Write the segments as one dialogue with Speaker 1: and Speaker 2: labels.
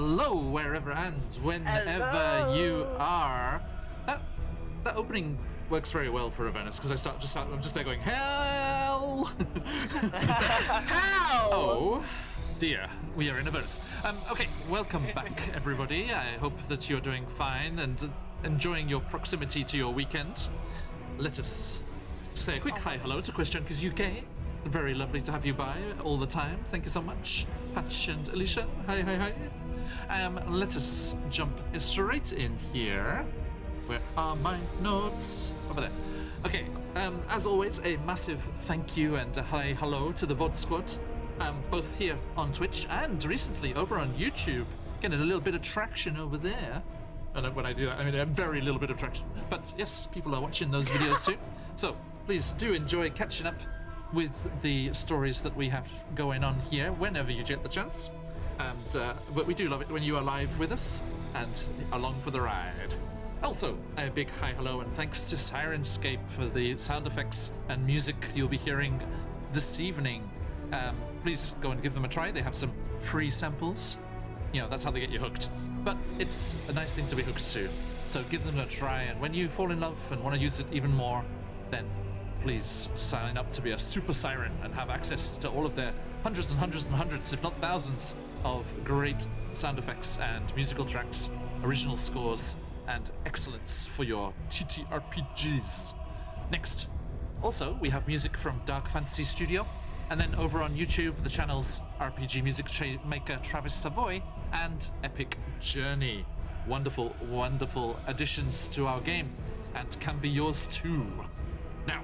Speaker 1: hello wherever and whenever you are. That opening works very well for Avernus because I'm just there going hell.
Speaker 2: How?
Speaker 1: Oh dear, we are in Avernus. Okay, welcome back everybody. I hope that you're doing fine and enjoying your proximity to your weekend. Let us say a quick hi hello to Christianka's UK. Very lovely to have you by all the time. Thank you so much. Patch and Alicia, hi. Let us jump straight in here. Where are my notes? Over there. Okay, as always, a massive thank you and a hi hello to the VOD squad, both here on Twitch and recently over on YouTube. Getting a little bit of traction over there. And when I do that, I mean a very little bit of traction. But yes, people are watching those videos too. So please do enjoy catching up with the stories that we have going on here whenever you get the chance. And but we do love it when you are live with us and along for the ride. Also, a big hi hello and thanks to Syrinscape for the sound effects and music you'll be hearing this evening. Please go and give them a try. They have some free samples. You know, that's how they get you hooked. But it's a nice thing to be hooked to. So give them a try, and when you fall in love and want to use it even more, then please sign up to be a super siren and have access to all of their hundreds and hundreds and hundreds, if not thousands, of great sound effects and musical tracks, original scores, and excellence for your TTRPGs. Next, also, we have music from Dark Fantasy Studio, and then over on YouTube, the channels RPG Music Maker Travis Savoy and Epic Journey. Wonderful, wonderful additions to our game, and can be yours too. Now,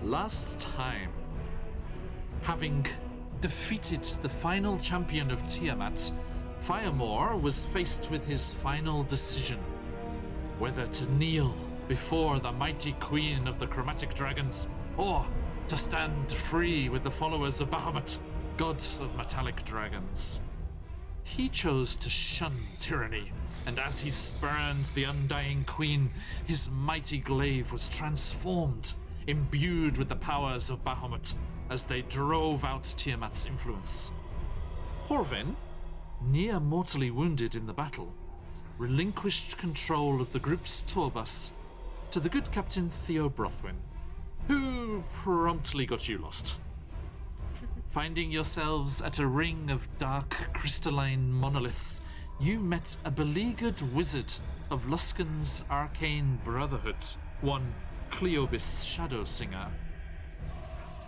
Speaker 1: last time, having defeated the final champion of Tiamat, Firemore was faced with his final decision, whether to kneel before the mighty queen of the chromatic dragons, or to stand free with the followers of Bahamut, god of metallic dragons. He chose to shun tyranny, and as he spurned the undying queen, his mighty glaive was transformed, imbued with the powers of Bahamut, as they drove out Tiamat's influence. Horvin, near mortally wounded in the battle, relinquished control of the group's tour bus to the good Captain Theo Brothwin, who promptly got you lost. Finding yourselves at a ring of dark crystalline monoliths, you met a beleaguered wizard of Luskan's arcane brotherhood, one Cleobis Shadowsinger.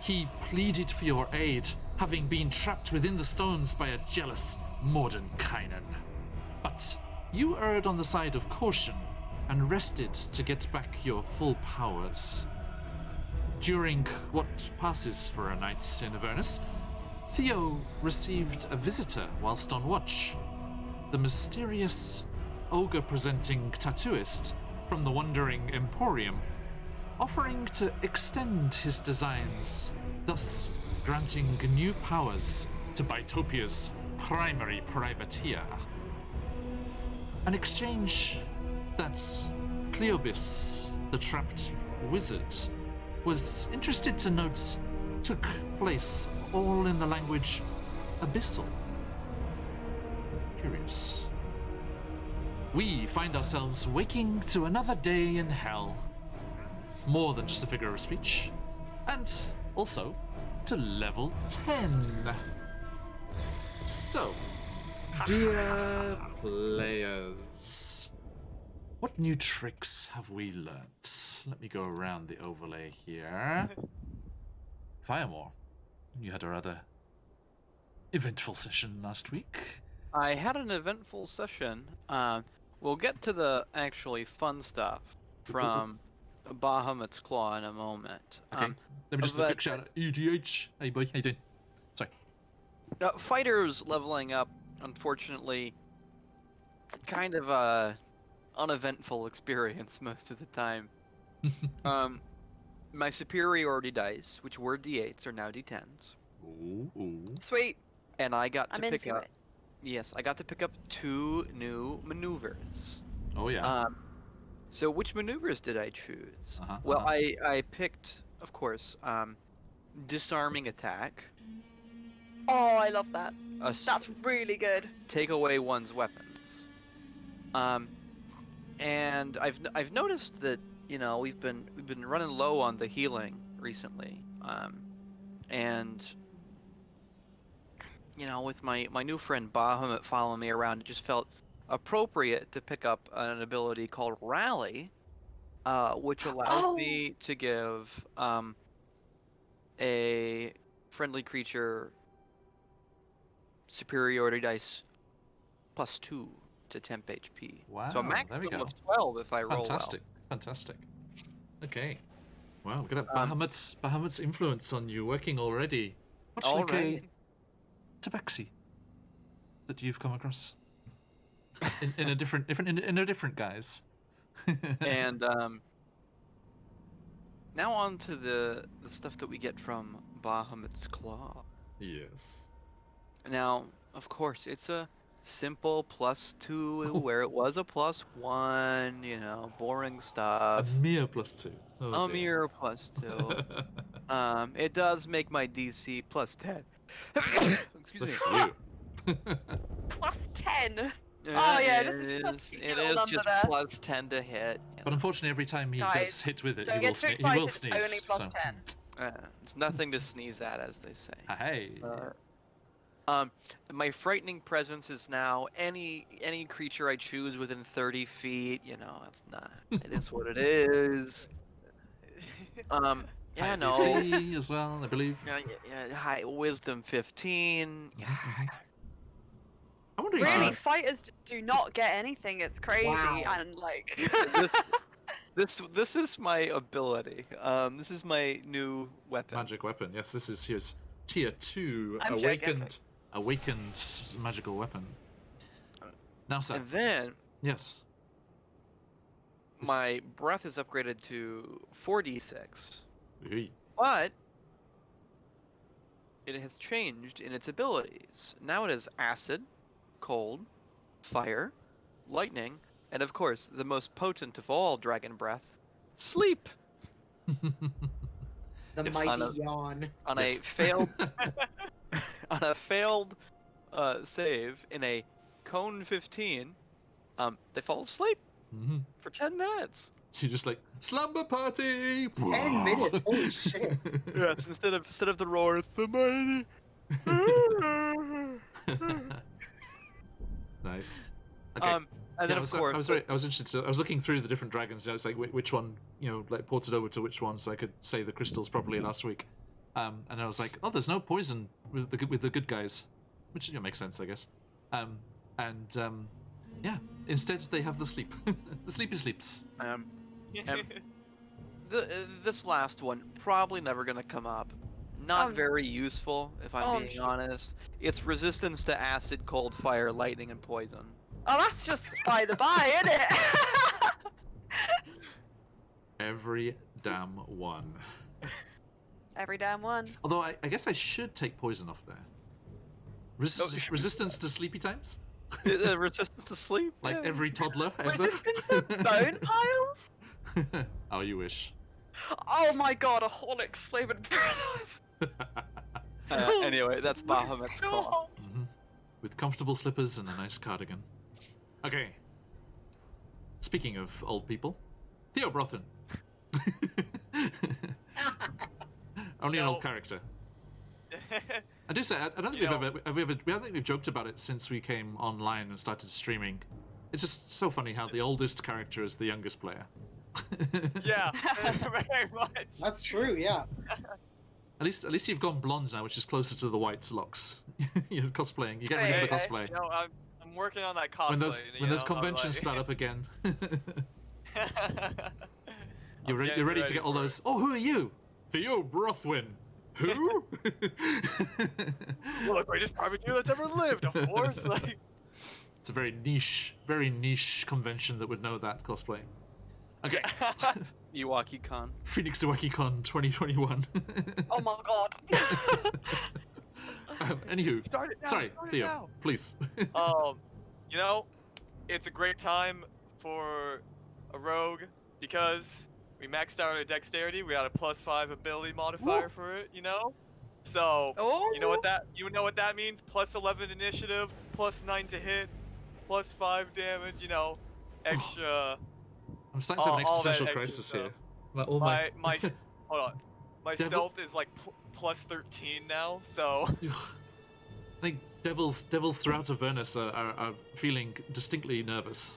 Speaker 1: He pleaded for your aid, having been trapped within the stones by a jealous Mordenkainen. But you erred on the side of caution and rested to get back your full powers. During what passes for a night in Avernus, Theo received a visitor whilst on watch. The mysterious, ogre-presenting tattooist from the Wandering Emporium, offering to extend his designs, thus granting new powers to Bitopia's primary privateer. An exchange that Cleobis, the trapped wizard, was interested to note took place all in the language Abyssal. Curious. We find ourselves waking to another day in hell. More than just a figure of speech. And also to level 10. So, dear players, what new tricks have we learnt? Let me go around the overlay here. Firemore, you had a rather eventful session last week.
Speaker 2: I had an eventful session. We'll get to the actually fun stuff from Bahamut's Claw in a moment.
Speaker 1: Okay, let me just do a quick shout out. EDH. Hey boy, how you doing? Sorry.
Speaker 2: Fighters leveling up, unfortunately, kind of a uneventful experience most of the time. My superiority dice, which were D8s, are now D10s.
Speaker 1: Ooh.
Speaker 3: Sweet.
Speaker 2: And I got to pick
Speaker 3: into
Speaker 2: up.
Speaker 3: it.
Speaker 2: Yes, I got to pick up 2 new maneuvers.
Speaker 1: Oh yeah.
Speaker 2: So which maneuvers did I choose? Well, I picked, of course, disarming attack,
Speaker 3: Oh, I love that.
Speaker 2: A
Speaker 3: That's really good.
Speaker 2: take away one's weapons. And I've noticed that we've been running low on the healing recently. And with my new friend Bahamut following me around, it just felt appropriate to pick up an ability called Rally, which allows me to give a friendly creature superiority dice +2 to temp HP.
Speaker 1: Wow,
Speaker 2: So a
Speaker 1: there we
Speaker 2: maximum
Speaker 1: go.
Speaker 2: of 12 if I roll
Speaker 1: Fantastic, fantastic. Okay. Wow, look at that Bahamut's influence on you working already. Much
Speaker 2: well.
Speaker 1: like
Speaker 2: Alright.
Speaker 1: a tabaxi that you've come across in a different guise.
Speaker 2: And now on to the stuff that we get from Bahamut's Claw.
Speaker 1: Yes.
Speaker 2: Now, of course, it's a simple +2 where it was a +1, boring
Speaker 1: A
Speaker 2: stuff.
Speaker 1: mere +2. Oh,
Speaker 2: A
Speaker 1: dear.
Speaker 2: mere +2. It does make my DC +10. Excuse
Speaker 1: Bless
Speaker 2: me.
Speaker 1: you.
Speaker 3: +10. Oh, yeah, this is such a cute
Speaker 2: It
Speaker 3: little
Speaker 2: is
Speaker 3: number
Speaker 2: just
Speaker 3: there.
Speaker 2: +10 to hit.
Speaker 1: But unfortunately, every time he
Speaker 3: Guys,
Speaker 1: does hit with it,
Speaker 3: don't
Speaker 1: he
Speaker 3: get
Speaker 1: will,
Speaker 3: too
Speaker 1: he will
Speaker 3: excited, it's
Speaker 1: sneeze.
Speaker 3: only +10.
Speaker 2: It's nothing to sneeze at, as they say.
Speaker 1: Hey.
Speaker 2: My frightening presence is now any creature I choose within 30 feet. It's not. It is what it is. Yeah,
Speaker 1: High
Speaker 2: no.
Speaker 1: DC as well, I believe.
Speaker 2: Yeah, high wisdom 15. Yeah.
Speaker 1: I wonder if
Speaker 3: Really, fighters do not get anything. It's crazy.
Speaker 4: Wow.
Speaker 3: And like...
Speaker 2: This is my ability. This is my new weapon.
Speaker 1: magic weapon. Yes, this is his tier 2
Speaker 3: I'm joking.
Speaker 1: awakened magical weapon. Now, sir.
Speaker 2: And then
Speaker 1: Yes.
Speaker 2: my breath is upgraded to 4d6.
Speaker 1: Hey.
Speaker 2: But it has changed in its abilities. Now it is acid, cold, fire, lightning, and of course, the most potent of all dragon breath, sleep.
Speaker 4: The
Speaker 1: Yes.
Speaker 4: mighty yawn.
Speaker 2: On
Speaker 1: Yes.
Speaker 2: a failed on a failed save in a cone 15, they fall asleep
Speaker 1: Mhm.
Speaker 2: for 10 minutes.
Speaker 1: So you're just like, slumber party!
Speaker 4: 10 minutes, holy shit.
Speaker 2: Yes, instead of the roar, it's the mighty.
Speaker 1: Nice. Okay.
Speaker 2: And then
Speaker 1: Yeah,
Speaker 2: of course,
Speaker 1: I was interested. I was looking through the different dragons. It's like which one, like ported over to which one, so I could say the crystals properly last week. And I was like, oh, there's no poison with the good guys, which makes sense, I guess. Yeah, instead they have the sleep. The sleepy sleeps.
Speaker 2: this last one probably never gonna come up. Not very useful, if I'm being honest. It's resistance to acid, cold, fire, lightning, and poison.
Speaker 3: Oh, that's just by the by, isn't it?
Speaker 1: Every damn one.
Speaker 3: Every damn one.
Speaker 1: Although I guess I should take poison off there. Resistance to sleepy times?
Speaker 2: Resistance to sleep?
Speaker 1: Like
Speaker 2: Yeah.
Speaker 1: every toddler ever?
Speaker 3: Resistance to bone piles?
Speaker 1: Oh, you wish.
Speaker 3: Oh my god, a Horlicks flavored
Speaker 2: Anyway, that's Bahamut's Claw.
Speaker 1: Mhm. With comfortable slippers and a nice cardigan. Okay. Speaking of old people, Theo Brothen. Only an old character. I do say I don't think we don't think we've joked about it since we came online and started streaming. It's just so funny how the oldest character is the youngest player.
Speaker 5: Yeah, very much.
Speaker 4: That's true, yeah.
Speaker 1: At least you've gone blonde now, which is closer to the white locks. You're cosplaying. You get rid of the cosplay.
Speaker 5: I'm working on that cosplay.
Speaker 1: When those conventions start up again, you're ready to get all those. Oh, who are you? Theo Brothwin. Who?
Speaker 5: Well, the greatest privateer that's ever lived, of course. Like,
Speaker 1: it's a very niche convention that would know that cosplay. Okay.
Speaker 2: Iwaki Con.
Speaker 1: Phoenix Iwaki Con 2021.
Speaker 3: Oh my god.
Speaker 1: Anywho,
Speaker 5: start it now,
Speaker 1: sorry,
Speaker 5: start it
Speaker 1: Theo,
Speaker 5: now.
Speaker 1: please.
Speaker 5: It's a great time for a rogue because we maxed out our dexterity. We got a +5 ability modifier for it, So
Speaker 3: Oh.
Speaker 5: you know what that means? Plus 11 initiative, plus 9 to hit, plus 5 damage. You know, extra.
Speaker 1: I'm starting to have an
Speaker 5: all that
Speaker 1: existential
Speaker 5: extra
Speaker 1: crisis
Speaker 5: stuff.
Speaker 1: here. All my
Speaker 5: Hold on. My
Speaker 1: Devil-
Speaker 5: stealth is like plus 13 now, so
Speaker 1: I think devils throughout Avernus are feeling distinctly nervous.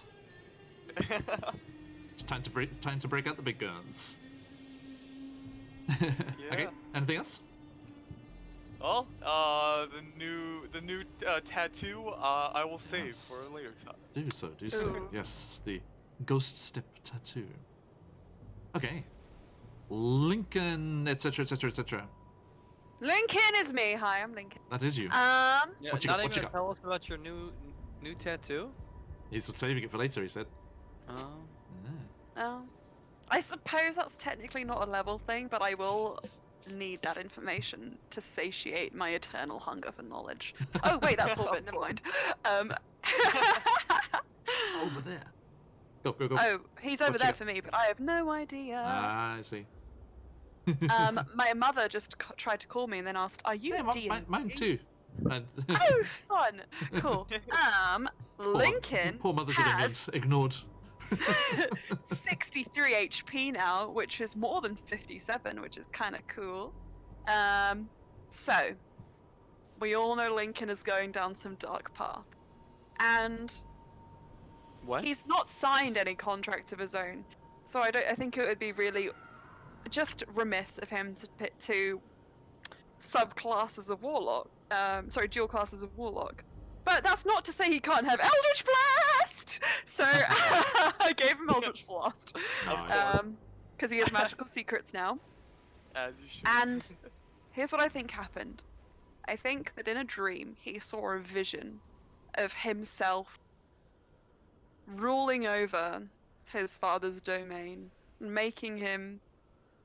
Speaker 1: It's time to break out the big guns. Okay. Anything else?
Speaker 5: well, the new tattoo I will save
Speaker 1: Yes.
Speaker 5: for a later time.
Speaker 1: Do so.
Speaker 3: Ooh.
Speaker 1: Yes, the ghost step tattoo. Okay. Lincoln, etc., etc., etc.
Speaker 3: Lincoln is me. Hi, I'm Lincoln.
Speaker 1: That is you.
Speaker 2: Yeah,
Speaker 1: What you
Speaker 2: not
Speaker 1: got?
Speaker 2: even
Speaker 1: What you
Speaker 2: gonna
Speaker 1: got?
Speaker 2: tell us about your new tattoo.
Speaker 1: He's saving it for later. He said.
Speaker 2: Oh.
Speaker 3: Oh, I suppose that's technically not a level thing, but I will need that information to satiate my eternal hunger for knowledge. Oh wait, that's Orbit. Never mind.
Speaker 1: Over there. Go.
Speaker 3: Oh, he's over
Speaker 1: What you
Speaker 3: there
Speaker 1: got?
Speaker 3: for me, but I have no idea.
Speaker 1: Ah, I see.
Speaker 3: My mother just tried to call me and then asked, "Are you
Speaker 1: Yeah,
Speaker 3: D&D?"
Speaker 1: mine too. And
Speaker 3: Oh, fun! Cool. Lincoln
Speaker 1: poor mothers in
Speaker 3: has
Speaker 1: England ignored.
Speaker 3: 63 HP now, which is more than 57, which is kind of cool. So we all know Lincoln is going down some dark path, and
Speaker 2: What?
Speaker 3: he's not signed any contract of his own. So I think it would be really just remiss of him to pit two subclasses of warlock. Dual classes of warlock. But that's not to say he can't have Eldritch Blast. So I gave him Eldritch Blast.
Speaker 1: Nice.
Speaker 3: Because he has magical secrets now.
Speaker 5: As you should.
Speaker 3: And here's what I think happened. I think that in a dream he saw a vision of himself ruling over his father's domain, making him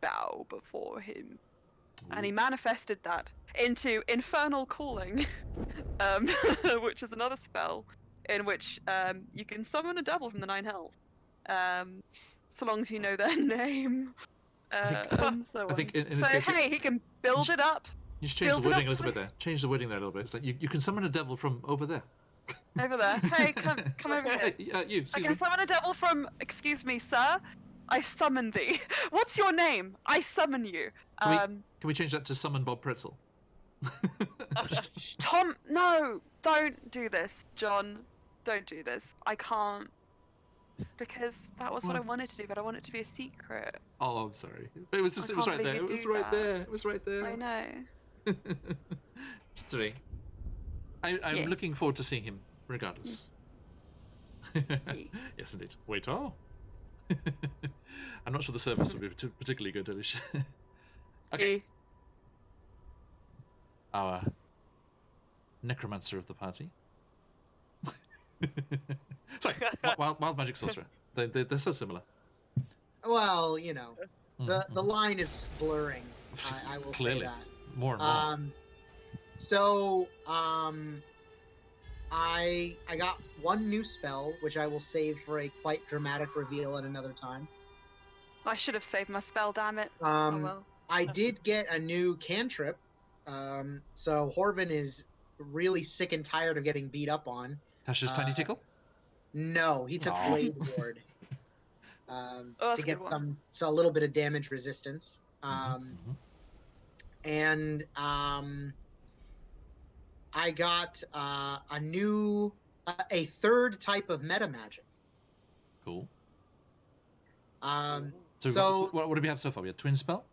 Speaker 3: bow before him. And he manifested that into Infernal Calling, which is another spell in which you can summon a devil from the Nine Hells, so long as you know their name. And so
Speaker 1: I think
Speaker 3: on.
Speaker 1: in this
Speaker 3: So
Speaker 1: case,
Speaker 3: hey, he can build it up
Speaker 1: you should change the
Speaker 3: build it
Speaker 1: wording
Speaker 3: up
Speaker 1: a little
Speaker 3: for-
Speaker 1: bit there. Change the wording there a little bit. So you can summon a devil from over there.
Speaker 3: over there. Hey, come over here.
Speaker 1: Hey, you,
Speaker 3: I
Speaker 1: excuse
Speaker 3: can
Speaker 1: me.
Speaker 3: summon a devil from. Excuse me, sir. I summon thee. What's your name? I summon you.
Speaker 1: Can we change that to summon Bob Pretzel?
Speaker 3: Tom, no, don't do this, John. Don't do this. I can't. Because that was what I
Speaker 1: What?
Speaker 3: wanted to do, but I want it to be a secret.
Speaker 1: Oh, I'm sorry. It was just.
Speaker 3: I
Speaker 1: It was
Speaker 3: can't
Speaker 1: right there.
Speaker 3: believe
Speaker 1: It was
Speaker 3: you do
Speaker 1: right
Speaker 3: that.
Speaker 1: there. It was right there.
Speaker 3: I know.
Speaker 1: Sorry. I'm
Speaker 3: Yeah.
Speaker 1: looking forward to seeing him, regardless. Yes, indeed. Wait, oh. I'm not sure the service would be particularly good, Alicia. Okay. Our necromancer of the party. Sorry, wild magic sorcerer. They're so similar.
Speaker 4: Well, you know, the
Speaker 1: Mhm.
Speaker 4: line is blurring. I will
Speaker 1: Clearly.
Speaker 4: say that.
Speaker 1: More and more.
Speaker 4: I got one new spell, which I will save for a quite dramatic reveal at another time.
Speaker 3: I should have saved my spell, damn it. Oh
Speaker 4: Um,
Speaker 3: well.
Speaker 4: I did get a new cantrip. So Horvin is really sick and tired of getting beat up on.
Speaker 1: Tasha's tiny tickle.
Speaker 4: No, he took
Speaker 1: Aw.
Speaker 4: Blade Ward.
Speaker 3: Oh, that's
Speaker 4: To
Speaker 3: a
Speaker 4: get
Speaker 3: good one.
Speaker 4: a little bit of damage resistance.
Speaker 1: Mhm.
Speaker 4: And I got a third type of meta magic.
Speaker 1: Cool.
Speaker 4: So
Speaker 1: what do we have so far? We have twin spell.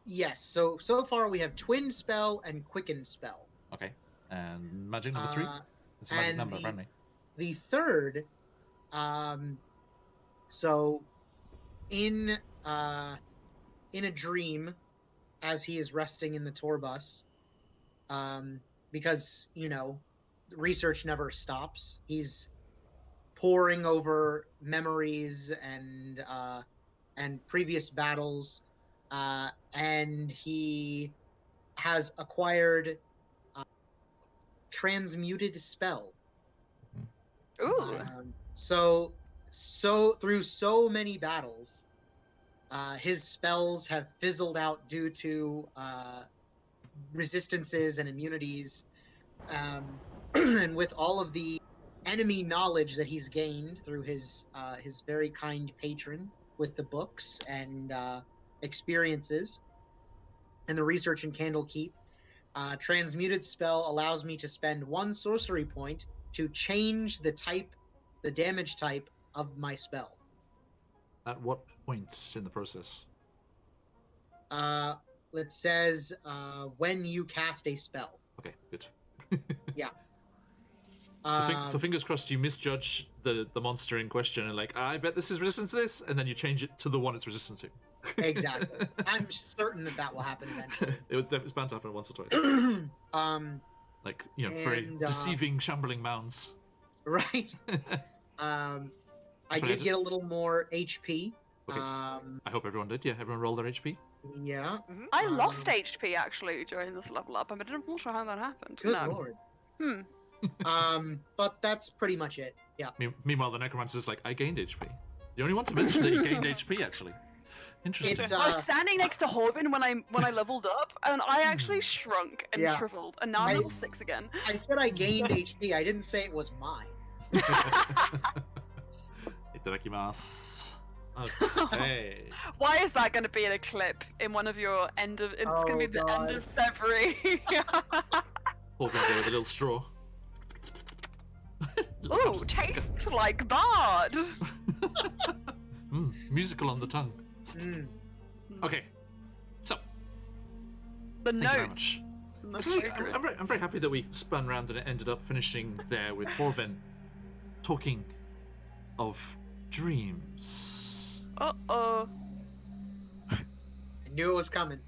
Speaker 4: yes, so far we have twin spell and quicken spell.
Speaker 1: Okay. And magic number 3. It's a magic
Speaker 4: and
Speaker 1: number,
Speaker 4: the-
Speaker 1: apparently.
Speaker 4: The third, so in a dream, as he is resting in the tour bus, because research never stops. He's poring over memories and previous battles, and he has acquired transmuted spell.
Speaker 3: Ooh.
Speaker 4: So through so many battles, his spells have fizzled out due to resistances and immunities, and with all of the enemy knowledge that he's gained through his very kind patron with the books and experiences, and the research in Candlekeep, transmuted spell allows me to spend 1 sorcery point to change the damage type of my spell.
Speaker 1: At what point in the process?
Speaker 4: It says when you cast a spell.
Speaker 1: Okay, good.
Speaker 4: Yeah.
Speaker 1: So fingers crossed you misjudge the monster in question and like, I bet this is resistant to this, and then you change it to the one it's resistant to.
Speaker 4: Exactly. I'm certain that will happen eventually.
Speaker 1: It's bound to happen once or twice. Like, very
Speaker 4: and,
Speaker 1: deceiving, shambling mounds.
Speaker 4: Right. I did get a little more HP.
Speaker 1: Okay. I hope everyone did. Yeah, everyone rolled their HP.
Speaker 4: Yeah.
Speaker 3: I lost HP actually during this level up. I'm not sure how that happened.
Speaker 4: Good
Speaker 3: No.
Speaker 4: lord. But that's pretty much it. Yeah.
Speaker 1: Meanwhile, the necromancer's like, I gained HP. The only one to mention that he gained HP, actually. Interesting.
Speaker 4: It's,
Speaker 3: I was standing next to Horvin when I leveled up, and I actually shrunk and
Speaker 4: Yeah.
Speaker 3: shriveled, and now I'm level 6 again.
Speaker 4: I said I gained HP. I didn't say it was mine.
Speaker 1: Itadakimasu. Okay.
Speaker 3: Why is that going to be in a clip in one of your end of? It's going to be the end of February.
Speaker 1: Horvin's there with a little straw.
Speaker 3: Ooh, tastes like Bard.
Speaker 1: Musical on the tongue.
Speaker 4: Mm.
Speaker 1: Okay, so
Speaker 3: The
Speaker 1: thank you very
Speaker 3: notes.
Speaker 1: much.
Speaker 3: The
Speaker 1: Actually,
Speaker 3: secret.
Speaker 1: I'm very happy that we spun round and it ended up finishing there with Horvin talking of dreams.
Speaker 3: Uh-oh.
Speaker 4: I knew it was coming.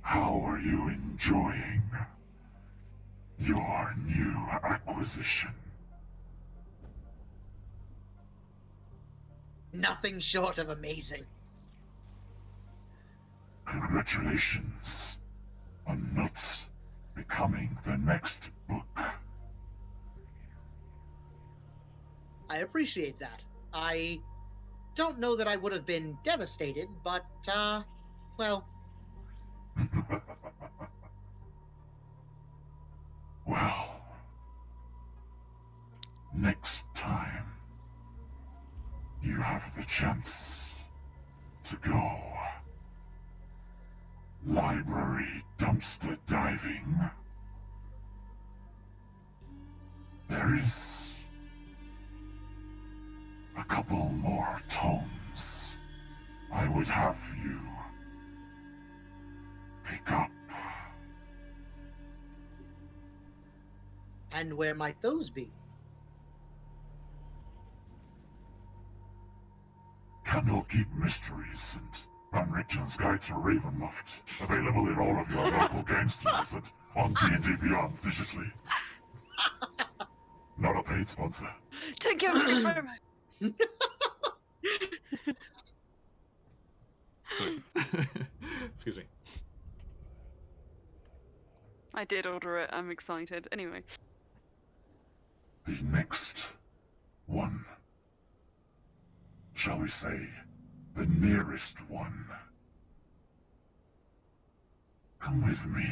Speaker 6: How are you enjoying your new acquisition?
Speaker 4: Nothing short of amazing.
Speaker 6: Congratulations on Nuts becoming the next book.
Speaker 4: I appreciate that. I don't know that I would have been devastated, but, well,
Speaker 6: Well, next time you have the chance to go library dumpster diving. There is a couple more tomes I would have you pick up.
Speaker 4: and where might those be?
Speaker 6: Candlekeep Mysteries and Van Richten's Guide to Ravenloft, available in all of your local game stores and on D&D Beyond digitally. Not a paid sponsor.
Speaker 3: Thank you very much.
Speaker 1: Sorry. Excuse me.
Speaker 3: I did order it. I'm excited. Anyway.
Speaker 6: The next one. Shall we say, the nearest one. Come with me.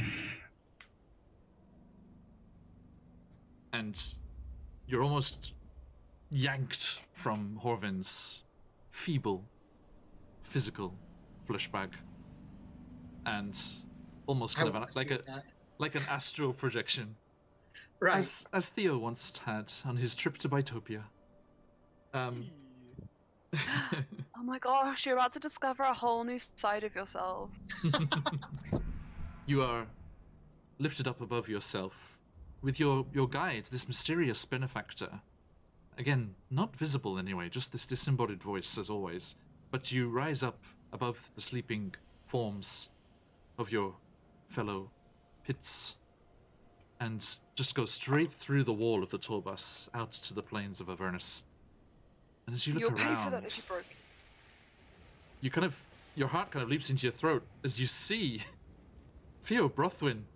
Speaker 1: And you're almost yanked from Horvin's feeble physical flesh bag, and almost kind of like an astral projection,
Speaker 4: Right.
Speaker 1: as Theo once had on his trip to Bitopia.
Speaker 3: Oh my gosh, you're about to discover a whole new side of yourself.
Speaker 1: You are lifted up above yourself with your guide, this mysterious benefactor. Again, not visible anyway, just this disembodied voice as always. But you rise up above the sleeping forms of your fellow pits and just go straight through the wall of the tour bus out to the plains of Avernus. And as you look
Speaker 3: You'll
Speaker 1: around,
Speaker 3: pay for that if you broke.
Speaker 1: your heart kind of leaps into your throat as you see Theo Brothwin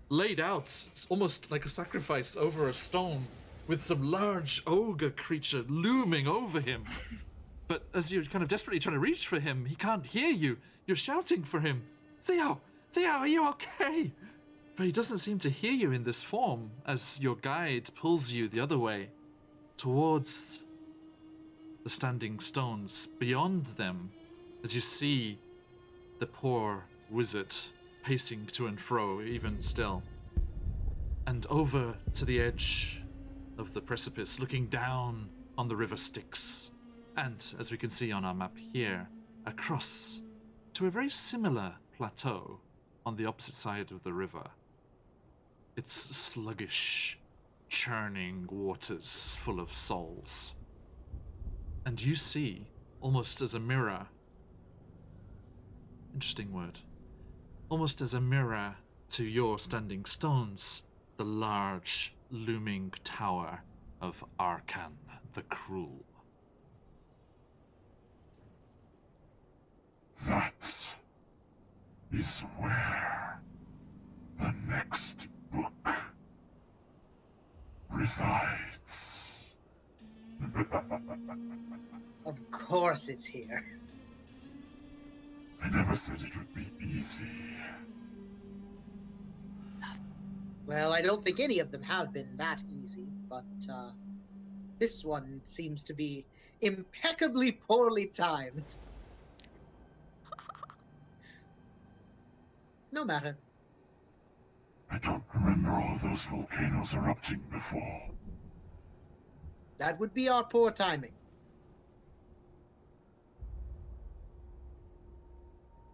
Speaker 1: laid out, almost like a sacrifice over a stone, with some large ogre creature looming over him. But as you're kind of desperately trying to reach for him, he can't hear you. You're shouting for him. Theo! Theo, are you okay? But he doesn't seem to hear you in this form as your guide pulls you the other way towards the standing stones. Beyond them, as you see the poor wizard pacing to and fro, even still. And over to the edge of the precipice, looking down on the river Styx. And, as we can see on our map here, across to a very similar plateau on the opposite side of the river. It's sluggish, churning waters full of souls. And you see, almost as a mirror, interesting word, almost as a mirror to your standing stones, the large, looming tower of Arkan the Cruel.
Speaker 6: That is where the next book resides.
Speaker 4: Of course it's here.
Speaker 6: I never said it would be easy.
Speaker 4: Well, I don't think any of them have been that easy, but this one seems to be impeccably poorly timed. No matter.
Speaker 6: I don't remember all of those volcanoes erupting before.
Speaker 4: That would be our poor timing.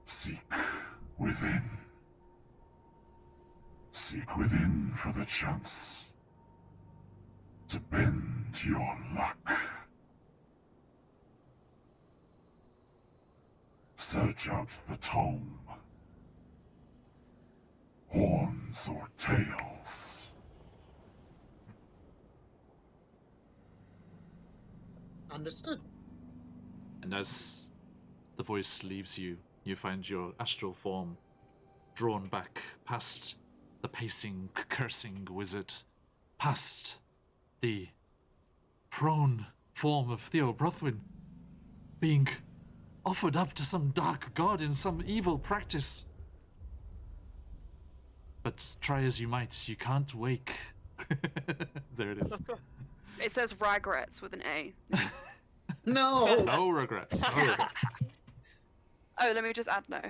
Speaker 6: Seek within. Seek within for the chance to bend your luck. Search out the tome. Horns or tails.
Speaker 4: Understood.
Speaker 1: And as the voice leaves you, you find your astral form drawn back past the pacing, cursing wizard, past the prone form of Theo Brothwin, being offered up to some dark god in some evil practice. But try as you might, you can't wake. There it is.
Speaker 3: It says regrets with an A.
Speaker 4: No!
Speaker 1: No regrets. No regrets.
Speaker 3: Oh, let me just add no.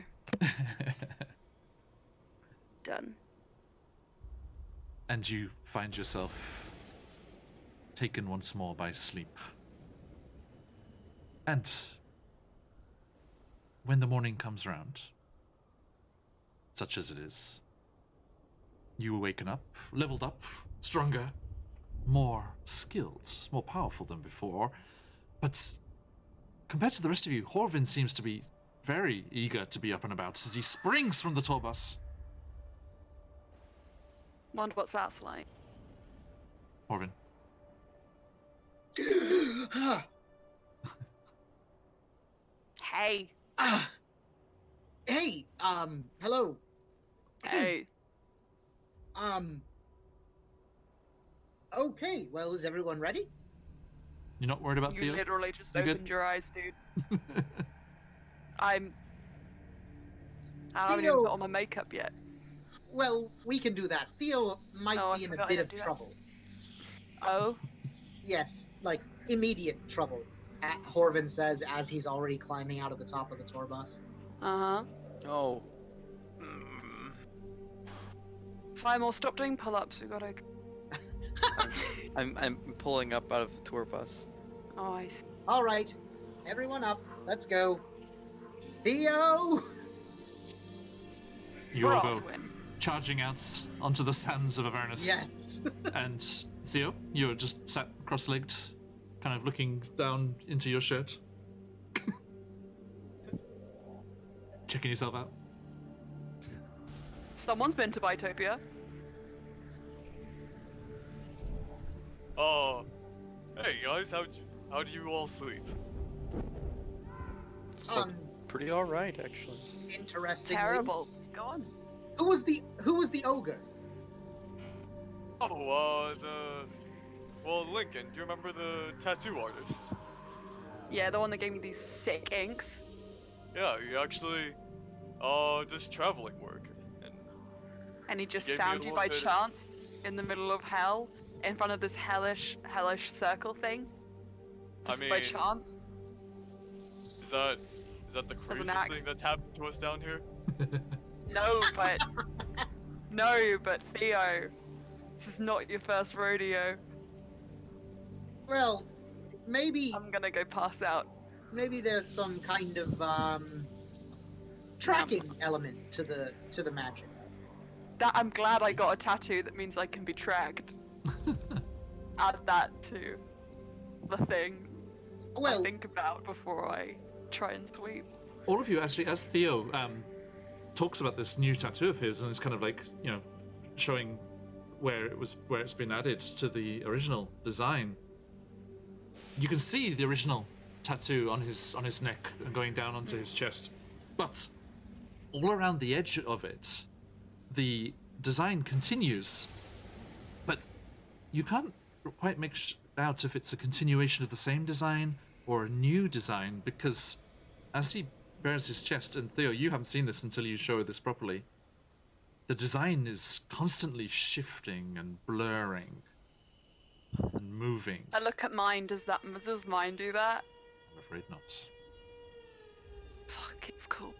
Speaker 3: Done.
Speaker 1: And you find yourself taken once more by sleep. And when the morning comes round, such as it is, you awaken up, leveled up, stronger, more skilled, more powerful than before. But compared to the rest of you, Horvin seems to be very eager to be up and about as he springs from the tour bus.
Speaker 3: Wonder what's that's like.
Speaker 1: Horvin.
Speaker 3: Hey.
Speaker 4: Hey, hello.
Speaker 3: Hey.
Speaker 4: Okay, well, is everyone ready?
Speaker 1: You're not worried about
Speaker 3: You
Speaker 1: Theo?
Speaker 3: literally just
Speaker 1: You good?
Speaker 3: opened your eyes, dude. I haven't
Speaker 4: Theo-
Speaker 3: even put on my makeup yet.
Speaker 4: Well, we can do that. Theo might
Speaker 3: Oh, I
Speaker 4: be in a
Speaker 3: forgot I
Speaker 4: bit
Speaker 3: didn't
Speaker 4: of
Speaker 3: do that.
Speaker 4: trouble.
Speaker 3: Oh.
Speaker 4: Yes, like immediate trouble, Horvin says as he's already climbing out of the top of the tour bus.
Speaker 3: Uh-huh.
Speaker 2: Oh.
Speaker 3: Fine, we'll stop doing pull-ups. We gotta...
Speaker 2: I'm pulling up out of the tour bus.
Speaker 3: Oh, I see.
Speaker 4: All right, everyone up. Let's go. Theo!
Speaker 1: You
Speaker 3: We're
Speaker 1: all
Speaker 3: off,
Speaker 1: go
Speaker 3: Win.
Speaker 1: charging out onto the sands of Avernus.
Speaker 4: Yes.
Speaker 1: And Theo, you're just sat cross-legged, kind of looking down into your shirt. Checking yourself out.
Speaker 3: Someone's been to Bitopia.
Speaker 5: Oh, hey guys, how do you all sleep?
Speaker 4: Um,
Speaker 2: Pretty alright, actually.
Speaker 4: interestingly.
Speaker 3: Terrible. Go on.
Speaker 4: Who was the ogre?
Speaker 5: Oh, well, Lincoln, do you remember the tattoo artist?
Speaker 3: Yeah, the one that gave me these sick inks.
Speaker 5: Yeah, he actually does traveling work, and
Speaker 3: And he just
Speaker 5: gave me a
Speaker 3: found you
Speaker 5: little
Speaker 3: by
Speaker 5: bit of-
Speaker 3: chance in the middle of hell, in front of this hellish circle thing. Just by
Speaker 5: mean,
Speaker 3: chance.
Speaker 5: is that the
Speaker 3: As an
Speaker 5: craziest
Speaker 3: axe.
Speaker 5: thing that's happened to us down here?
Speaker 3: No, but no, but Theo, this is not your first rodeo.
Speaker 4: Well, maybe
Speaker 3: I'm gonna go pass out.
Speaker 4: maybe there's some kind of tracking element to the magic.
Speaker 3: That I'm glad I got a tattoo that means I can be tracked. Add that to the thing I
Speaker 4: Well,
Speaker 3: think about before I try and sweep.
Speaker 1: All of you actually, as Theo talks about this new tattoo of his, and is kind of like, you know, showing where it's been added to the original design. You can see the original tattoo on his neck and going down onto his chest, but all around the edge of it, the design continues, but you can't quite make out if it's a continuation of the same design or a new design, because as he bares his chest, and Theo, you haven't seen this until you show this properly, the design is constantly shifting and blurring and moving.
Speaker 3: I look at mine. Does mine do that?
Speaker 1: I'm afraid not.
Speaker 3: Fuck, it's cool.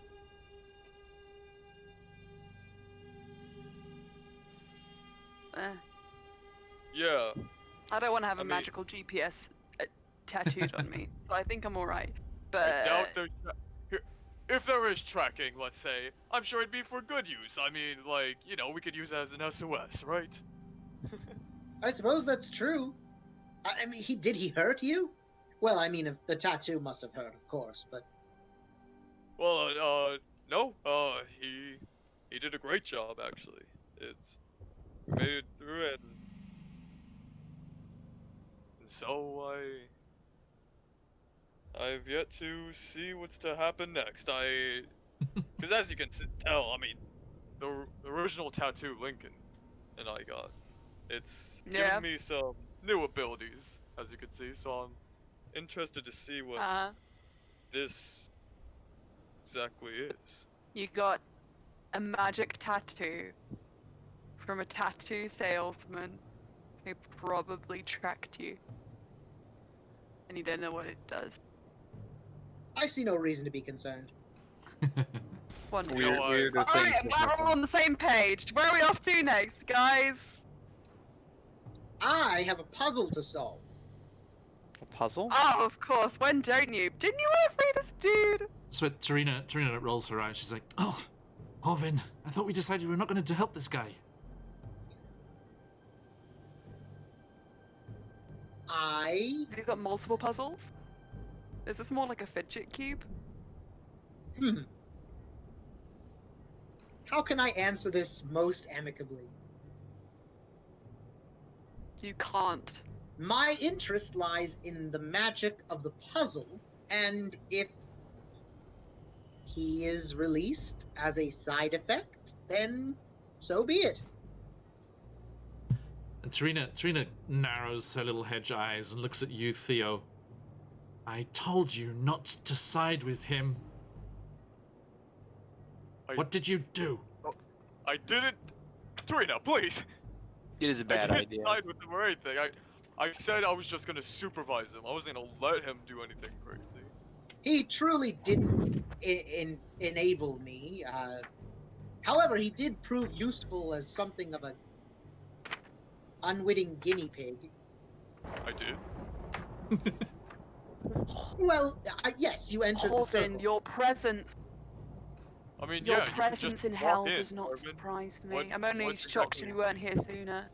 Speaker 5: Yeah.
Speaker 3: I don't want to have
Speaker 5: I
Speaker 3: a
Speaker 5: mean-
Speaker 3: magical GPS tattooed on me, so I think I'm alright.
Speaker 5: I
Speaker 3: But
Speaker 5: doubt there's. If there is tracking, let's say, I'm sure it'd be for good use. I mean, like, you know, we could use it as an SOS, right?
Speaker 4: I suppose that's true. I mean, did he hurt you? Well, I mean, the tattoo must have hurt, of course, but
Speaker 5: Well, no. He did a great job, actually. It's made it through it, and so I've yet to see what's to happen next. Because as you can tell, I mean, the original tattoo Lincoln and I got, it's
Speaker 3: Yeah.
Speaker 5: given me some new abilities, as you can see. So I'm interested to see what this exactly is.
Speaker 3: you got a magic tattoo from a tattoo salesman who probably tracked you. And you don't know what it does.
Speaker 4: I see no reason to be concerned.
Speaker 3: Wonderful.
Speaker 5: You know,
Speaker 7: Weirder
Speaker 3: Alright,
Speaker 7: things
Speaker 3: I'm
Speaker 7: have
Speaker 3: glad we're all
Speaker 7: happened.
Speaker 3: on the same page. Where are we off to next, guys?
Speaker 4: I have a puzzle to solve.
Speaker 2: A puzzle?
Speaker 3: Oh, of course. When don't you? Didn't you want to free this dude?
Speaker 1: So Tarina rolls her eyes. She's like, "Oh, Orvin, I thought we decided we were not going to help this guy."
Speaker 3: Have you got multiple puzzles? Is this more like a fidget cube?
Speaker 4: How can I answer this most amicably?
Speaker 3: You can't.
Speaker 4: My interest lies in the magic of the puzzle, and if he is released as a side effect, then so be it.
Speaker 1: And Tarina narrows her little hedge eyes and looks at you, Theo. "I told you not to side with him. What did you do?"
Speaker 5: I didn't. Trina, please.
Speaker 2: It is a
Speaker 5: I
Speaker 2: bad
Speaker 5: didn't
Speaker 2: idea.
Speaker 5: side with him or anything. I said I was just gonna supervise him. I wasn't gonna let him do anything crazy.
Speaker 4: He truly didn't enable me. However, he did prove useful as something of a unwitting guinea pig.
Speaker 5: I did.
Speaker 4: Well, yes, you entered the
Speaker 3: Holden,
Speaker 4: circle.
Speaker 3: your presence,
Speaker 5: I mean,
Speaker 3: your
Speaker 5: yeah, you could
Speaker 3: presence
Speaker 5: just
Speaker 3: in
Speaker 5: walk
Speaker 3: hell
Speaker 5: in,
Speaker 3: does not
Speaker 5: Orvin.
Speaker 3: surprise me.
Speaker 5: What-
Speaker 3: I'm only
Speaker 5: what
Speaker 3: shocked
Speaker 5: exactly-
Speaker 3: you weren't here sooner.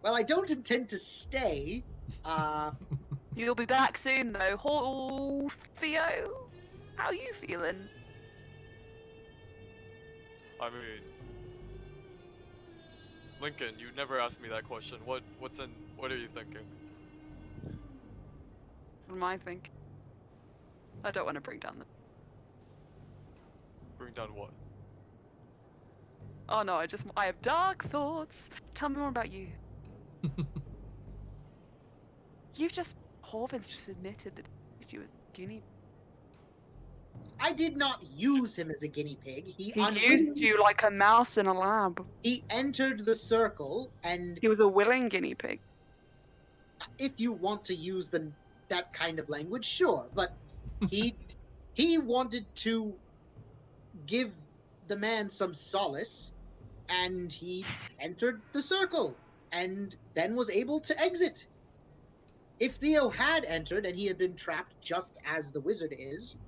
Speaker 4: Well, I don't intend to stay.
Speaker 3: You'll be back soon, though. Oh, Theo, how you feeling?
Speaker 5: I mean, Lincoln, you never asked me that question. What are you thinking?
Speaker 3: What am I thinking? I don't want to bring down the.
Speaker 5: Bring down what?
Speaker 3: Oh no, I have dark thoughts. Tell me more about you. Horvin's just admitted that he used you as a guinea.
Speaker 4: I did not use him as a guinea pig.
Speaker 3: He used you like a mouse in a lab.
Speaker 4: He entered the circle, and
Speaker 3: He was a willing guinea pig.
Speaker 4: if you want to use that kind of language, sure. But he wanted to give the man some solace, and he entered the circle, and then was able to exit. If Theo had entered and he had been trapped just as the wizard is,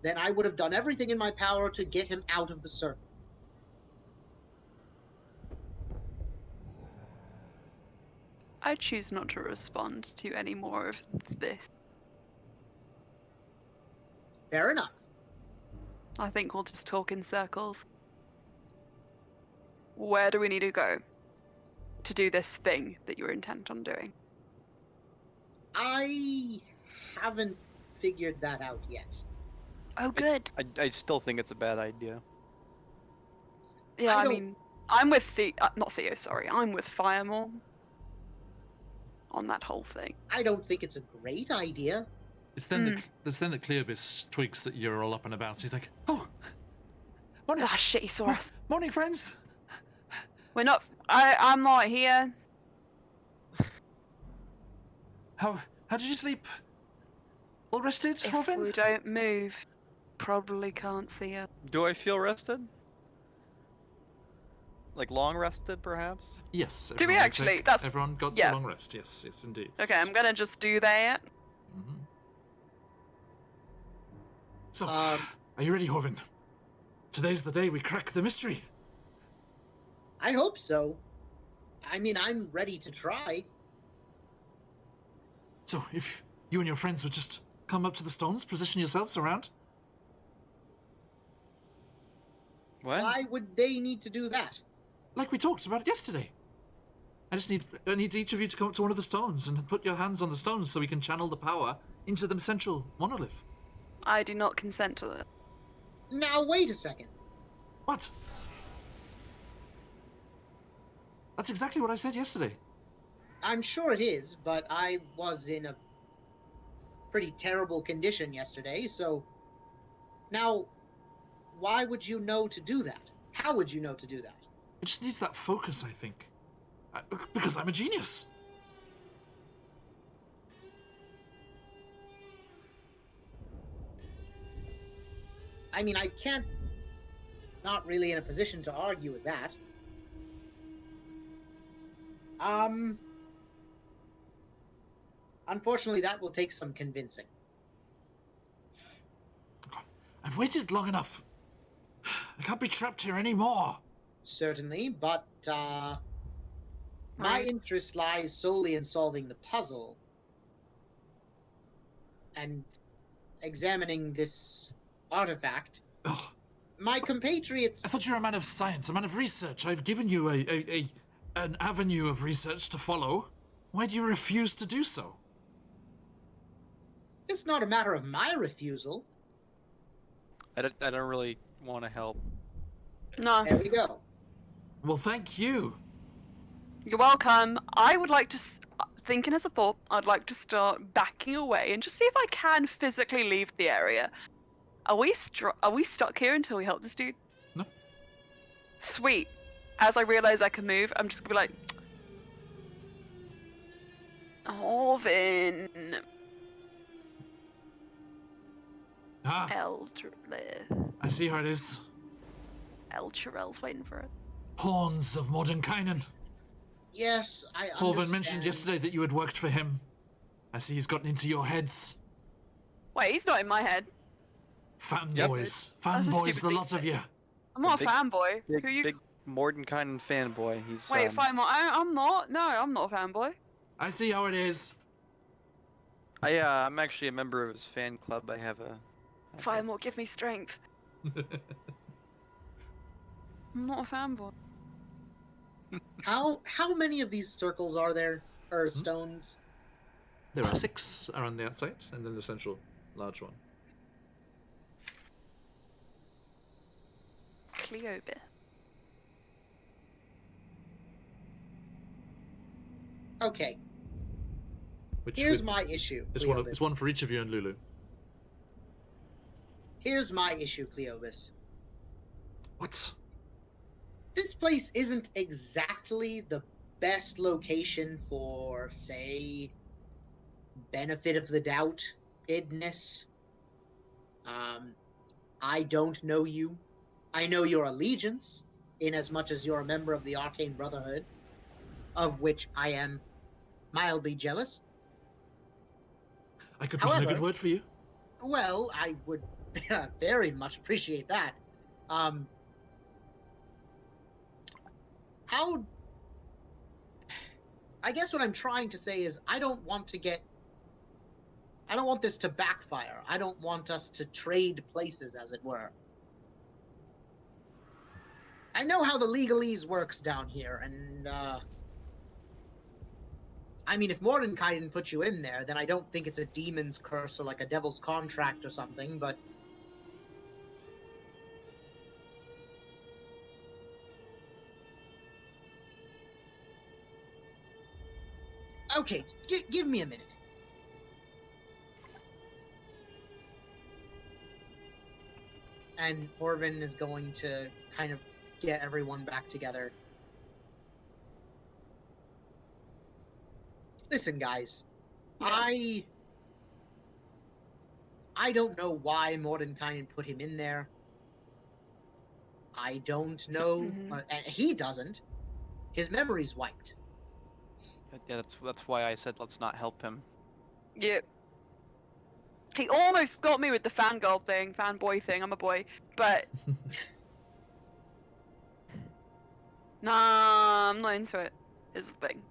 Speaker 4: then I would have done everything in my power to get him out of the circle.
Speaker 3: I choose not to respond to any more of this.
Speaker 4: Fair enough.
Speaker 3: I think we'll just talk in circles. Where do we need to go to do this thing that you're intent on doing?
Speaker 4: I haven't figured that out yet.
Speaker 3: Oh, good.
Speaker 2: I still think it's a bad idea.
Speaker 3: Yeah,
Speaker 4: I
Speaker 3: I
Speaker 4: don't-
Speaker 3: mean, I'm with not Theo, sorry. I'm with Firemore on that whole thing.
Speaker 4: I don't think it's a great idea.
Speaker 1: It's then that Cleobis twigs that you're all up and about. He's like, "Oh, morning,
Speaker 3: Ah, shit, he saw us.
Speaker 1: morning, friends.
Speaker 3: We're not. I'm not here.
Speaker 1: How did you sleep? All rested,
Speaker 3: If
Speaker 1: Horvin?
Speaker 3: we don't move, probably can't see us.
Speaker 2: Do I feel rested? Like long rested, perhaps?
Speaker 1: Yes.
Speaker 3: Do we
Speaker 1: everyone
Speaker 3: actually? That's
Speaker 1: everyone got
Speaker 3: yeah.
Speaker 1: a long rest. Yes, indeed.
Speaker 3: Okay. I'm gonna just do that.
Speaker 1: Mhm. So,
Speaker 4: Um,
Speaker 1: are you ready, Horvin? Today's the day we crack the mystery.
Speaker 4: I hope so. I mean, I'm ready to try.
Speaker 1: So, if you and your friends would just come up to the stones, position yourselves around.
Speaker 2: What?
Speaker 4: Why would they need to do that?
Speaker 1: Like we talked about yesterday. I need each of you to come up to one of the stones and put your hands on the stones so we can channel the power into the central monolith.
Speaker 3: I do not consent to that.
Speaker 4: Now, wait a second.
Speaker 1: What? That's exactly what I said yesterday.
Speaker 4: I'm sure it is, but I was in a pretty terrible condition yesterday, so... Now, why would you know to do that? How would you know to do that?
Speaker 1: It just needs that focus, I think. Because I'm a genius.
Speaker 4: I mean, I can't... Not really in a position to argue with that. Unfortunately, that will take some convincing.
Speaker 1: I've waited long enough. I can't be trapped here anymore.
Speaker 4: Certainly, but, my
Speaker 3: Right.
Speaker 4: interest lies solely in solving the puzzle. And examining this artifact.
Speaker 1: Ugh.
Speaker 4: My compatriots...
Speaker 1: I thought you were a man of science, a man of research. I've given you an avenue of research to follow. Why do you refuse to do so?
Speaker 4: It's not a matter of my refusal.
Speaker 2: I don't really want to help.
Speaker 3: No.
Speaker 4: There we go.
Speaker 1: Well, thank you.
Speaker 3: You're welcome. I would like to, thinking as a thought, I'd like to start backing away and just see if I can physically leave the area. Are we stuck here until we help this dude?
Speaker 1: No.
Speaker 3: Sweet. As I realize I can move, I'm just gonna be like, Orvin,
Speaker 1: Ah, I see how it is.
Speaker 3: Elturel's waiting for it.
Speaker 1: Horns of Mordenkainen.
Speaker 4: Yes, I
Speaker 1: Horvin
Speaker 4: understand.
Speaker 1: mentioned yesterday that you had worked for him. I see he's gotten into your heads.
Speaker 3: Wait, he's not in my head.
Speaker 1: Fanboys.
Speaker 3: That's a
Speaker 1: Fanboys,
Speaker 3: stupid
Speaker 1: the
Speaker 3: thing
Speaker 1: lot
Speaker 3: to
Speaker 1: of
Speaker 3: say.
Speaker 1: you.
Speaker 3: I'm not a
Speaker 2: Big-
Speaker 3: fanboy.
Speaker 2: Big,
Speaker 3: Who you?
Speaker 2: big Mordenkainen fanboy. He's
Speaker 3: Wait, Firemore, I'm not. No, I'm not a fanboy.
Speaker 1: I see how it is.
Speaker 2: I'm actually a member of his fan club. I have a.
Speaker 3: Firemore, give me strength. I'm not a fanboy.
Speaker 4: How many of these circles are there? Or stones?
Speaker 1: There are 6 around the outside, and then the central large one.
Speaker 3: Cleobis.
Speaker 4: Okay.
Speaker 1: Which
Speaker 4: Here's
Speaker 1: with-
Speaker 4: my issue,
Speaker 1: It's
Speaker 4: Cleobis.
Speaker 1: one for each of you and Lulu.
Speaker 4: Here's my issue, Cleobis.
Speaker 1: What?
Speaker 4: This place isn't exactly the best location for, say, benefit of the doubt idness. I don't know you. I know your allegiance, in as much as you're a member of the Arcane Brotherhood, of which I am mildly jealous.
Speaker 1: I could put in a good
Speaker 4: However-
Speaker 1: word for you.
Speaker 4: Well, I would very much appreciate that. How... I guess what I'm trying to say is I don't want this to backfire. I don't want us to trade places, as it were. I know how the legalese works down here, and, I mean, if Mordenkainen put you in there, then I don't think it's a demon's curse or like a devil's contract or something, but... Okay, give me a minute. And Orvin is going to kind of get everyone back together. Listen, guys.
Speaker 3: Yeah.
Speaker 4: I don't know why Mordenkainen put him in there. I don't know.
Speaker 3: Mhm.
Speaker 4: He doesn't. His memory's wiped.
Speaker 2: Yeah, that's why I said let's not help him.
Speaker 3: Yep. He almost got me with the fangirl thing, fanboy thing. I'm a boy, but nah, I'm not into it. Is the thing.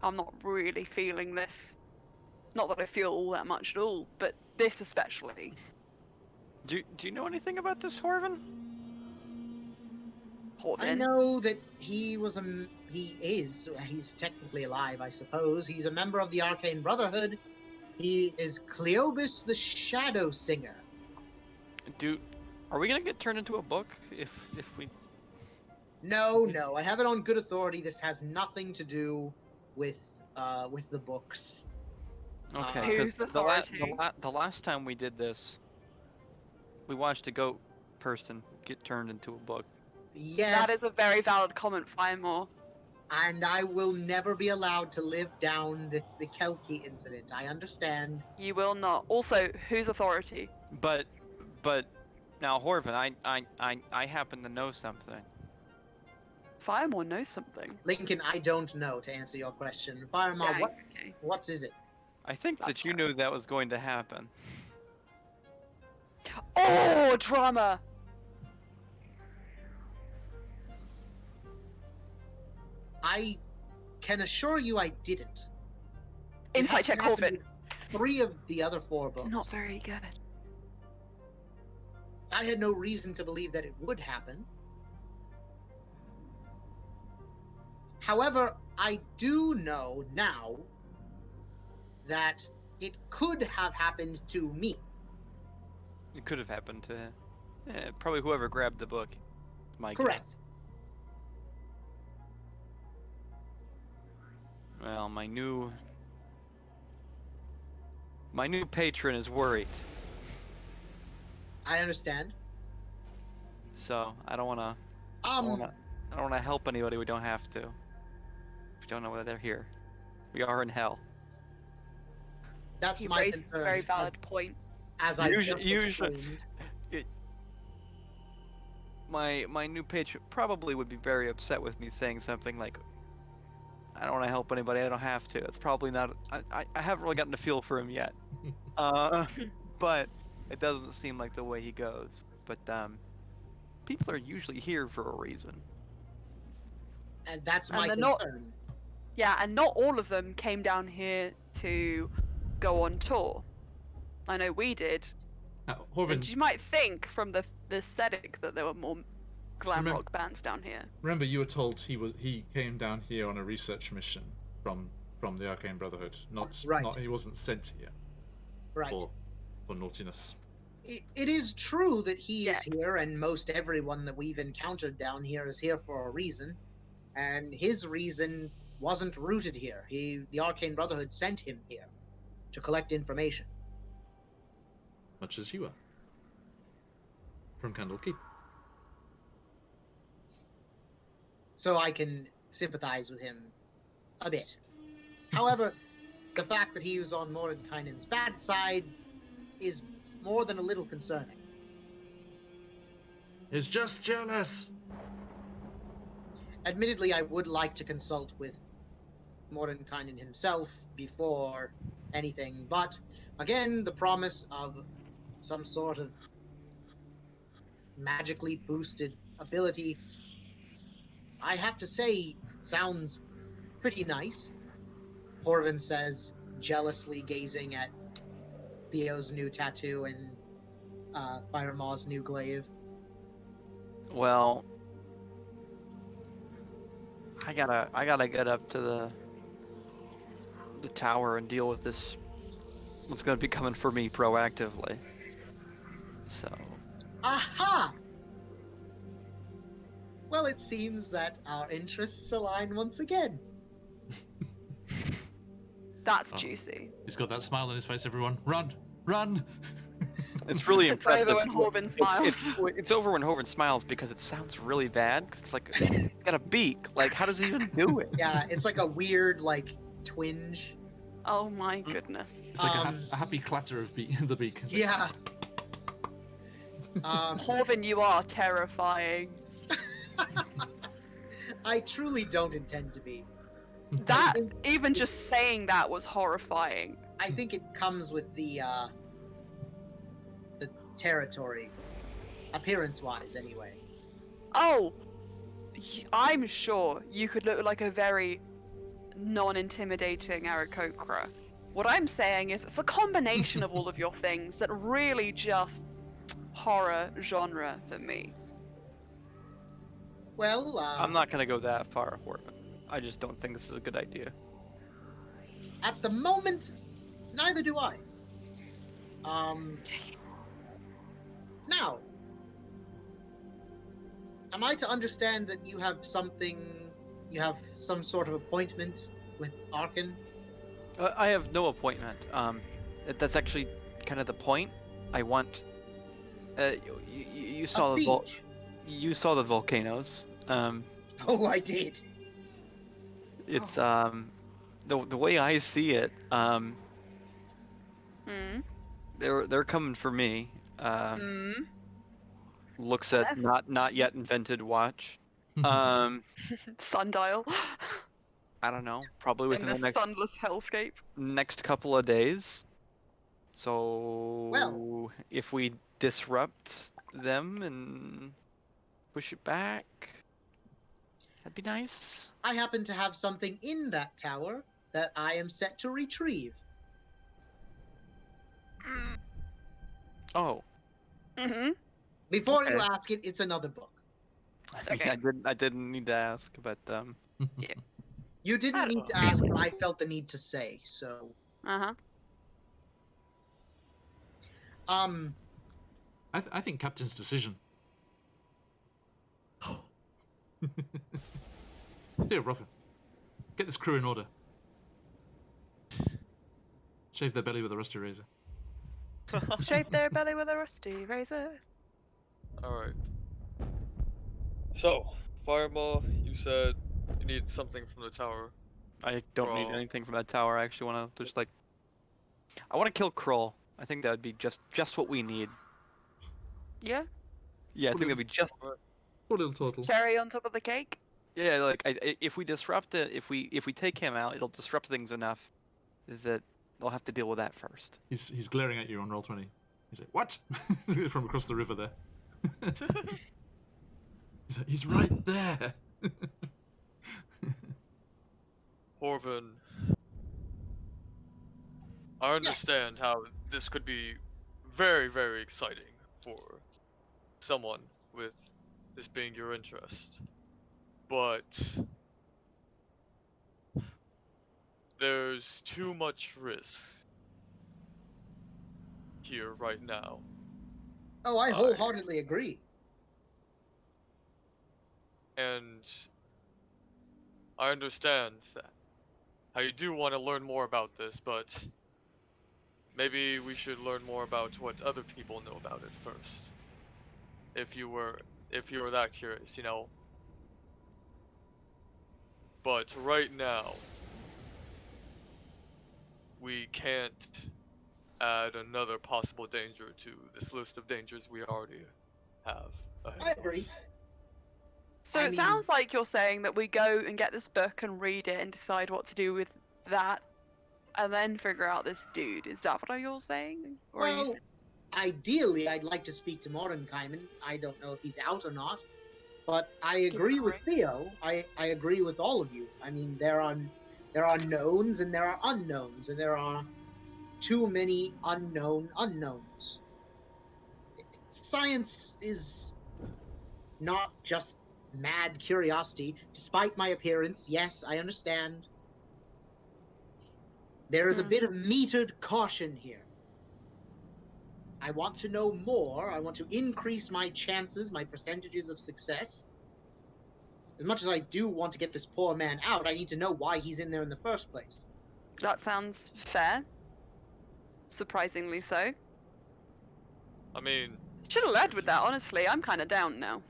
Speaker 3: I'm not really feeling this. Not that I feel all that much at all, but this especially.
Speaker 2: Do you know anything about this Horvin?
Speaker 4: I know that he's technically alive, I suppose. He's a member of the Arcane Brotherhood. He is Cleobis the Shadow Singer.
Speaker 2: Are we gonna get turned into a book if we?
Speaker 4: No, I have it on good authority. This has nothing to do with the books.
Speaker 2: Okay.
Speaker 3: Who's
Speaker 2: 'cause
Speaker 3: authority?
Speaker 2: The last time we did this, we watched a goat person get turned into a book.
Speaker 4: Yes,
Speaker 3: That is a very valid comment, Firemore.
Speaker 4: and I will never be allowed to live down the Kelki incident. I understand.
Speaker 3: You will not. Also, whose authority?
Speaker 2: But now Horvin, I happen to know something.
Speaker 3: Firemore knows something.
Speaker 4: Lincoln, I don't know, to answer your question. Fireman,
Speaker 3: Dang,
Speaker 4: what
Speaker 3: okay.
Speaker 4: what is it?
Speaker 2: I think
Speaker 3: That's
Speaker 2: that you knew that was going to happen.
Speaker 3: Oh, drama!
Speaker 4: I can assure you I didn't. It
Speaker 3: Insight check,
Speaker 4: happened
Speaker 3: Corvin.
Speaker 4: with 3 of the other 4 books.
Speaker 3: Not very good.
Speaker 4: I had no reason to believe that it would happen. However, I do know now that it could have happened to me.
Speaker 2: It could have happened to probably whoever grabbed the book. My
Speaker 4: Correct.
Speaker 2: guess. Well, my new patron is worried,
Speaker 4: I understand.
Speaker 2: so I don't wanna help anybody we don't have to. We don't know whether they're here. We are in hell.
Speaker 4: That's
Speaker 3: You
Speaker 4: my
Speaker 3: raised a
Speaker 4: concern.
Speaker 3: very valid point.
Speaker 4: As I just
Speaker 2: Usually-
Speaker 4: explained.
Speaker 2: My new patron probably would be very upset with me saying something like, "I don't want to help anybody. I don't have to." It's probably not. I haven't really gotten a feel for him yet. But it doesn't seem like the way he goes. But people are usually here for a reason.
Speaker 4: And that's
Speaker 3: And
Speaker 4: my
Speaker 3: they're not-
Speaker 4: concern.
Speaker 3: Yeah, and not all of them came down here to go on tour. I know we did.
Speaker 1: Now,
Speaker 3: And
Speaker 1: Horvin,
Speaker 3: you might think from the aesthetic that there were more glam
Speaker 1: Remem-
Speaker 3: rock bands down here.
Speaker 1: remember you were told he came down here on a research mission from the Arcane Brotherhood.
Speaker 4: Right.
Speaker 1: He wasn't sent here
Speaker 4: Right.
Speaker 1: for naughtiness.
Speaker 4: It is true that he is
Speaker 3: Yet.
Speaker 4: here, and most everyone that we've encountered down here is here for a reason. And his reason wasn't rooted here. The Arcane Brotherhood sent him here. to collect information.
Speaker 1: Much as you are. From Candlekeep.
Speaker 4: So I can sympathize with him a bit. However, the fact that he was on Mordenkainen's bad side is more than a little concerning.
Speaker 1: He's just jealous.
Speaker 4: Admittedly, I would like to consult with Mordenkainen himself before anything, but again, the promise of some sort of magically boosted ability, I have to say, sounds pretty nice. Horvin says, jealously gazing at Theo's new tattoo and Firemaw's new glaive.
Speaker 2: Well, I gotta get up to the tower and deal with this. What's gonna be coming for me proactively. So
Speaker 4: Aha! Well, it seems that our interests align once again.
Speaker 3: That's
Speaker 1: Oh.
Speaker 3: juicy.
Speaker 1: He's got that smile on his face, everyone. Run! Run!
Speaker 2: it's really
Speaker 3: It's
Speaker 2: impressive.
Speaker 3: over when Horvin smiles.
Speaker 2: It's over when Horvin smiles because it sounds really bad. 'Cause it's like it's got a beak. Like, how does he even do it?
Speaker 4: Yeah, it's like a weird, like, twinge.
Speaker 3: Oh my goodness.
Speaker 1: It's like
Speaker 4: Um,
Speaker 1: a happy clatter of the beak. It's like,
Speaker 4: Yeah.
Speaker 3: Horvin, you are terrifying.
Speaker 4: I truly don't intend to be.
Speaker 3: That, even just saying that was horrifying.
Speaker 4: I think it comes with the territory, appearance-wise, anyway.
Speaker 3: Oh, I'm sure you could look like a very non-intimidating Aarakocra. What I'm saying is it's the combination of all of your things that really just horror genre for me.
Speaker 4: Well,
Speaker 2: I'm not gonna go that far, Horvin. I just don't think this is a good idea.
Speaker 4: at the moment, neither do I. Now, am I to understand that you have some sort of appointment with Arkan?
Speaker 2: I have no appointment. That's actually kind of the point. I want. You
Speaker 4: A
Speaker 2: saw
Speaker 4: siege.
Speaker 2: you saw the volcanoes.
Speaker 4: Oh, I did.
Speaker 2: It's the way I see it. They're coming for me. Looks at not yet invented watch.
Speaker 3: Sundial.
Speaker 2: I don't know. Probably
Speaker 3: In
Speaker 2: within
Speaker 3: the
Speaker 2: the
Speaker 3: sunless hellscape.
Speaker 2: next couple of days. So
Speaker 4: Well.
Speaker 2: if we disrupt them and push it back, that'd be nice.
Speaker 4: I happen to have something in that tower that I am set to retrieve.
Speaker 2: Oh,
Speaker 4: Before you
Speaker 2: Okay.
Speaker 4: ask it, it's another book.
Speaker 2: I mean,
Speaker 3: Okay.
Speaker 2: I didn't need to ask, but
Speaker 4: You didn't need to ask, but I felt the need to say, so.
Speaker 3: Uh-huh.
Speaker 1: I think Captain's decision. Theo Ruffin, get this crew in order. Shave their belly with a rusty razor.
Speaker 3: Shape their belly with a rusty razor.
Speaker 5: Alright. So, Fireball, you said you need something from the tower.
Speaker 2: I don't need
Speaker 5: Kroll.
Speaker 2: anything from that tower. I actually want to just like, I want to kill Kroll. I think that would be just what we need.
Speaker 3: Yeah?
Speaker 2: Yeah, I think that'd be just.
Speaker 1: Poor little turtle.
Speaker 3: Cherry on top of the cake?
Speaker 2: Yeah, like if we disrupt it, if we take him out, it'll disrupt things enough that they'll have to deal with that first.
Speaker 1: He's glaring at you on roll 20. He's like, what? From across the river there. He's like, he's right there.
Speaker 5: Horvin, I understand how this could be very, very exciting for someone with this being your interest. But there's too much risk here right now.
Speaker 4: Oh, I wholeheartedly agree.
Speaker 5: And I understand that how you do want to learn more about this, but maybe we should learn more about what other people know about it first. If you were that curious, you know. But right now, we can't add another possible danger to this list of dangers we already have ahead
Speaker 4: I
Speaker 5: of
Speaker 4: agree.
Speaker 5: us.
Speaker 3: So
Speaker 4: I
Speaker 3: it
Speaker 4: mean-
Speaker 3: sounds like you're saying that we go and get this book and read it and decide what to do with that, and then figure out this dude. Is that what you're saying? Or are you
Speaker 4: Well, ideally, I'd like to speak to Mordenkainen. I don't know if he's out or not, but I agree with Theo. I agree with all of you. I mean, there are knowns and there are unknowns, and there are too many unknown unknowns. Science is not just mad curiosity, despite my appearance. Yes, I understand. There is a bit of metered caution here. I want to know more. I want to increase my chances, my percentages of success. As much as I do want to get this poor man out, I need to know why he's in there in the first place.
Speaker 3: That sounds fair. Surprisingly so.
Speaker 5: I mean,
Speaker 3: Should have led with that, honestly. I'm kind of down now.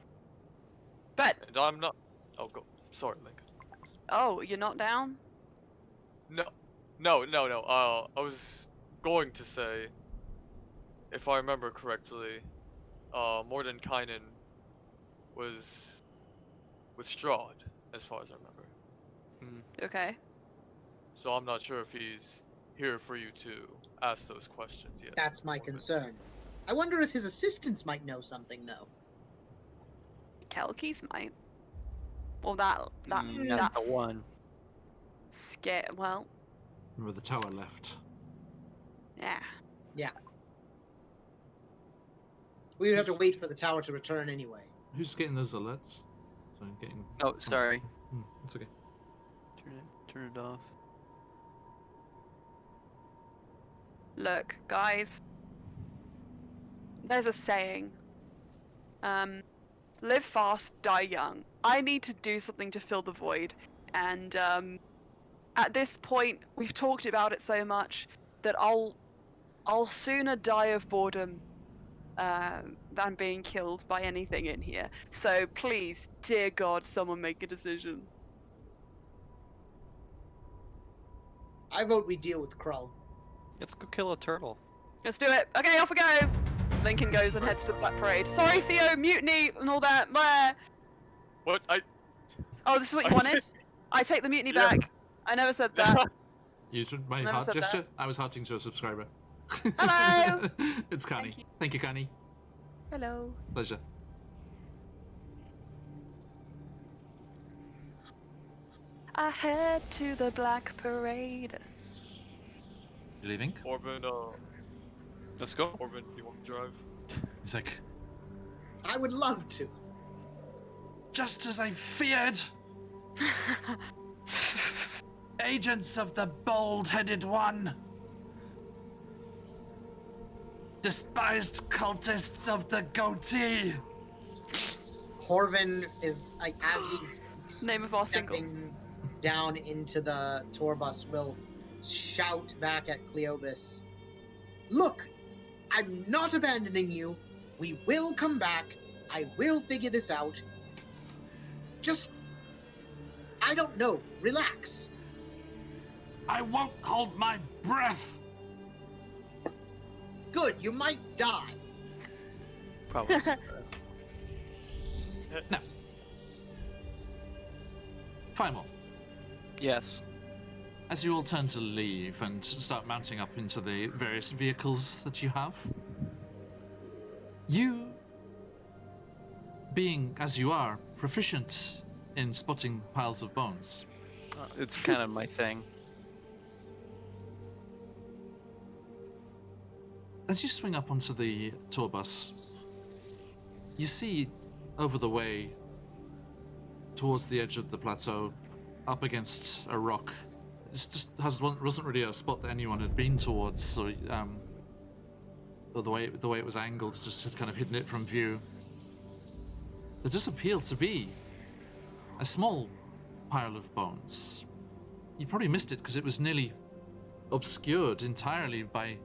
Speaker 3: But,
Speaker 5: and I'm not. Oh, go. Sorry, Lincoln.
Speaker 3: oh, you're not down?
Speaker 5: No. I was going to say, if I remember correctly, Mordenkainen was withdrawn, as far as I remember.
Speaker 3: Okay.
Speaker 5: So I'm not sure if he's here for you to ask those questions yet.
Speaker 4: That's my concern. I wonder if his assistants might know something, though.
Speaker 3: Kelkies might. Well, that's
Speaker 2: Not the one.
Speaker 3: scare. Well,
Speaker 1: With the tower left.
Speaker 3: yeah.
Speaker 4: We would have to wait for the tower to return anyway.
Speaker 1: Who's getting those alerts? So I'm getting.
Speaker 2: Oh, sorry.
Speaker 1: It's okay.
Speaker 2: Turn it off.
Speaker 3: Look, guys. There's a saying. Live fast, die young. I need to do something to fill the void, and at this point, we've talked about it so much that I'll sooner die of boredom than being killed by anything in here. So please, dear God, someone make a decision.
Speaker 4: I vote we deal with Krull.
Speaker 2: Let's go kill a turtle.
Speaker 3: Let's do it. Okay, off we go. Lincoln goes and heads to the Black Parade. Sorry, Theo, mutiny and all that. Blah.
Speaker 5: What?
Speaker 3: Oh, this is what you wanted? I take the mutiny back. I never said that.
Speaker 1: Use my
Speaker 3: Never
Speaker 1: heart
Speaker 3: said that.
Speaker 1: gesture. I was hearting to a subscriber.
Speaker 3: Hello!
Speaker 1: It's Connie. Thank you, Connie.
Speaker 3: Hello.
Speaker 1: Pleasure.
Speaker 3: I head to the Black Parade.
Speaker 1: You leaving?
Speaker 5: Orban,
Speaker 2: Let's go.
Speaker 5: Orban, you want to drive?
Speaker 1: He's like,
Speaker 4: I would love to.
Speaker 1: just as I feared. Agents of the Bald-Headed One. Despised cultists of the Goatee.
Speaker 4: Horvin is like, as he's
Speaker 3: Name of our single.
Speaker 4: stepping down into the tour bus, will shout back at Cleobis, "Look, I'm not abandoning you. We will come back. I will figure this out. Just, I don't know, relax."
Speaker 1: I won't hold my breath.
Speaker 4: Good, you might die.
Speaker 2: Probably.
Speaker 1: No. Fine, well.
Speaker 2: Yes.
Speaker 1: As you all turn to leave and start mounting up into the various vehicles that you have, you, being as you are, proficient in spotting piles of bones,
Speaker 2: It's kind of my thing.
Speaker 1: as you swing up onto the tour bus, you see over the way, towards the edge of the plateau, up against a rock. It just wasn't really a spot that anyone had been towards, so the way it was angled just had kind of hidden it from view. There does appear to be a small pile of bones. You probably missed it because it was nearly obscured entirely by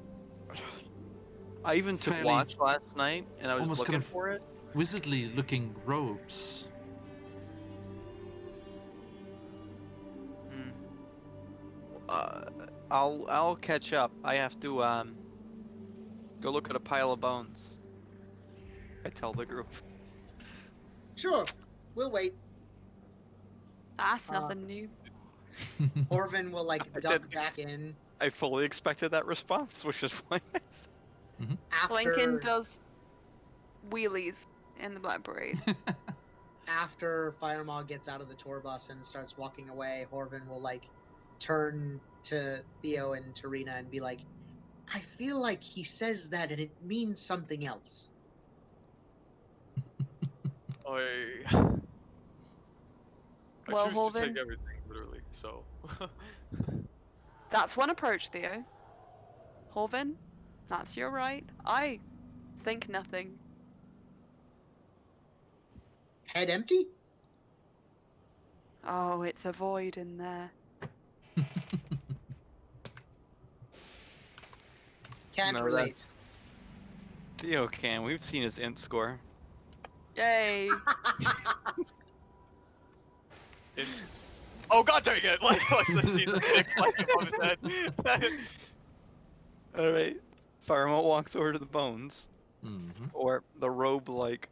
Speaker 2: I even took
Speaker 1: fairly-
Speaker 2: watch last night, and I was
Speaker 1: almost
Speaker 2: looking
Speaker 1: kind of
Speaker 2: for it.
Speaker 1: wizardly looking robes.
Speaker 2: Hmm. I'll catch up. I have to go look at a pile of bones. I tell the group.
Speaker 4: Sure, we'll wait.
Speaker 3: That's
Speaker 4: Uh,
Speaker 3: nothing new.
Speaker 4: Orvin will like
Speaker 2: I
Speaker 4: duck
Speaker 2: did-
Speaker 4: back in
Speaker 2: I fully expected that response, which is why I said.
Speaker 3: Lincoln
Speaker 4: after
Speaker 3: does wheelies in the Black Parade.
Speaker 4: after Firemaw gets out of the tour bus and starts walking away. Horvin will like turn to Theo and Tarina and be like, "I feel like he says that and it means something else."
Speaker 5: I
Speaker 3: Well,
Speaker 5: choose to
Speaker 3: Holvin?
Speaker 5: take everything literally. So.
Speaker 3: That's one approach, Theo. Horvin, that's your right. I think nothing.
Speaker 4: Head empty?
Speaker 3: Oh, it's a void in there.
Speaker 4: Can't
Speaker 2: No,
Speaker 4: relate.
Speaker 2: Theo can. We've seen his int score.
Speaker 3: Yay!
Speaker 5: Oh god dang it! Like the scene that sticks like above his head.
Speaker 2: All right. Firemo walks over to the bones,
Speaker 1: Mm-hmm.
Speaker 2: or the robe-like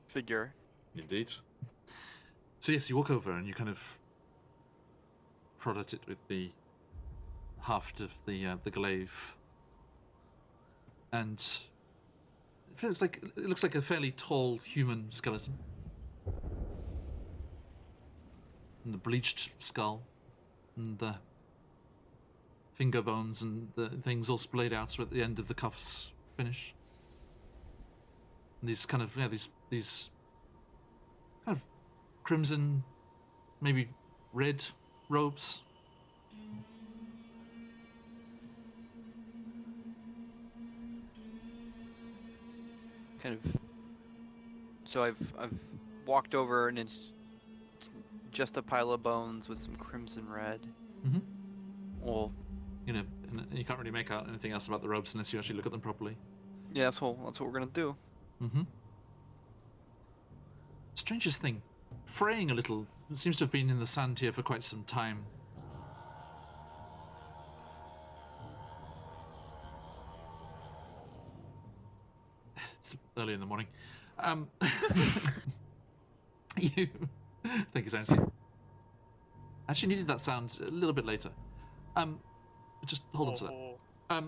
Speaker 2: figure.
Speaker 1: Indeed. So yes, you walk over and you kind of prod at it with the haft of the glaive, and it looks like a fairly tall human skeleton, and the bleached skull, and the finger bones and the things all splayed out so at the end of the cuffs finish. And these kind of these kind of crimson, maybe red robes.
Speaker 2: Kind of. So I've walked over and it's just a pile of bones with some crimson red.
Speaker 1: Mm-hmm.
Speaker 2: Well,
Speaker 1: You know, and you can't really make out anything else about the robes unless you actually look at them properly.
Speaker 2: yeah, that's what we're gonna do.
Speaker 1: Mm-hmm. Strangest thing, fraying a little. It seems to have been in the sand here for quite some time. It's early in the morning. You. Thank you, Syrinscape. Actually needed that sound a little bit later. Just hold on to that.
Speaker 5: Oh.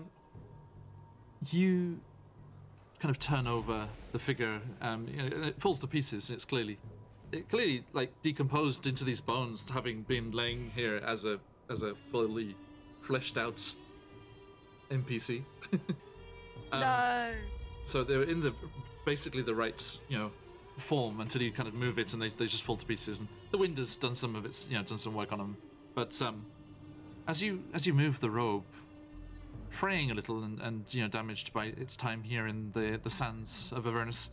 Speaker 1: You kind of turn over the figure, and it falls to pieces. And it's clearly like decomposed into these bones, having been laying here as a fully fleshed out NPC.
Speaker 3: No!
Speaker 1: So they're in basically the right form until you kind of move it, and they just fall to pieces. And the wind has done some of its done some work on them. But as you move the robe, fraying a little and damaged by its time here in the sands of Avernus,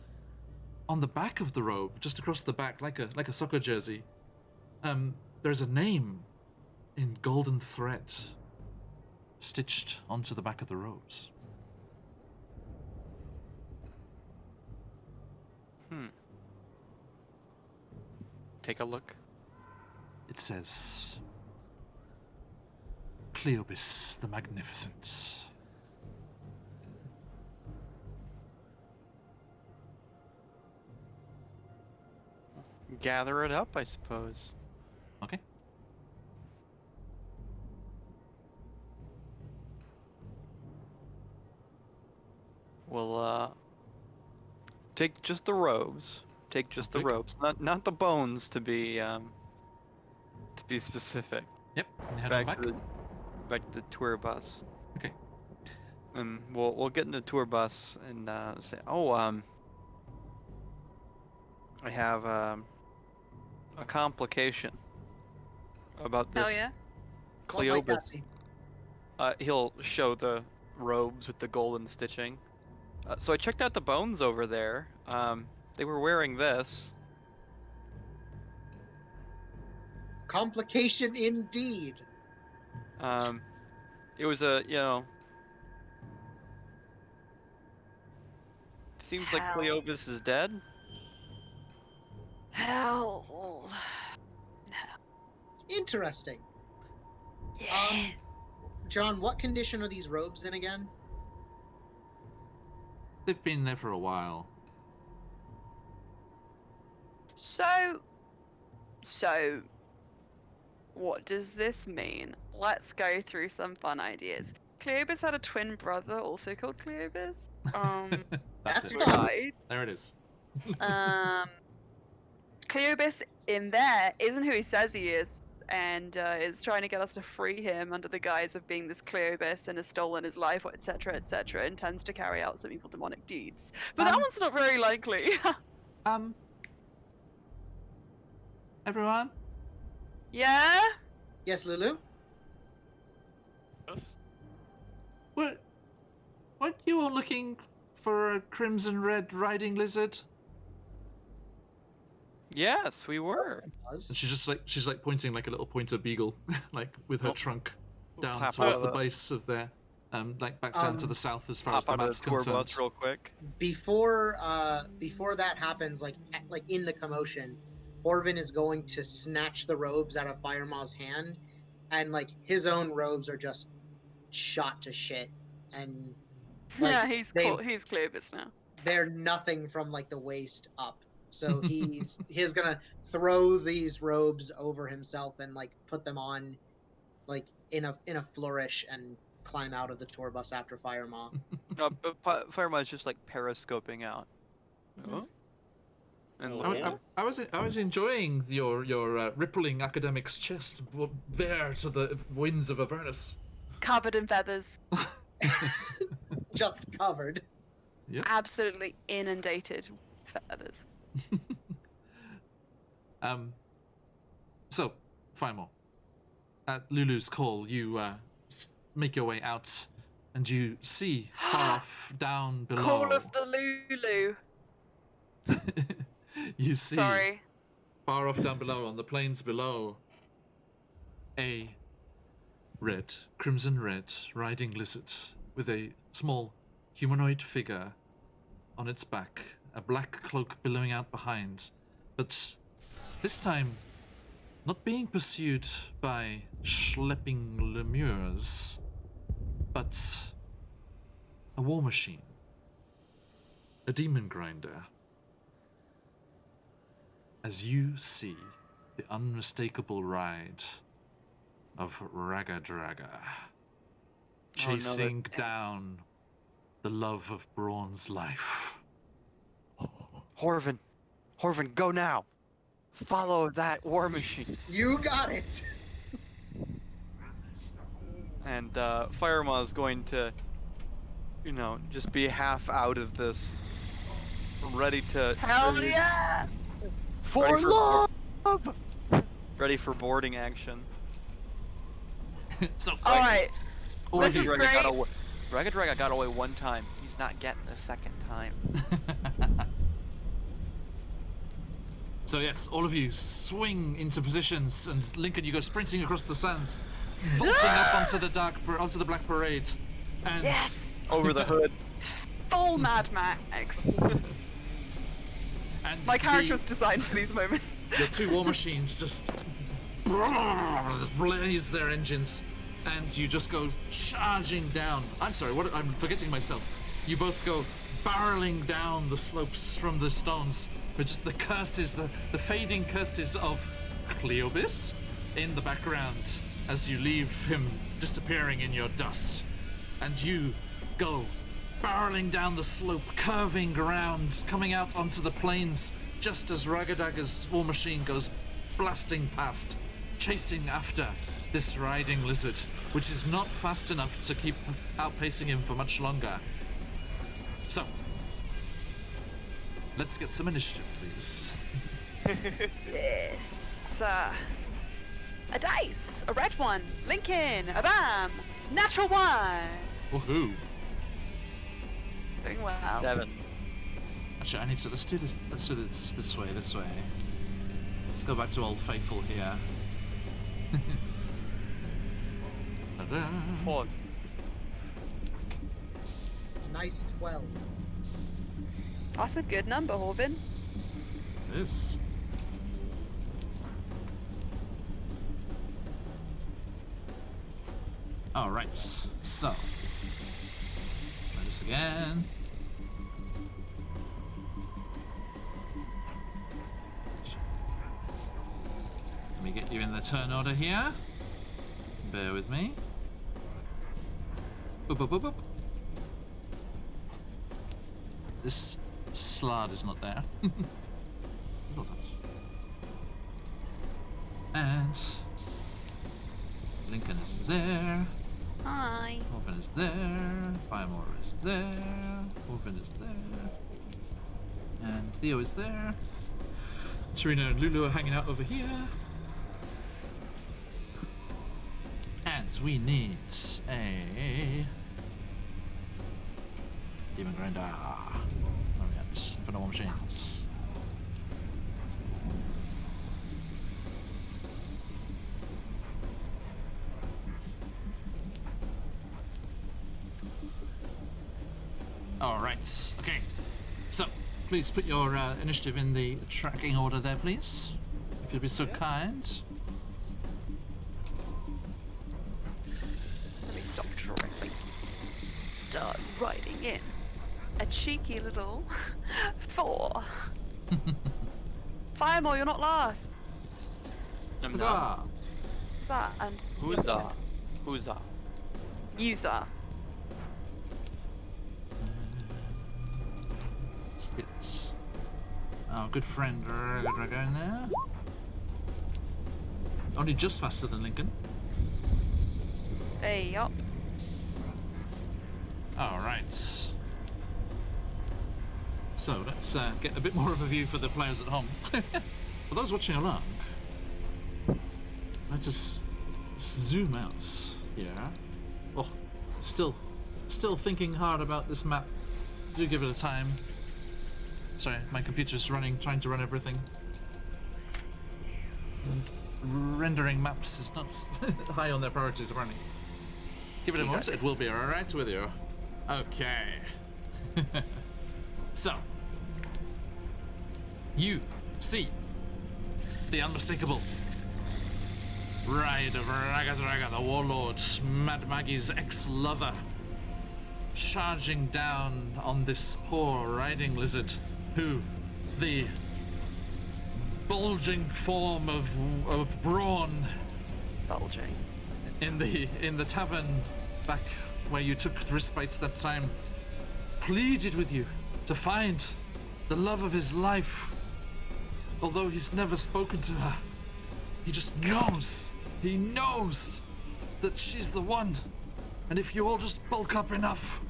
Speaker 1: on the back of the robe, just across the back, like a soccer jersey, there's a name in golden thread stitched onto the back of the robes.
Speaker 2: Take a look.
Speaker 1: It says, Cleobis the Magnificent.
Speaker 2: Gather it up, I suppose.
Speaker 1: Okay.
Speaker 2: We'll take just the robes. Take just the
Speaker 1: Okay.
Speaker 2: robes, not the bones to be specific.
Speaker 1: Yep. And head on
Speaker 2: Back
Speaker 1: back.
Speaker 2: to the tour bus.
Speaker 1: Okay.
Speaker 2: And we'll get in the tour bus and say, I have a complication about this
Speaker 3: Hell yeah.
Speaker 4: What might that
Speaker 2: Cleobis.
Speaker 4: be?
Speaker 2: He'll show the robes with the golden stitching. So I checked out the bones over there. They were wearing this.
Speaker 4: Complication indeed.
Speaker 2: It was a seems like
Speaker 3: Hell.
Speaker 2: Cleobus is dead.
Speaker 3: Hell.
Speaker 4: Interesting.
Speaker 3: Yeah.
Speaker 4: John, what condition are these robes in again?
Speaker 1: They've been there for a while.
Speaker 3: So, what does this mean? Let's go through some fun ideas. Cleobus had a twin brother, also called Cleobus.
Speaker 4: That's
Speaker 1: it.
Speaker 4: fun.
Speaker 3: Right.
Speaker 1: There it is.
Speaker 3: Cleobus in there isn't who he says he is, and is trying to get us to free him under the guise of being this Cleobus and has stolen his life, etc., etc. Intends to carry out some evil demonic deeds. But that one's not very likely.
Speaker 1: Everyone?
Speaker 3: Yeah?
Speaker 4: Yes, Lulu?
Speaker 5: Yes?
Speaker 1: Weren't you all looking for a crimson red riding lizard?
Speaker 2: Yes, we were.
Speaker 1: And she's like pointing like a little pointer beagle, like with her trunk down
Speaker 2: pop
Speaker 1: towards
Speaker 2: out
Speaker 1: the
Speaker 2: of the-
Speaker 1: base of there, like back down to the south as far as
Speaker 2: Pop
Speaker 1: the
Speaker 2: out of
Speaker 1: map's
Speaker 2: the tour
Speaker 1: concerned.
Speaker 2: bus real quick.
Speaker 4: Before that happens, like in the commotion, Orvin is going to snatch the robes out of Firemaw's hand, and like his own robes are just shot to shit, and like,
Speaker 3: Yeah, he's
Speaker 4: they-
Speaker 3: he's Cleobus now.
Speaker 4: they're nothing from like the waist up. So he's gonna throw these robes over himself and like put them on, like in a flourish, and climb out of the tour bus after Firemaw.
Speaker 2: No, but Firemaw is just like periscoping out. Oh? And
Speaker 5: Oh.
Speaker 2: looking.
Speaker 1: I was enjoying your rippling academic's chest bare to the winds of Avernus.
Speaker 3: Covered in feathers.
Speaker 4: Just covered.
Speaker 3: Absolutely inundated with feathers.
Speaker 1: So, Firemore, at Lulu's call, you make your way out, and you see far off down below.
Speaker 3: Call of the Lulu.
Speaker 1: You see
Speaker 3: Sorry.
Speaker 1: far off down below on the plains below a crimson red riding lizard with a small humanoid figure on its back, a black cloak billowing out behind, but this time not being pursued by schlepping lemurs, but a war machine, a demon grinder. As you see the unmistakable ride of Ragadraga chasing down the love of Braun's life.
Speaker 2: Horvin, go now. Follow that war machine.
Speaker 4: You got it.
Speaker 2: And Firemaw is going to, just be half out of this, ready to.
Speaker 3: Hell
Speaker 2: ready-
Speaker 3: yeah!
Speaker 2: For love! Ready for boarding action.
Speaker 1: So,
Speaker 3: Alright.
Speaker 1: all
Speaker 3: This
Speaker 1: of
Speaker 3: is
Speaker 1: you,
Speaker 3: great.
Speaker 2: Ragadraga got away one time. He's not getting a second time.
Speaker 1: So yes, all of you swing into positions, and Lincoln, you go sprinting across the sands, vaulting up onto the Black Parade, and
Speaker 3: Yes!
Speaker 2: Over the hood.
Speaker 3: Full Mad Max.
Speaker 1: and
Speaker 3: My character was designed for these moments.
Speaker 1: the two war machines just blaze their engines, and you just go charging down. I'm sorry, I'm forgetting myself. You both go barreling down the slopes from the stones with just the curses, the fading curses of Cleobus in the background as you leave him disappearing in your dust. And you go barreling down the slope, curving around, coming out onto the plains just as Ragadaga's war machine goes blasting past, chasing after this riding lizard, which is not fast enough to keep outpacing him for much longer. So, let's get some initiative, please.
Speaker 3: Yes. A dice. A red one. Lincoln. A bam. Natural one.
Speaker 1: Woohoo!
Speaker 3: Doing well.
Speaker 2: 7.
Speaker 1: Actually, let's do this this way. Let's go back to Old Faithful here. Ta-da.
Speaker 5: Fun.
Speaker 4: Nice 12.
Speaker 3: That's a good number, Horvin.
Speaker 1: It is. Alright, so. Try this again. Let me get you in the turn order here. Bear with me. Boop, boop, boop, boop. This slard is not there. Look at that. And Lincoln is there.
Speaker 3: Hi.
Speaker 1: Orphan is there. Firemore is there. Orphan is there. And Theo is there. Serena and Lulu are hanging out over here. And we need a Demon Grinder. Where are we at? Infinite War Machines. Alright, okay. So, please put your initiative in the tracking order there, please. If you'd be so kind.
Speaker 3: Let me stop drawing. Start writing in a cheeky little 4. Firemore, you're not last.
Speaker 2: I'm
Speaker 1: Huzzah!
Speaker 2: not.
Speaker 3: What's that? And
Speaker 2: Huzzah. Huzzah.
Speaker 3: user.
Speaker 1: Let's get our good friend Dragon there. Only just faster than Lincoln.
Speaker 3: Hey, up.
Speaker 1: Alright. So let's get a bit more of a view for the players at home. For those watching along, let us zoom out here. Oh, still thinking hard about this map. Do give it a time. Sorry, my computer's trying to run everything. And rendering maps is not high on their priorities apparently. Give it a moment, it will be alright with you. Okay. So, you see the unmistakable Ride of Ragadraga, the warlord, Mad Maggie's ex-lover, charging down on this poor riding lizard, who the bulging form of brawn
Speaker 3: Bulging.
Speaker 1: in the tavern back where you took respites that time pleaded with you to find the love of his life. Although he's never spoken to her, he just knows. He knows that she's the one. And if you all just bulk up enough,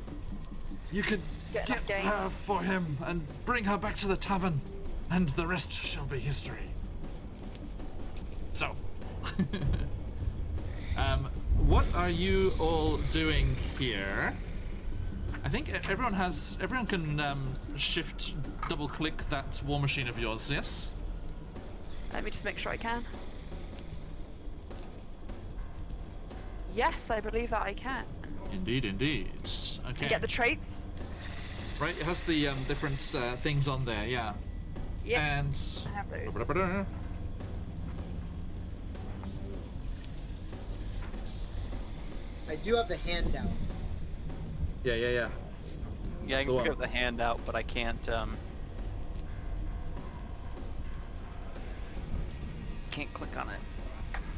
Speaker 1: you could
Speaker 3: Get
Speaker 1: get
Speaker 3: that game.
Speaker 1: her for him and bring her back to the tavern, and the rest shall be history. So, what are you all doing here? I think everyone can shift, double click that war machine of yours, yes?
Speaker 3: Let me just make sure I can. Yes, I believe that I can.
Speaker 1: Indeed, indeed. Okay.
Speaker 3: Get the traits.
Speaker 1: Right, it has the different things on there, yeah.
Speaker 3: Yep.
Speaker 1: And
Speaker 3: I have those.
Speaker 4: I do have the handout.
Speaker 1: Yeah.
Speaker 2: Yeah, I
Speaker 1: That's
Speaker 2: can
Speaker 1: the
Speaker 2: pick
Speaker 1: one.
Speaker 2: up the handout, but I can't click on it.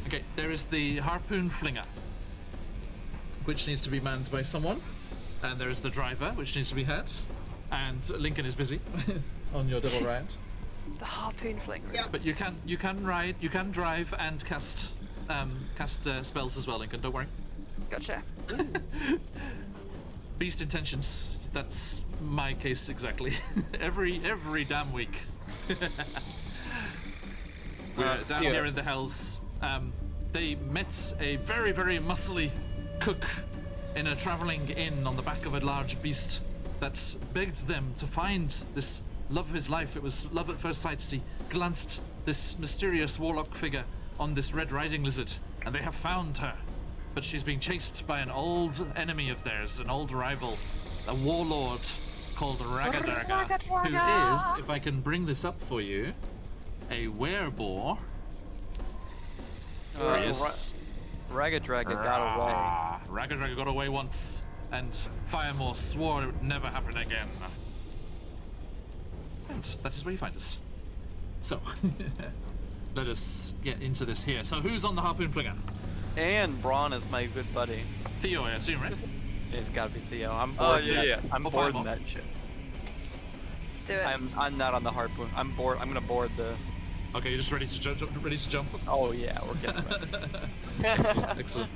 Speaker 1: Okay, there is the harpoon flinger, which needs to be manned by someone, and there is the driver, which needs to be had, and Lincoln is busy on your double ride.
Speaker 3: The harpoon flinger.
Speaker 4: Yeah.
Speaker 1: But you can ride, you can drive and cast spells as well, Lincoln. Don't worry.
Speaker 3: Gotcha.
Speaker 1: Beast intentions. That's my case exactly. every damn week. We're down
Speaker 2: yeah.
Speaker 1: here in the Hells. They met a very, very muscly cook in a traveling inn on the back of a large beast that begged them to find this love of his life. It was love at first sight as he glanced this mysterious warlock figure on this red riding lizard, and they have found her. But she's being chased by an old enemy of theirs, an old rival, a warlord called Ragadaga, who is, if I can bring this up for you, a werebore. Yes.
Speaker 2: Ragadraga got away.
Speaker 1: Ragadaga got away once, and Firemore swore it would never happen again. And that is where you find us. So, let us get into this here. So, who's on the harpoon flinger?
Speaker 2: And Braun is my good buddy.
Speaker 1: Theo, I assume, right?
Speaker 2: It's gotta be Theo. I'm
Speaker 5: Oh,
Speaker 2: bored.
Speaker 5: yeah.
Speaker 2: I'm
Speaker 1: Oh,
Speaker 2: bored
Speaker 1: Fireball.
Speaker 2: in that shit.
Speaker 3: Do it.
Speaker 2: I'm not on the harpoon. I'm bored. I'm gonna board the.
Speaker 1: Okay, you're just ready to jump. Ready to jump.
Speaker 2: Oh yeah, we're getting ready.
Speaker 1: Excellent, excellent.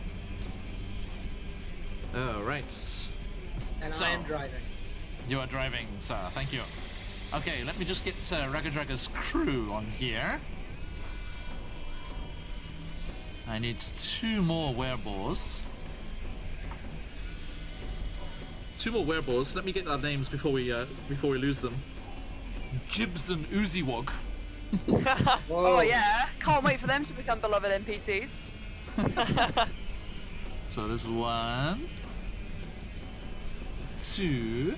Speaker 1: All right.
Speaker 4: And
Speaker 1: So-
Speaker 4: I am driving.
Speaker 1: You are driving, sir. Thank you. Okay, let me just get Ragadraga's crew on here. I need 2 more werebores. 2 more werebores. Let me get our names before we lose them. Jibs and Oozywog.
Speaker 3: Oh yeah, can't wait for them to become beloved NPCs.
Speaker 1: So there's 1, 2.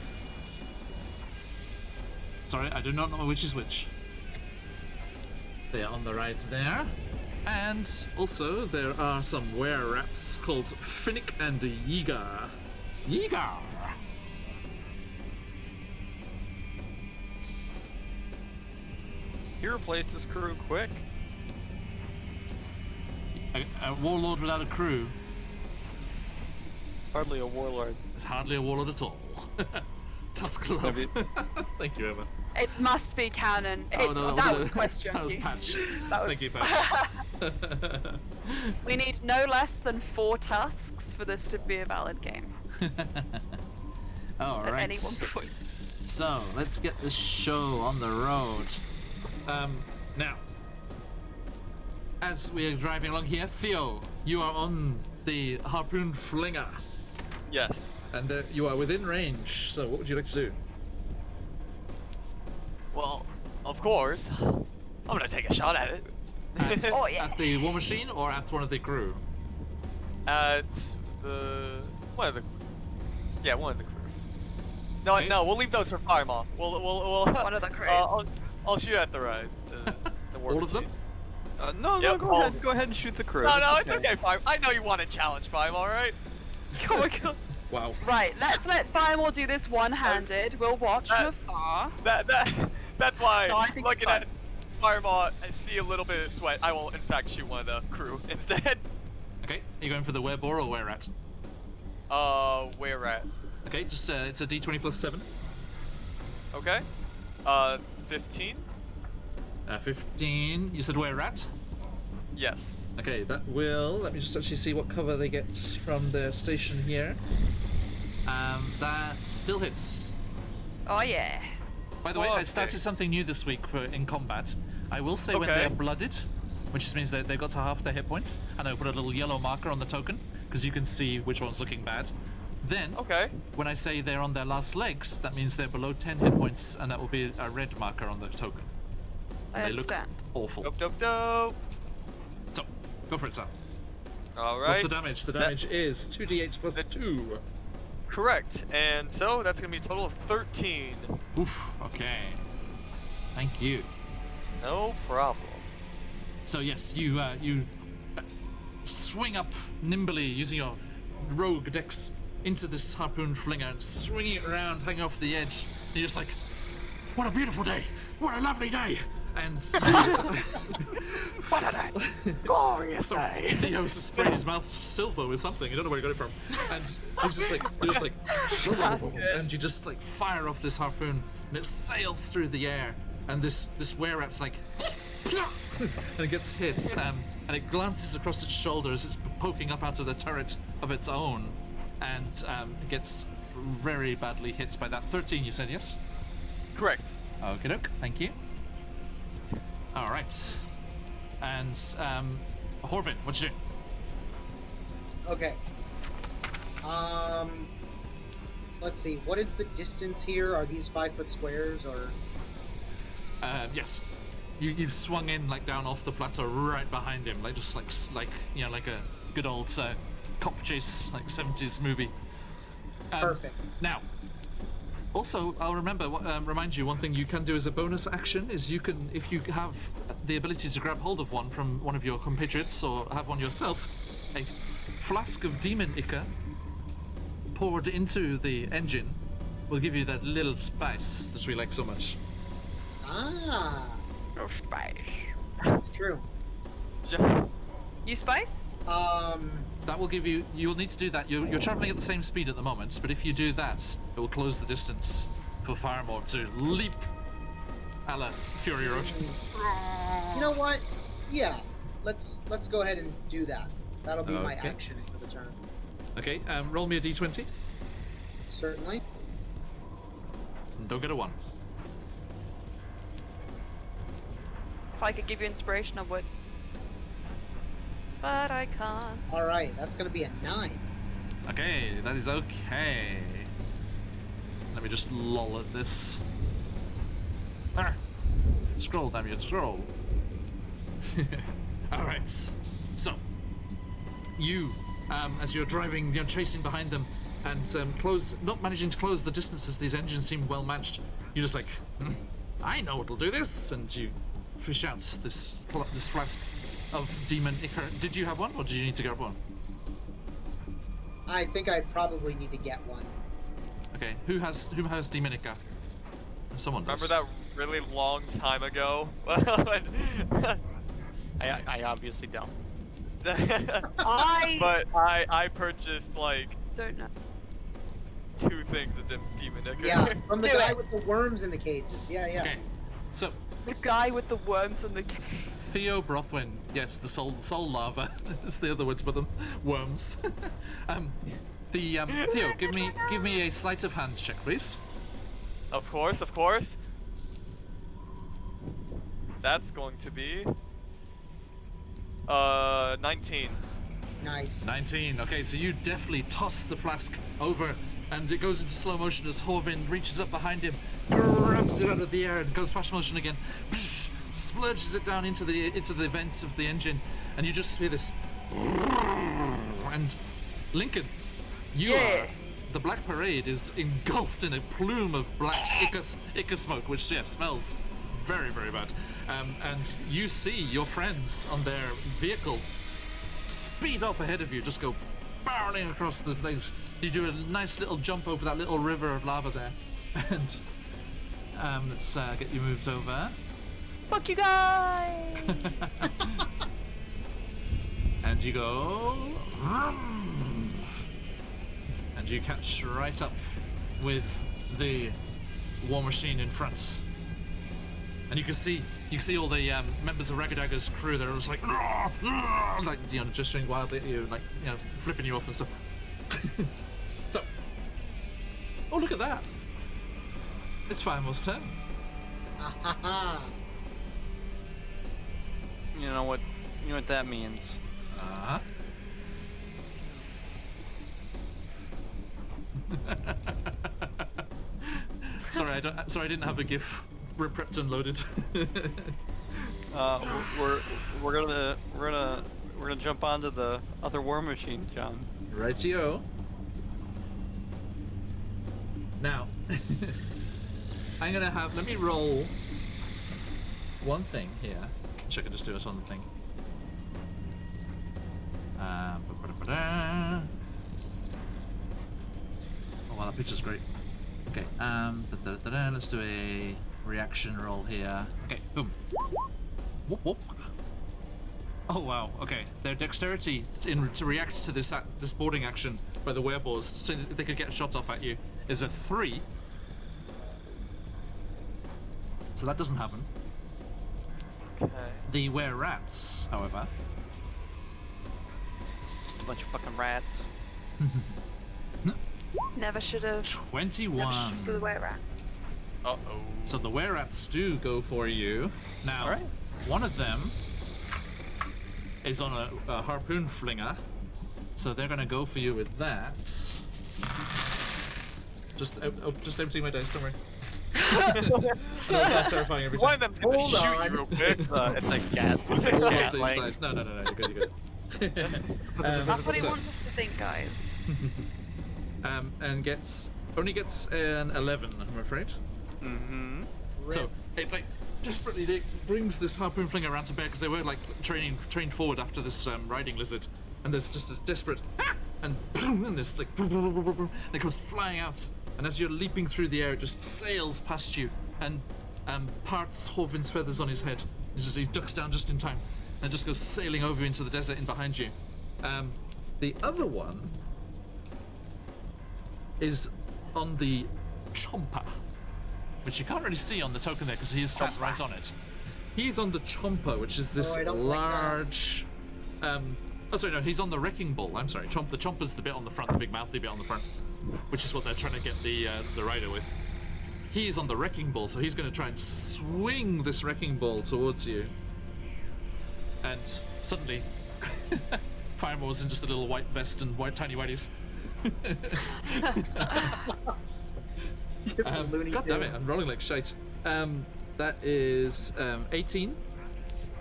Speaker 1: Sorry, I do not know which is which. They are on the right there. And also there are some were-rats called Finnick and Yiga. Yiga!
Speaker 2: He replaced his crew quick.
Speaker 1: A warlord without a crew
Speaker 2: Hardly a warlord.
Speaker 1: is hardly a warlord at all. Tusk love.
Speaker 2: Maybe-
Speaker 1: Thank you, Emma.
Speaker 3: It must be canon. It's,
Speaker 1: Oh, no,
Speaker 3: that was question.
Speaker 1: That was Patch.
Speaker 3: That was-
Speaker 1: Thank you, Patch.
Speaker 3: We need no less than 4 tusks for this to be a valid game.
Speaker 1: All
Speaker 3: At
Speaker 1: right.
Speaker 3: any one point.
Speaker 1: So let's get this show on the road. Now, as we are driving along here, Theo, you are on the harpoon flinger,
Speaker 5: Yes.
Speaker 1: and you are within range. So, what would you like to do?
Speaker 5: Well, of course. I'm gonna take a shot at it.
Speaker 1: At,
Speaker 3: Oh, yeah.
Speaker 1: at the war machine or at one of the crew?
Speaker 5: At the one of the one of the crew. No,
Speaker 1: Okay.
Speaker 5: no, we'll leave those for Firemaw. We'll
Speaker 3: One of the crew.
Speaker 5: I'll shoot at the right. The war
Speaker 1: All of them?
Speaker 5: machine.
Speaker 2: No,
Speaker 5: Yep,
Speaker 2: go
Speaker 5: all-
Speaker 2: ahead. Go ahead and shoot the crew.
Speaker 5: No, it's okay, Fire. I know you want to challenge Firemaw, right?
Speaker 3: Oh my god.
Speaker 1: Wow.
Speaker 3: Right, let's let Firemore do this one-handed. We'll watch from
Speaker 5: Uh,
Speaker 3: afar.
Speaker 5: That's why
Speaker 3: No, I think it's
Speaker 5: looking at Firemaw, I see a little bit of sweat. I will in fact shoot one of the crew instead.
Speaker 1: Okay, are you going for the werebore or were-rat?
Speaker 5: Where at?
Speaker 1: Okay, just it's a d20 plus 7.
Speaker 5: Okay. 15.
Speaker 1: 15. You said were-rat?
Speaker 5: Yes.
Speaker 1: Okay, that will. Let me just actually see what cover they get from their station here. That still hits.
Speaker 3: Oh yeah.
Speaker 1: By the way, I
Speaker 5: Okay.
Speaker 1: started something new this week in combat. I will say when
Speaker 5: Okay.
Speaker 1: they're blooded, which just means that they've got to half their hit points, and I will put a little yellow marker on the token, because you can see which one's looking bad. Then,
Speaker 5: Okay.
Speaker 1: when I say they're on their last legs, that means they're below 10 hit points, and that will be a red marker on the token.
Speaker 3: I
Speaker 1: They look
Speaker 3: understand.
Speaker 1: awful.
Speaker 5: Dope.
Speaker 1: So, go for it, sir.
Speaker 5: All
Speaker 1: What's
Speaker 5: right.
Speaker 1: the damage? The damage is 2d8 plus
Speaker 5: That-
Speaker 1: 2.
Speaker 5: Correct. And so that's gonna be a total of 13.
Speaker 1: Oof, okay. Thank you.
Speaker 5: No problem.
Speaker 1: So yes, you swing up nimbly using your rogue dex into this harpoon flinger and swinging it around, hanging off the edge. And you're just like, what a beautiful day! What a lovely day! And
Speaker 2: What a day! Glorious
Speaker 1: so
Speaker 2: day!
Speaker 1: Theo's sprayed his mouth silver with something. I don't know where he got it from. And he's just like, you're just like, and you just like fire off this harpoon, and it sails through the air. And this were-rat's like, and it gets hit, and it glances across its shoulder as it's poking up out of the turret of its own, and it gets very badly hit by that. 13, you said, yes?
Speaker 5: Correct.
Speaker 1: Okay, doke. Thank you. All right. And Horvin, what you doing?
Speaker 4: Okay. Let's see. What is the distance here? Are these 5-foot squares or?
Speaker 1: Yes. You've swung in like down off the plateau right behind him, like just like you know, like a good old cop chase, like 70s movie.
Speaker 4: Perfect.
Speaker 1: Now, Also, I'll remind you, one thing you can do as a bonus action is you can, if you have the ability to grab hold of one from one of your compatriots or have one yourself, a flask of demon ichor poured into the engine will give you that little spice that we like so much.
Speaker 4: Ah,
Speaker 3: No spice.
Speaker 4: that's true.
Speaker 5: Yeah.
Speaker 3: You spice?
Speaker 1: That will give you. You'll need to do that. You're traveling at the same speed at the moment, but if you do that, it will close the distance for Firemore to leap, a la Fury Road.
Speaker 4: You know what? Yeah, let's go ahead and do that. That'll be my
Speaker 1: Okay.
Speaker 4: action for the turn.
Speaker 1: Okay, roll me a d20.
Speaker 4: Certainly.
Speaker 1: And don't get a 1.
Speaker 3: If I could give you inspiration, I would. But I can't.
Speaker 4: All right, that's gonna be a 9.
Speaker 1: Okay, that is okay. Let me just loll at this. Ah, scroll, damn you, scroll. All right. So, you, as you're driving, you're chasing behind them, and not managing to close the distances. These engines seem well matched. You're just like, I know what'll do this, and you fish out this flask of demon ichor. Did you have one, or did you need to grab one?
Speaker 4: I think I probably need to get one.
Speaker 1: Okay, who has demon ichor? Someone does.
Speaker 5: Remember that really long time ago?
Speaker 2: I obviously don't.
Speaker 3: I
Speaker 5: But I purchased like
Speaker 3: don't know.
Speaker 5: 2 things of demon ichor.
Speaker 4: Yeah, from the
Speaker 3: Do
Speaker 4: guy
Speaker 3: it.
Speaker 4: with the worms in the cages. Yeah.
Speaker 1: Okay, so
Speaker 3: The guy with the worms and the
Speaker 1: Theo Brothwin, yes, the soul lava is the other word to put them, worms. Theo, give me a sleight of hand check, please.
Speaker 5: Of course, of course. That's going to be 19.
Speaker 4: Nice.
Speaker 1: 19. Okay, so you definitely toss the flask over, and it goes into slow motion as Horvin reaches up behind him, grabs it out of the air, and goes fast motion again. Psh, splurges it down into the vents of the engine, and you just hear this. And Lincoln, you are. The Black Parade is engulfed in a plume of black ichor smoke, which smells very, very bad. And you see your friends on their vehicle speed off ahead of you, just go barreling across the place. You do a nice little jump over that little river of lava there, and let's get you moved over.
Speaker 3: Fuck you guys!
Speaker 1: And you go, and you catch right up with the war machine in front. And you can see all the members of Ragadaga's crew. They're just like gesturing wildly at you, like flipping you off and stuff. So, oh look at that! It's Firemore's turn.
Speaker 2: You know what that means.
Speaker 1: Uh-huh. Sorry, I didn't have a GIF prepped and loaded.
Speaker 2: We're gonna jump onto the other war machine, John.
Speaker 1: Rightio. Now, I'm gonna have. Let me roll one thing here. Which I could just do this on the thing. Oh wow, that picture's great. Okay, let's do a reaction roll here. Okay, boom. Whoop whoop. Oh wow, okay. Their dexterity to react to this boarding action by the wereballs, so if they could get a shot off at you, is a 3. So that doesn't happen.
Speaker 5: Okay.
Speaker 1: The were-rats, however.
Speaker 2: Just a bunch of fucking rats.
Speaker 3: Never should have.
Speaker 1: 21.
Speaker 3: To the way around.
Speaker 5: Uh-oh.
Speaker 1: So the were-rats do go for you. Now,
Speaker 2: All right.
Speaker 1: one of them is on a harpoon flinger, so they're gonna go for you with that. Just emptying my dice, don't worry. I know it sounds terrifying every
Speaker 5: One
Speaker 1: time.
Speaker 5: of them's gonna
Speaker 4: Hold
Speaker 5: shoot
Speaker 4: on.
Speaker 5: you real quick.
Speaker 2: It's a gat. It's a
Speaker 1: All of
Speaker 2: gat
Speaker 1: these
Speaker 2: like,
Speaker 1: dice. No, you're good.
Speaker 3: That's what he
Speaker 1: so-
Speaker 3: wants us to think, guys.
Speaker 1: And gets only gets an 11, I'm afraid.
Speaker 2: Mm-hmm.
Speaker 1: So it like desperately brings this harpoon flinger around to bear because they were like trained forward after this riding lizard, and there's just a desperate and boom, and this like and it comes flying out, and as you're leaping through the air, it just sails past you and parts Horvin's feathers on his head. He ducks down just in time, and just goes sailing over into the desert in behind you. The other one is on the chomper, which you can't really see on the token there because he is sat right on it. He's on the chomper, which is this
Speaker 4: I don't like that.
Speaker 1: large. Oh, sorry, no, he's on the wrecking ball. I'm sorry, the chomper's the bit on the front, the big mouthy bit on the front, which is what they're trying to get the rider with. He is on the wrecking ball, so he's going to try and swing this wrecking ball towards you. And suddenly, Firemore's in just a little white vest and tiny whiteys.
Speaker 4: It's a Looney
Speaker 1: God damn
Speaker 4: Tune.
Speaker 1: it, I'm rolling like shite. That is 18.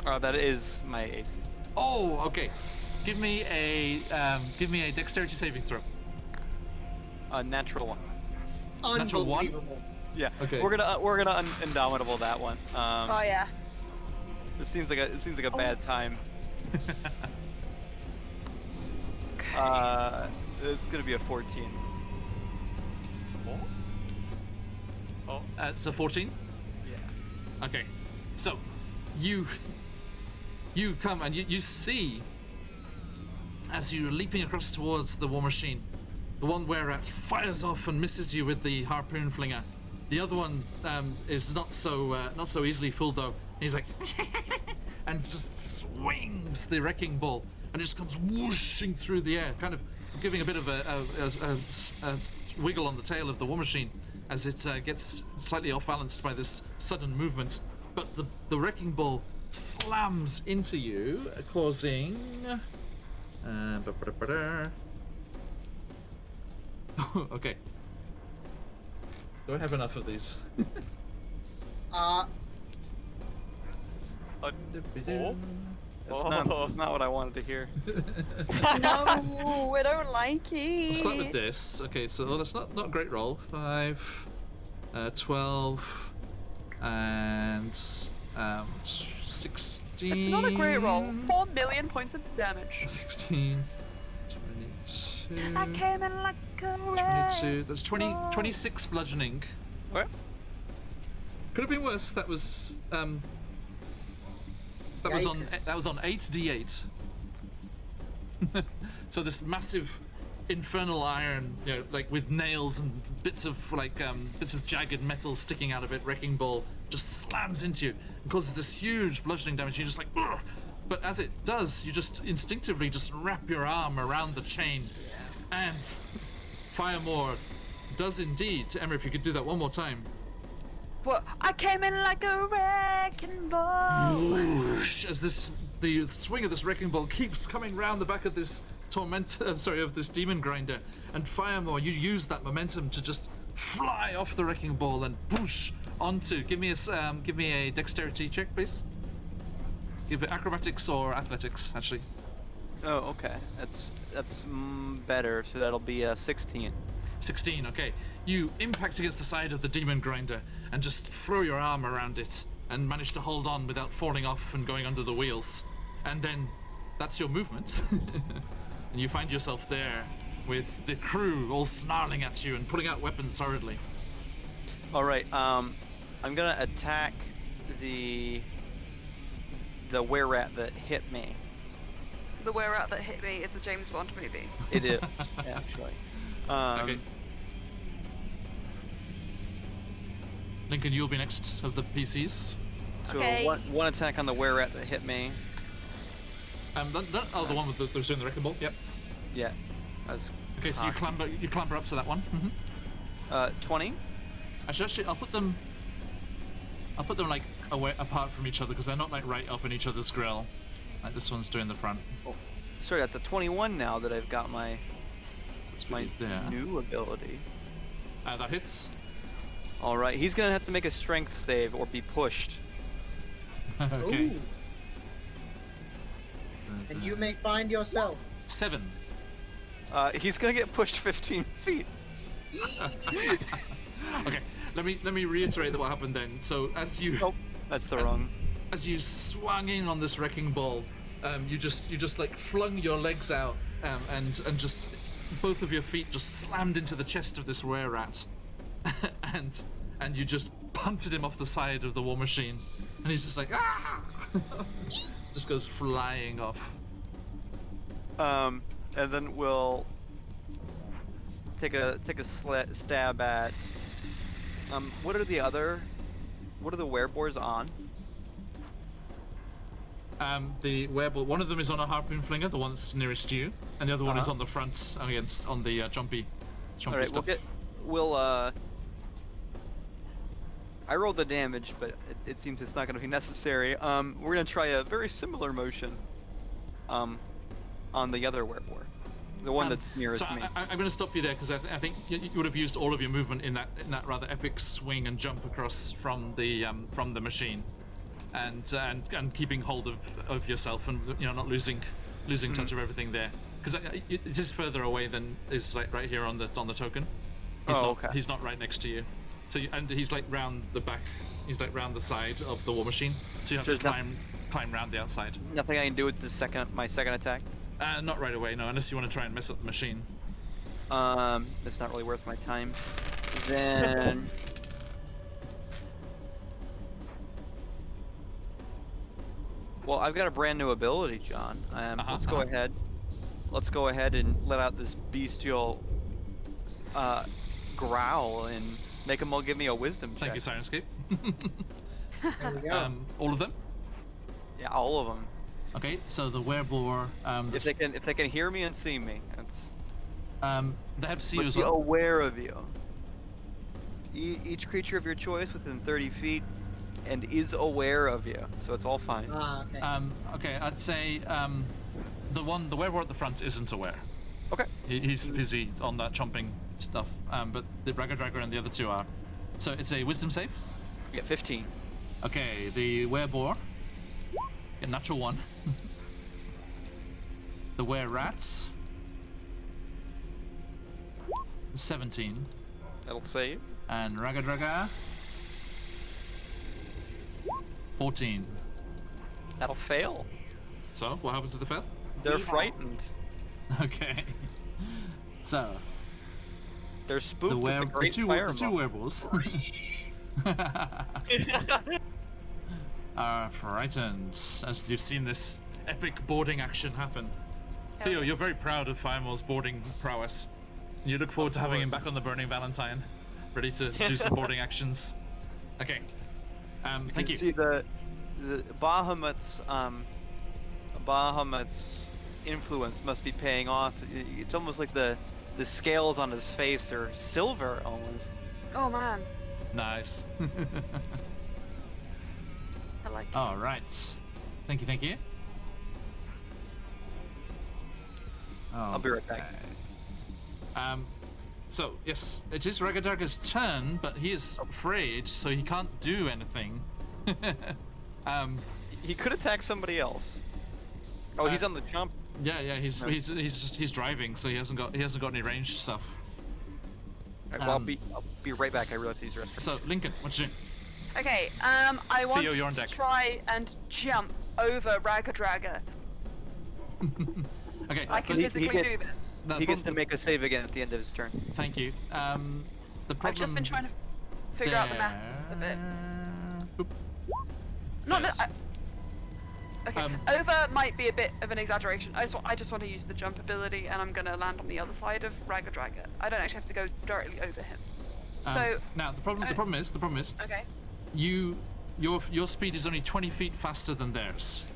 Speaker 2: That is my AC.
Speaker 1: Oh, okay. Give me a dexterity saving throw.
Speaker 2: Natural one.
Speaker 1: Natural one?
Speaker 4: Unbelievable.
Speaker 2: Yeah.
Speaker 1: Okay.
Speaker 2: We're gonna indomitable that one.
Speaker 3: Oh yeah.
Speaker 2: It seems like a bad time. It's gonna be a 14.
Speaker 5: Oh,
Speaker 1: It's a 14.
Speaker 2: Yeah.
Speaker 1: Okay, so you come and you see as you're leaping across towards the war machine, the one where it fires off and misses you with the harpoon flinger. The other one is not so easily fooled though. He's like and just swings the wrecking ball and it just comes whooshing through the air, kind of giving a bit of a wiggle on the tail of the war machine as it gets slightly off balanced by this sudden movement. But the wrecking ball slams into you, causing. Okay. Do I have enough of these?
Speaker 5: oh,
Speaker 2: That's not what I wanted to hear.
Speaker 3: No, I don't like it.
Speaker 1: I'll start with this. Okay, so that's not a great roll. 5, 12, and 16.
Speaker 3: It's not a great roll. 4 million points of damage.
Speaker 1: 16, 22.
Speaker 3: I came in like a
Speaker 1: 22. That's 26 bludgeoning.
Speaker 2: What?
Speaker 1: Could have been worse. That was on 8d8. So this massive infernal iron, like with nails and bits of jagged metal sticking out of it, wrecking ball just slams into you and causes this huge bludgeoning damage. You're just like, ugh! But as it does, you just instinctively just wrap your arm around the chain, and Firemore does indeed. Emma, if you could do that one more time.
Speaker 3: What? I came in like a wrecking ball.
Speaker 1: Whoosh, as the swing of this wrecking ball keeps coming round the back of this of this demon grinder, and Firemore, you use that momentum to just fly off the wrecking ball and push onto. Give me a dexterity check, please. Give it acrobatics or athletics, actually.
Speaker 2: Oh, okay. That's better. So that'll be 16.
Speaker 1: 16. Okay. You impact against the side of the demon grinder and just throw your arm around it and manage to hold on without falling off and going under the wheels. And then that's your movement. And you find yourself there with the crew all snarling at you and pulling out weapons hurriedly.
Speaker 2: All right. I'm gonna attack the were-rat that hit me.
Speaker 3: The were-rat that hit me is a James Bond movie.
Speaker 2: It is actually.
Speaker 1: Okay. Lincoln, you'll be next of the PCs.
Speaker 2: So
Speaker 3: Okay.
Speaker 2: one attack on the were-rat that hit me.
Speaker 1: The one with the doing the wrecking ball. Yep.
Speaker 2: Yeah. I was
Speaker 1: Okay, so you clamber up to that one.
Speaker 2: 20.
Speaker 1: Actually, I'll put them like away apart from each other because they're not like right up in each other's grill. Like this one's doing the front.
Speaker 2: Oh, sorry, that's a 21 now that I've got my
Speaker 1: So it's
Speaker 2: my
Speaker 1: really there.
Speaker 2: new ability.
Speaker 1: That hits.
Speaker 2: All right, he's gonna have to make a strength save or be pushed.
Speaker 1: Okay.
Speaker 4: Ooh, and you may find yourself.
Speaker 1: 7.
Speaker 2: He's gonna get pushed 15 feet.
Speaker 1: Okay, let me reiterate what happened then. So as you
Speaker 2: Nope, that's the wrong.
Speaker 1: as you swung in on this wrecking ball, you just like flung your legs out, and just both of your feet just slammed into the chest of this were rat, and you just punted him off the side of the war machine, and he's just like ah, just goes flying off.
Speaker 2: And then we'll take a stab at. What are the werebores on?
Speaker 1: The wereball, one of them is on a harpoon flinger, the one that's nearest you, and the other one is on the front on the jumpy
Speaker 2: All right,
Speaker 1: stuff.
Speaker 2: I rolled the damage, but it seems it's not going to be necessary. We're going to try a very similar motion. On the other werebore, the one that's nearest
Speaker 1: so
Speaker 2: me.
Speaker 1: I'm going to stop you there because I think you would have used all of your movement in that rather epic swing and jump across from the machine, and keeping hold of yourself and not losing touch of everything there, because it is further away than is like right here on the token. He's not right next to you, so and he's like round the back. He's like round the side of the war machine, so you have to climb round the outside.
Speaker 2: Nothing I can do with my second attack.
Speaker 1: Not right away, no, unless you want to try and mess up the machine.
Speaker 2: That's not really worth my time. Then. Well, I've got a brand new ability, John. Let's go ahead. Let's go ahead and let out this bestial growl and make them all give me a wisdom check.
Speaker 1: Thank you, Syrinscape.
Speaker 4: There we go.
Speaker 1: All of them?
Speaker 2: Yeah, all of them.
Speaker 1: Okay, so the werebore.
Speaker 2: If they can hear me and see me, that's.
Speaker 1: They have to see you
Speaker 2: But
Speaker 1: as
Speaker 2: be
Speaker 1: well.
Speaker 2: aware of you. Each creature of your choice within 30 feet and is aware of you, so it's all fine.
Speaker 4: Okay.
Speaker 1: Okay, I'd say the werebore at the front isn't aware.
Speaker 2: Okay.
Speaker 1: He's busy on that chomping stuff. But the Bragga and the other two are. So it's a wisdom save.
Speaker 2: Yeah, 15.
Speaker 1: Okay, the werebore. A natural one. The were rats. 17.
Speaker 2: That'll save.
Speaker 1: And Ragga 14.
Speaker 2: That'll fail.
Speaker 1: So, what happens to the fail?
Speaker 2: They're
Speaker 4: Yeehaw.
Speaker 2: frightened.
Speaker 1: Okay. So,
Speaker 2: They're spooked
Speaker 1: the
Speaker 2: at the great
Speaker 1: two
Speaker 2: fireball.
Speaker 1: werewolves are frightened as you've seen this epic boarding action happen. Theo, you're very proud of Firemore's boarding prowess. You look forward to having him back on the Burning Valentine, ready to do some boarding actions. Okay. Thank you.
Speaker 2: See the Bahamut's influence must be paying off. It's almost like the scales on his face are silver almost.
Speaker 3: Oh man,
Speaker 1: Nice.
Speaker 3: I like it.
Speaker 1: All right. Thank you.
Speaker 2: I'll be right back.
Speaker 1: So yes, it is Raggadarga's turn, but he is afraid, so he can't do anything.
Speaker 2: He could attack somebody else. Oh, he's on the jump.
Speaker 1: Yeah, he's driving, so he hasn't got any ranged stuff.
Speaker 2: Alright, well, I'll be right back. I realize he's resting.
Speaker 1: So Lincoln, what you do?
Speaker 3: Okay, I want
Speaker 1: Theo, you're on deck.
Speaker 3: to try and jump over Raggadraga.
Speaker 1: Okay,
Speaker 3: I can
Speaker 2: he
Speaker 3: physically do
Speaker 2: gets-
Speaker 3: this.
Speaker 2: He gets to make a save again at the end of his turn.
Speaker 1: Thank you. The problem.
Speaker 3: I've just been trying to figure out the math a bit.
Speaker 1: Oop.
Speaker 3: Not
Speaker 1: Fails.
Speaker 3: okay. Over might be a bit of an exaggeration. I just want to use the jump ability, and I'm gonna land on the other side of Raggadraga. I don't actually have to go directly over him. So
Speaker 1: Now the problem is
Speaker 3: okay.
Speaker 1: your speed is only 20 feet faster than theirs,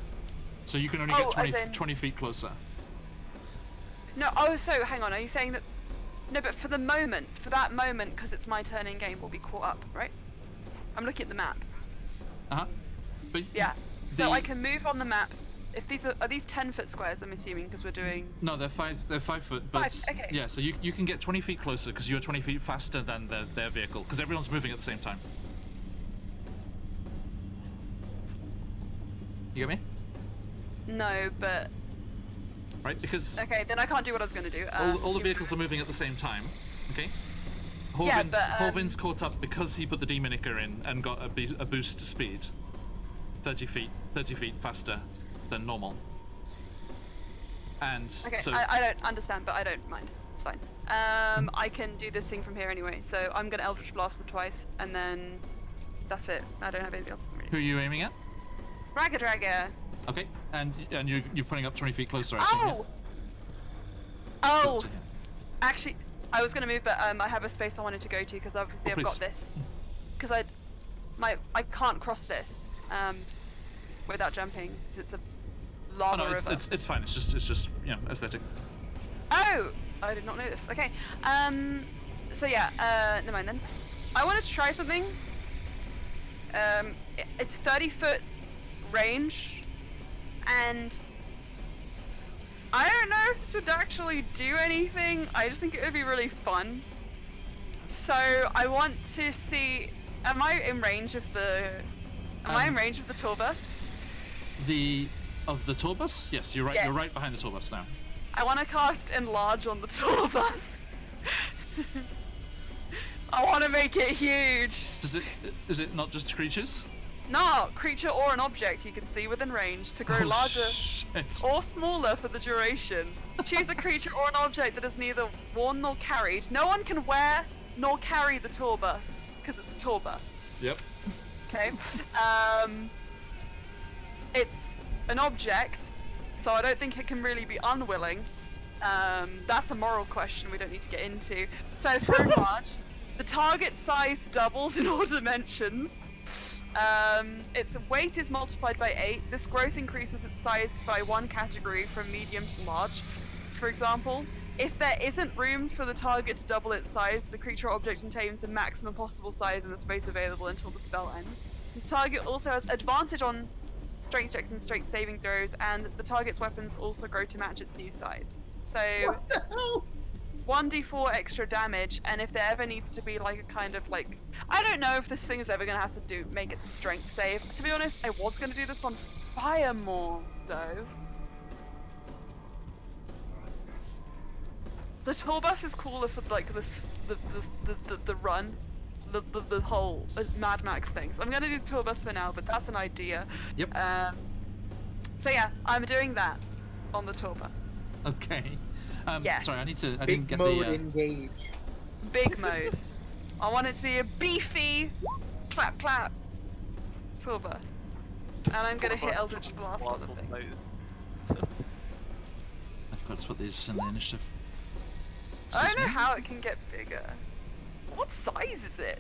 Speaker 1: so you can only
Speaker 3: Oh,
Speaker 1: get
Speaker 3: as in-
Speaker 1: 20 feet closer.
Speaker 3: No. Oh, so hang on. Are you saying that? No, but for that moment, because it's my turn in game, we'll be caught up, right? I'm looking at the map.
Speaker 1: But
Speaker 3: Yeah. So
Speaker 1: The-
Speaker 3: I can move on the map. If these are these 10-foot squares, I'm assuming, because we're doing.
Speaker 1: No, they're 5 foot, but
Speaker 3: 5, okay.
Speaker 1: yeah, so you can get 20 feet closer because you're 20 feet faster than their vehicle, because everyone's moving at the same time. You get me?
Speaker 3: No, but
Speaker 1: Right? Because
Speaker 3: okay, then I can't do what I was going to do.
Speaker 1: all the vehicles are moving at the same time, okay? Horvin's caught up because he put the Demonicker in and got a boost to speed. 30 feet faster than normal. And
Speaker 3: Okay,
Speaker 1: so
Speaker 3: I don't understand, but I don't mind. It's fine. I can do this thing from here anyway, so I'm gonna Eldritch Blast him twice, and then that's it. I don't have anything else.
Speaker 1: who are you aiming at?
Speaker 3: Ragga.
Speaker 1: Okay, and you're putting up 20 feet closer, I assume, yeah?
Speaker 3: Oh!
Speaker 1: To him.
Speaker 3: Actually, I was gonna move, but I have a space I wanted to go to because obviously I've got
Speaker 1: please.
Speaker 3: this. Because I can't cross this without jumping because it's a lava
Speaker 1: Oh no,
Speaker 3: river.
Speaker 1: it's fine. It's just aesthetic.
Speaker 3: Oh, I did not know this. Okay. So yeah. Never mind then. I wanted to try something. It's 30-foot range, and I don't know if this would actually do anything. I just think it would be really fun. So I want to see. Am I in range of the? Am I in range of the tour bus?
Speaker 1: The tour bus? Yes, you're right.
Speaker 3: Yeah.
Speaker 1: You're right behind the tour bus now.
Speaker 3: I want to cast Enlarge on the tour bus. I want to make it huge.
Speaker 1: Is it not just creatures?
Speaker 3: No, creature or an object you can see within range to grow
Speaker 1: Oh,
Speaker 3: larger
Speaker 1: shit.
Speaker 3: or smaller for the duration. Choose a creature or an object that is neither worn nor carried. No one can wear nor carry the tour bus because it's a tour bus.
Speaker 1: Yep.
Speaker 3: Okay. It's an object, so I don't think it can really be unwilling. That's a moral question we don't need to get into. So for Enlarge, the target size doubles in all dimensions. Its weight is multiplied by 8. This growth increases its size by 1 category from medium to large. For example, if there isn't room for the target to double its size, the creature or object contains the maximum possible size in the space available until the spell ends. The target also has advantage on strength checks and strength saving throws, and the target's weapons also grow to match its new size. So,
Speaker 4: What the hell?
Speaker 3: 1d4 extra damage, and if there ever needs to be like a kind of like, I don't know if this thing is ever gonna have to make its strength save. To be honest, I was gonna do this on Fire more though. The tour bus is cooler for like this the run, the whole Mad Max things. I'm gonna do the tour bus for now, but that's an idea.
Speaker 1: Yep.
Speaker 3: So yeah, I'm doing that on the tour bus.
Speaker 1: Okay.
Speaker 3: Yes.
Speaker 1: Sorry, I didn't
Speaker 4: Big
Speaker 1: get
Speaker 4: mode
Speaker 1: the.
Speaker 4: engage.
Speaker 3: Big mode. I want it to be a beefy clap tour bus. And I'm gonna hit Eldritch Blast on the thing.
Speaker 1: I forgot to put these in the initiative.
Speaker 3: I don't know how it can get bigger. What size is it?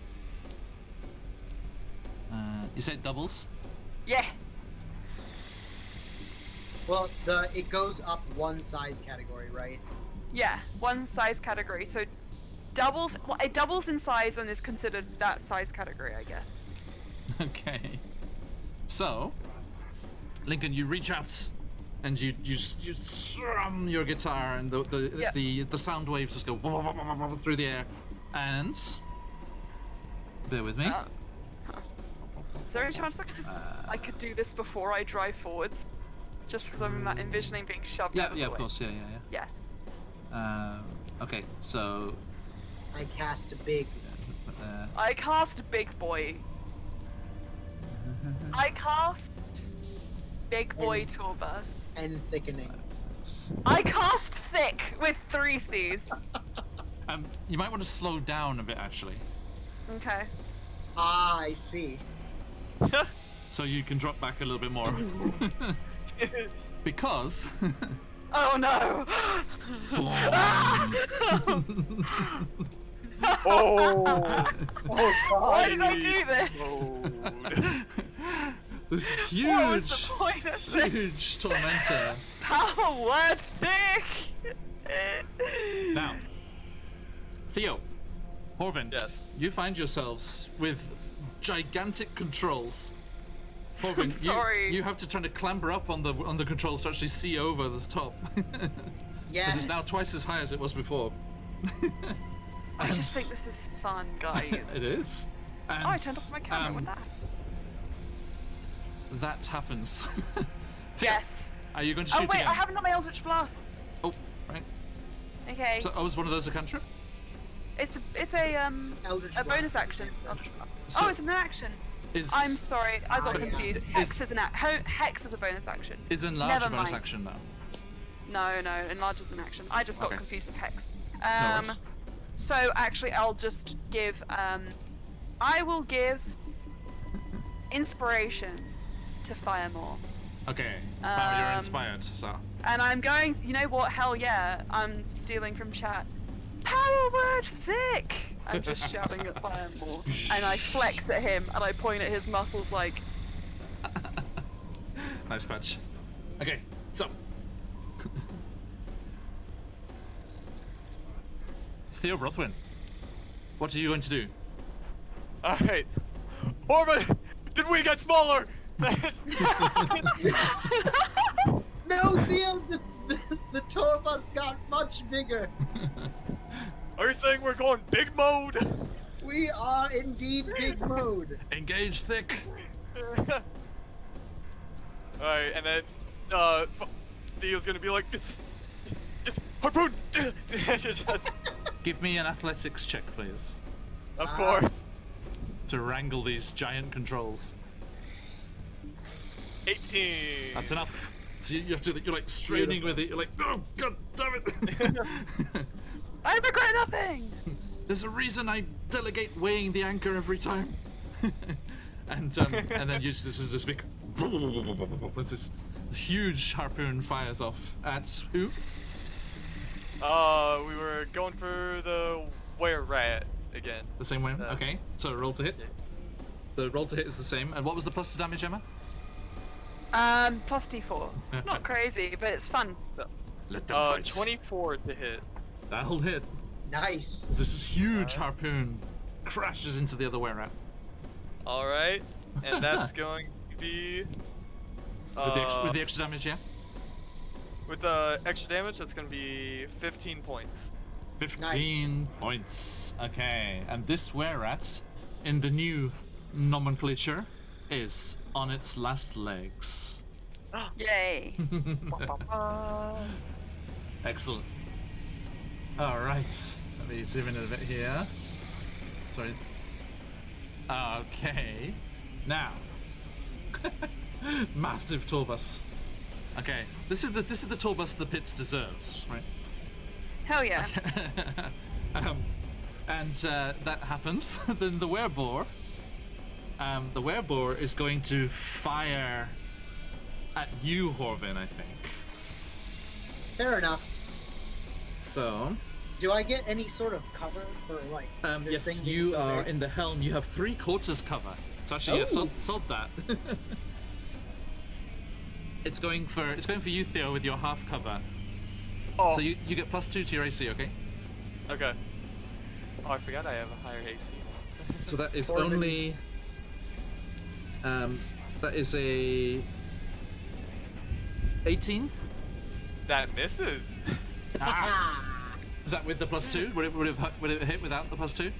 Speaker 1: You said doubles?
Speaker 3: Yeah.
Speaker 4: Well, it goes up one size category, right?
Speaker 3: Yeah, one size category. So doubles. Well, it doubles in size and is considered that size category, I guess.
Speaker 1: Okay. So, Lincoln, you reach out and you strum your guitar, and the sound waves just go through the air. And bear with me.
Speaker 3: Is there any chance that I could do this before I drive forwards? Just because I'm envisioning being shoved out of the
Speaker 1: Yeah,
Speaker 3: way.
Speaker 1: of course, yeah.
Speaker 3: Yeah.
Speaker 1: Okay, so
Speaker 4: I cast a big.
Speaker 3: I cast Big Boy. I cast Big Boy Tour Bus.
Speaker 4: And thickening.
Speaker 3: I cast Thick with 3 C's.
Speaker 1: you might want to slow down a bit, actually,
Speaker 3: Okay.
Speaker 4: Ah, I see.
Speaker 1: so you can drop back a little bit more. Because
Speaker 3: Oh no!
Speaker 5: Oh!
Speaker 4: Oh god.
Speaker 3: Why did I do this?
Speaker 5: Mode.
Speaker 1: this
Speaker 3: What was the
Speaker 1: huge,
Speaker 3: point of this?
Speaker 1: huge tormentor.
Speaker 3: Power word thick!
Speaker 1: Now, Theo, Horvin,
Speaker 5: Yes.
Speaker 1: you find yourselves with gigantic controls. Horvin,
Speaker 3: I'm sorry.
Speaker 1: you have to try to clamber up on the controls to actually see over the top.
Speaker 4: Yes.
Speaker 1: Because it's now twice as high as it was before.
Speaker 3: I just think this is fun, guys.
Speaker 1: It is. And,
Speaker 3: Oh, I turned off my camera with that.
Speaker 1: That happens.
Speaker 3: Yes.
Speaker 1: Are you going to
Speaker 3: Oh
Speaker 1: shoot
Speaker 3: wait,
Speaker 1: again?
Speaker 3: I haven't done my Eldritch Blast.
Speaker 1: Oh, right.
Speaker 3: Okay.
Speaker 1: So, was one of those a cantrip?
Speaker 3: It's a
Speaker 4: Eldritch
Speaker 3: a bonus
Speaker 4: Blast.
Speaker 3: action. Eldritch Blast.
Speaker 1: So-
Speaker 3: Oh, it's an action.
Speaker 1: Is
Speaker 3: I'm sorry, I got
Speaker 4: yeah.
Speaker 3: confused. Hex is Hex is a bonus action.
Speaker 1: is enlarge
Speaker 3: Never
Speaker 1: a bonus
Speaker 3: mind.
Speaker 1: action though?
Speaker 3: No, enlarge is an action. I just got
Speaker 1: Okay.
Speaker 3: confused with Hex.
Speaker 1: No worries.
Speaker 3: So actually, I'll just give. I will give inspiration to Firemore,
Speaker 1: Okay. Wow, you're
Speaker 3: Um,
Speaker 1: inspired. So
Speaker 3: and I'm going. You know what? Hell yeah! I'm stealing from chat. Power word thick. I'm just shouting at Firemore, and I flex at him, and I point at his muscles like.
Speaker 1: nice patch. Okay. So. Theo Brothwin, what are you going to do?
Speaker 5: Alright. Orban, did we get smaller?
Speaker 4: No, Theo, the two of us got much bigger.
Speaker 5: Are you saying we're going big mode?
Speaker 4: We are indeed big mode.
Speaker 1: Engage thick.
Speaker 5: Alright, and then, Theo's gonna be like, just harpoon! Just,
Speaker 1: Give me an athletics check, please,
Speaker 5: of course.
Speaker 1: to wrangle these giant controls.
Speaker 5: 18.
Speaker 1: That's enough. So you have to, you're like straining with it. You're like, oh god damn it.
Speaker 3: I regret nothing.
Speaker 1: There's a reason I delegate weighing the anchor every time. and then you just, this is this big. With this huge harpoon fires off at who?
Speaker 5: We were going for the were rat again.
Speaker 1: The same way. Okay. So roll to hit.
Speaker 5: Yeah.
Speaker 1: The roll to hit is the same. And what was the plus to damage, Emma?
Speaker 3: Plus D4. It's not crazy, but it's fun.
Speaker 1: Let them fight.
Speaker 5: 24 to hit.
Speaker 1: That'll hit.
Speaker 4: Nice.
Speaker 1: This huge harpoon crashes into the other were rat.
Speaker 5: Alright, and that's going to be...
Speaker 1: With the extra damage, yeah?
Speaker 5: with the extra damage, that's going to be 15 points.
Speaker 1: 15 points. Okay, and this were rat, in the new nomenclature, is on its last legs.
Speaker 3: Yay.
Speaker 1: Excellent. Alright, let me zoom in a bit here. Sorry. Okay. Now. Massive tour bus. Okay, this is the tour bus the pits deserves, right?
Speaker 3: Hell yeah.
Speaker 1: And that happens. Then the werebore is going to fire at you, Horvin, I think.
Speaker 4: Fair enough.
Speaker 1: So,
Speaker 4: Do I get any sort of cover for like? this
Speaker 1: yes,
Speaker 4: thing being
Speaker 1: you
Speaker 4: so
Speaker 1: are
Speaker 4: big?
Speaker 1: in the helm. You have 3/4 cover. So actually, yeah,
Speaker 4: Oh.
Speaker 1: sold that. It's going for you, Theo, with your half cover.
Speaker 5: Oh,
Speaker 1: So you get +2 to your AC, okay?
Speaker 5: okay. Oh, I forgot I have a higher AC.
Speaker 1: So that is
Speaker 4: 4
Speaker 1: only. That is a 18.
Speaker 5: That misses.
Speaker 1: Is that with the +2? Would it hit without the +2?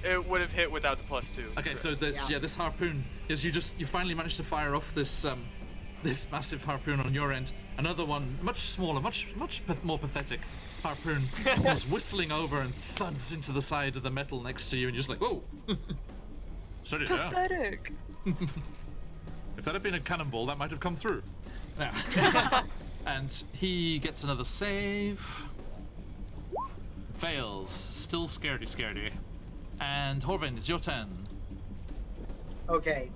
Speaker 5: It would have hit without the +2.
Speaker 1: Okay, so this
Speaker 4: Yeah.
Speaker 1: this harpoon is you finally managed to fire off this this massive harpoon on your end. Another one, much smaller, much more pathetic harpoon is whistling over and thuds into the side of the metal next to you, and you're just like, whoa. Sorry, yeah.
Speaker 3: Pathetic.
Speaker 1: If that had been a cannonball, that might have come through. Now, and he gets another save. Fails. Still scaredy. And Horvin, it's your turn.
Speaker 4: Okay.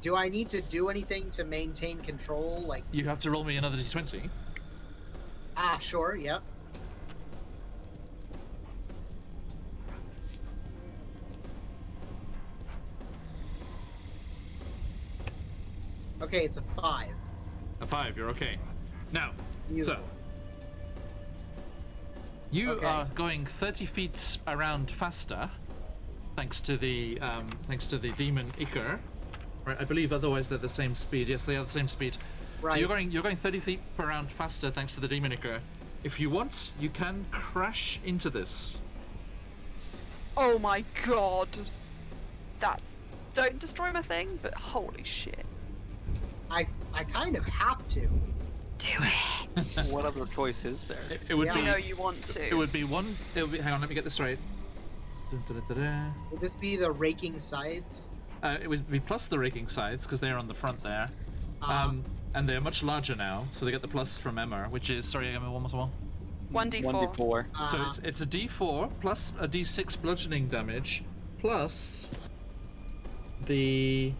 Speaker 4: Do I need to do anything to maintain control? Like,
Speaker 1: You have to roll me another d20.
Speaker 4: sure, yep. Okay, it's a 5.
Speaker 1: A 5, you're okay. Now,
Speaker 4: Beautiful.
Speaker 1: so you
Speaker 4: Okay.
Speaker 1: are going 30 feet around faster, thanks to the demon Iker. Right, I believe otherwise they're the same speed. Yes, they are the same speed.
Speaker 4: Right.
Speaker 1: So you're going 30 feet per round faster thanks to the demon Iker. If you want, you can crash into this.
Speaker 3: Oh my god. That's. Don't destroy my thing, but holy shit.
Speaker 4: I kind of have to.
Speaker 3: Do it.
Speaker 2: What other choice is there?
Speaker 1: It would
Speaker 4: Yeah.
Speaker 1: be.
Speaker 3: You know you want to.
Speaker 1: It would be one. It would be. Hang on, let me get this right. Dun, dun, dun, dun,
Speaker 4: Would this be the raking sides?
Speaker 1: It would be plus the raking sides because they're on the front there.
Speaker 4: Uh,
Speaker 1: And they're much larger now, so they get the plus from Emma, which is sorry, give me one more.
Speaker 3: 1d4.
Speaker 2: 1d4.
Speaker 1: So it's a D4 plus a D6 bludgeoning damage plus the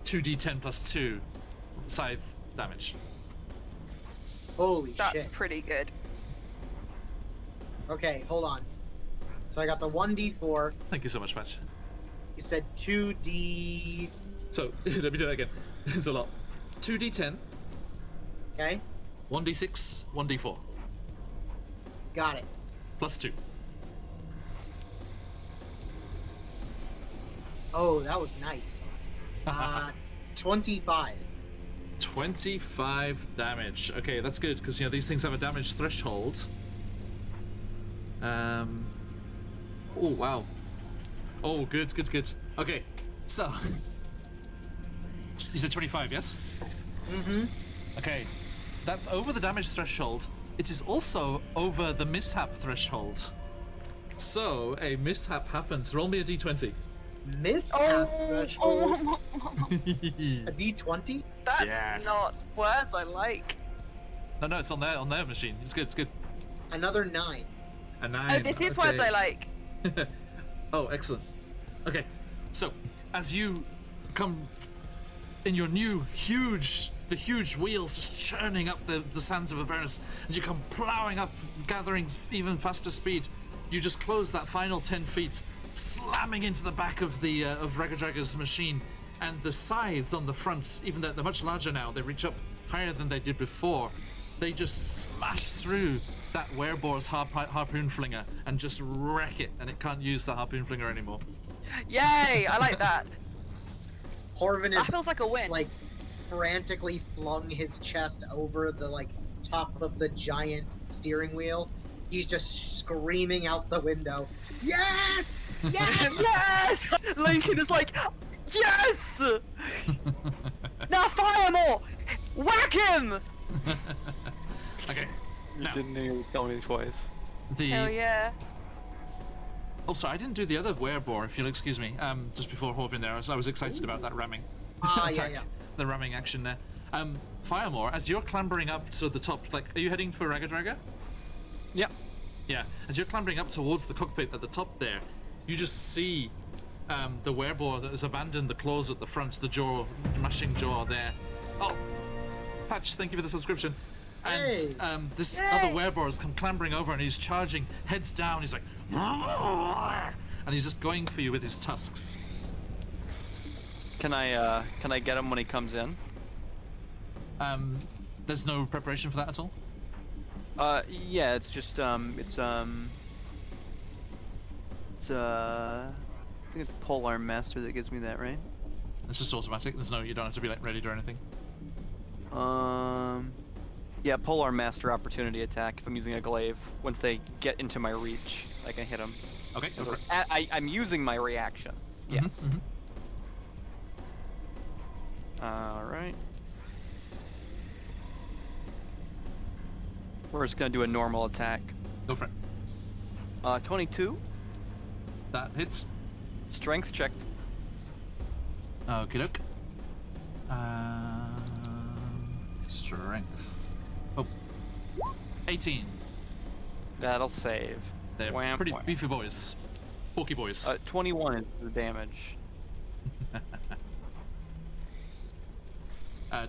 Speaker 1: 2d10 plus 2 scythe damage.
Speaker 4: Holy
Speaker 3: That's
Speaker 4: shit.
Speaker 3: pretty good.
Speaker 4: Okay, hold on. So I got the 1d4.
Speaker 1: Thank you so much, Patch.
Speaker 4: You said 2d.
Speaker 1: So let me do that again. It's a lot. 2d10,
Speaker 4: Okay,
Speaker 1: 1d6, 1d4
Speaker 4: got it.
Speaker 1: plus 2.
Speaker 4: Oh, that was nice. 25.
Speaker 1: 25 damage. Okay, that's good because you know these things have a damage threshold. Oh wow. Oh, good. Okay, so you said 25, yes?
Speaker 4: Mm-hmm.
Speaker 1: Okay, that's over the damage threshold. It is also over the mishap threshold. So a mishap happens. Roll me a d20.
Speaker 4: Mishap threshold.
Speaker 3: Oh,
Speaker 4: A d20?
Speaker 3: that's
Speaker 1: Yes.
Speaker 3: not words I like.
Speaker 1: No, it's on their machine. It's good.
Speaker 4: Another 9.
Speaker 1: A 9.
Speaker 3: Oh, this is words I like.
Speaker 1: Oh, excellent. Okay, so as you come in your new the huge wheels just churning up the sands of Avernus, as you come plowing up, gathering even faster speed, you just close that final 10 feet, slamming into the back of the of Ragadraga's machine, and the scythes on the front, even though they're much larger now, they reach up higher than they did before. They just smash through that wereboar's harpoon flinger and just wreck it, and it can't use the harpoon flinger anymore.
Speaker 3: Yay! I like that.
Speaker 4: Horvin
Speaker 3: That
Speaker 4: is
Speaker 3: feels like a win.
Speaker 4: like frantically flung his chest over the like top of the giant steering wheel. He's just screaming out the window. Yes! Yes!
Speaker 3: Yes! Lincoln is like, yes! Now fire more! Whack him!
Speaker 1: Okay.
Speaker 2: You
Speaker 1: Now,
Speaker 2: didn't nearly tell me twice.
Speaker 3: Hell yeah.
Speaker 1: Oh, sorry, I didn't do the other werebore, if you'll excuse me. Just before Horvin there, I was excited about that ramming.
Speaker 4: Yeah,
Speaker 1: attack,
Speaker 4: yeah.
Speaker 1: the ramming action there. Firemore, as you're clambering up to the top, like, are you heading for Ragadraga?
Speaker 2: Yep.
Speaker 1: Yeah, as you're clambering up towards the cockpit at the top there, you just see the werebore that has abandoned the claws at the front, the jaw, mashing jaw there. Oh, Patch, thank you for the subscription. And
Speaker 4: Hey.
Speaker 1: this
Speaker 3: Yay.
Speaker 1: other werebore has come clambering over and he's charging, heads down, he's like, and he's just going for you with his tusks.
Speaker 2: Can I get him when he comes in?
Speaker 1: There's no preparation for that at all?
Speaker 2: Yeah, it's just I think it's Polar Master that gives me that, right?
Speaker 1: It's just automatic. There's no, you don't have to be like ready or anything.
Speaker 2: Yeah, Polar Master opportunity attack if I'm using a glaive. Once they get into my reach, I can hit them.
Speaker 1: Okay. go for it.
Speaker 2: I'm using my reaction. Yes.
Speaker 1: Mhm.
Speaker 2: Alright. We're just gonna do a normal attack.
Speaker 1: Go for it.
Speaker 2: 22.
Speaker 1: That hits.
Speaker 2: Strength check.
Speaker 1: Okay, look. Strength. Oh. 18.
Speaker 2: That'll save.
Speaker 1: They're
Speaker 2: Wham,
Speaker 1: pretty
Speaker 2: wham.
Speaker 1: beefy boys. Porky boys.
Speaker 2: 21 is the damage.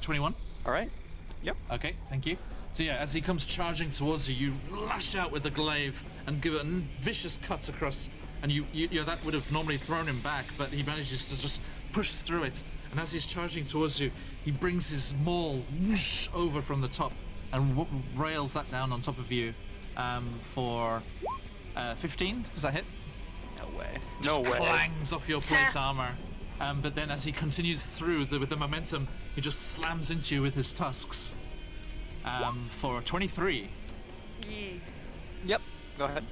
Speaker 1: 21.
Speaker 2: Alright. Yep.
Speaker 1: Okay, thank you. So yeah, as he comes charging towards you, you lash out with the glaive and give a vicious cut across, and you know, that would have normally thrown him back, but he manages to just push through it. And as he's charging towards you, he brings his maul whoosh over from the top and rails that down on top of you for 15. Does that hit?
Speaker 2: No way.
Speaker 1: Just
Speaker 2: No way.
Speaker 1: clangs off your plate armor. But then as he continues through with the momentum, he just slams into you with his tusks for 23.
Speaker 3: Yeah.
Speaker 2: Yep. Go ahead.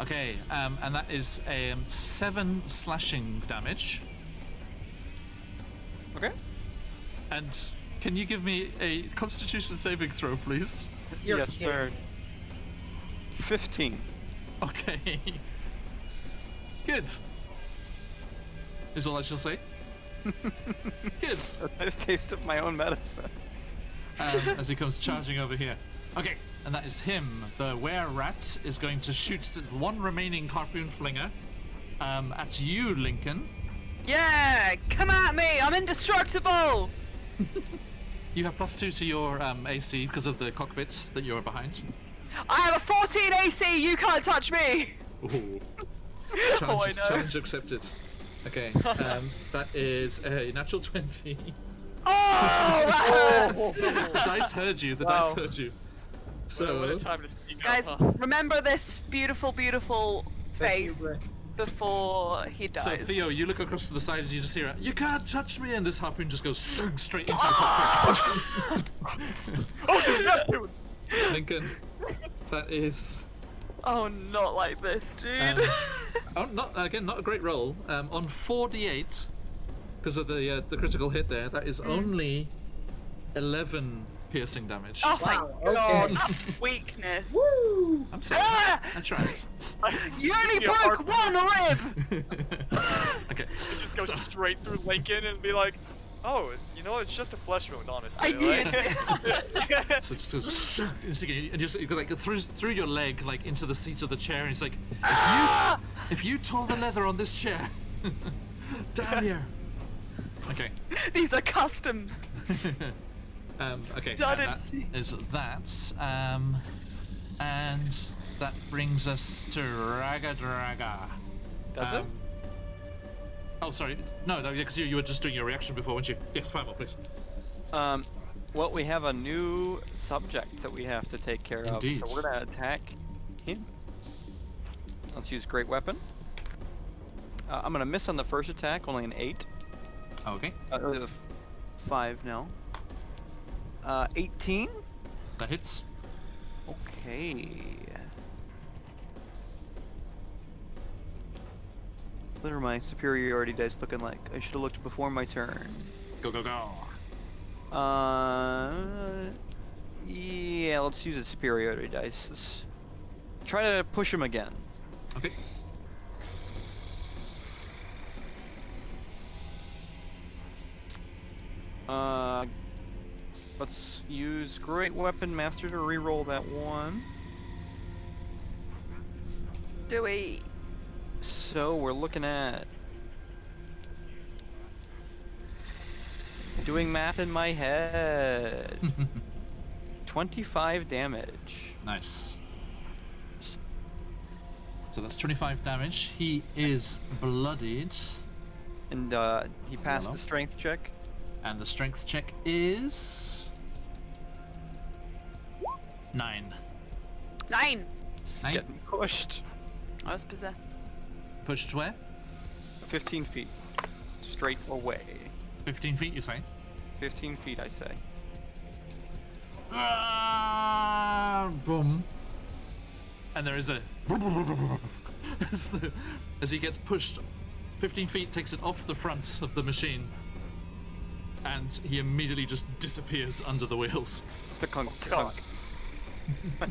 Speaker 1: Okay, and that is 7 slashing damage.
Speaker 2: Okay.
Speaker 1: And can you give me a Constitution saving throw, please?
Speaker 4: You're
Speaker 2: yes, sir.
Speaker 4: kidding.
Speaker 2: 15.
Speaker 1: Okay. Good. Is all I shall say. Good.
Speaker 2: I just tasted my own medicine.
Speaker 1: As he comes charging over here. Okay, and that is him. The were-rat is going to shoot the one remaining harpoon flinger at you, Lincoln.
Speaker 3: Yeah, come at me! I'm indestructible!
Speaker 1: You have +2 to your AC because of the cockpit that you're behind.
Speaker 3: I have a 14 AC, you can't touch me!
Speaker 1: Ooh.
Speaker 3: Oh, I know.
Speaker 1: Challenge accepted. Okay, that is a natural 20.
Speaker 3: Oh!
Speaker 1: The dice heard you. The dice heard you.
Speaker 5: What
Speaker 1: So,
Speaker 5: a time to sneak
Speaker 3: Guys,
Speaker 5: out, huh?
Speaker 3: remember this beautiful, beautiful
Speaker 4: The
Speaker 3: face
Speaker 4: hubris.
Speaker 3: before he dies.
Speaker 1: so Theo, you look across to the side and you just hear, "You can't touch me!" And this harpoon just goes straight into the cockpit.
Speaker 5: Oh, dude, yes, dude!
Speaker 1: Lincoln, that is.
Speaker 3: Oh, not like this, dude.
Speaker 1: Not a great roll. On 4d8, because of the critical hit there, that is only 11 piercing damage.
Speaker 3: Oh my
Speaker 4: Wow,
Speaker 3: god,
Speaker 4: okay.
Speaker 3: that's weakness.
Speaker 4: Woo!
Speaker 1: I'm sorry.
Speaker 3: Ah!
Speaker 1: I tried.
Speaker 3: You only
Speaker 5: Yeah,
Speaker 3: broke one rib!
Speaker 1: Okay.
Speaker 5: It just goes
Speaker 1: So-
Speaker 5: straight through Lincoln and be like, oh, you know, it's just a flesh wound, honestly.
Speaker 3: I knew
Speaker 5: like-
Speaker 1: So it just goes, and just it goes, like through your leg, like into the seat of the chair, and he's like, if you tore the leather on this chair, damn you. Okay.
Speaker 3: These are custom.
Speaker 1: Okay.
Speaker 3: I
Speaker 1: And
Speaker 3: didn't
Speaker 1: that
Speaker 3: see.
Speaker 1: is that. And that brings us to Raga Draga.
Speaker 2: Does it?
Speaker 1: Oh, sorry. No, because you were just doing your reaction before, weren't you? Yes, 5 more, please.
Speaker 2: Well, we have a new subject that we have to take care
Speaker 1: Indeed.
Speaker 2: of, so we're gonna attack him. Let's use great weapon. I'm gonna miss on the first attack, only an 8.
Speaker 1: Okay.
Speaker 2: 5 now. 18.
Speaker 1: That hits.
Speaker 2: Okay. What are my superiority dice looking like? I should have looked before my turn.
Speaker 1: Go, go, go.
Speaker 2: Yeah, let's use a superiority dice. Let's try to push him again.
Speaker 1: Okay.
Speaker 2: Let's use Great Weapon Master to reroll that one.
Speaker 3: Do we?
Speaker 2: So we're looking at doing math in my head. 25 damage.
Speaker 1: Nice. So that's 25 damage. He is bloodied.
Speaker 2: And he passed
Speaker 1: Hello.
Speaker 2: the strength check.
Speaker 1: And the strength check is 9.
Speaker 3: 9.
Speaker 2: It's
Speaker 1: Nine.
Speaker 2: getting pushed.
Speaker 3: I was possessed.
Speaker 1: Pushed where?
Speaker 2: 15 feet. Straight away.
Speaker 1: 15 feet, you say?
Speaker 2: 15 feet, I say.
Speaker 1: Boom. And there is a as he gets pushed 15 feet, takes it off the front of the machine, and he immediately just disappears under the wheels.
Speaker 2: Clunk,
Speaker 5: God.
Speaker 2: clunk.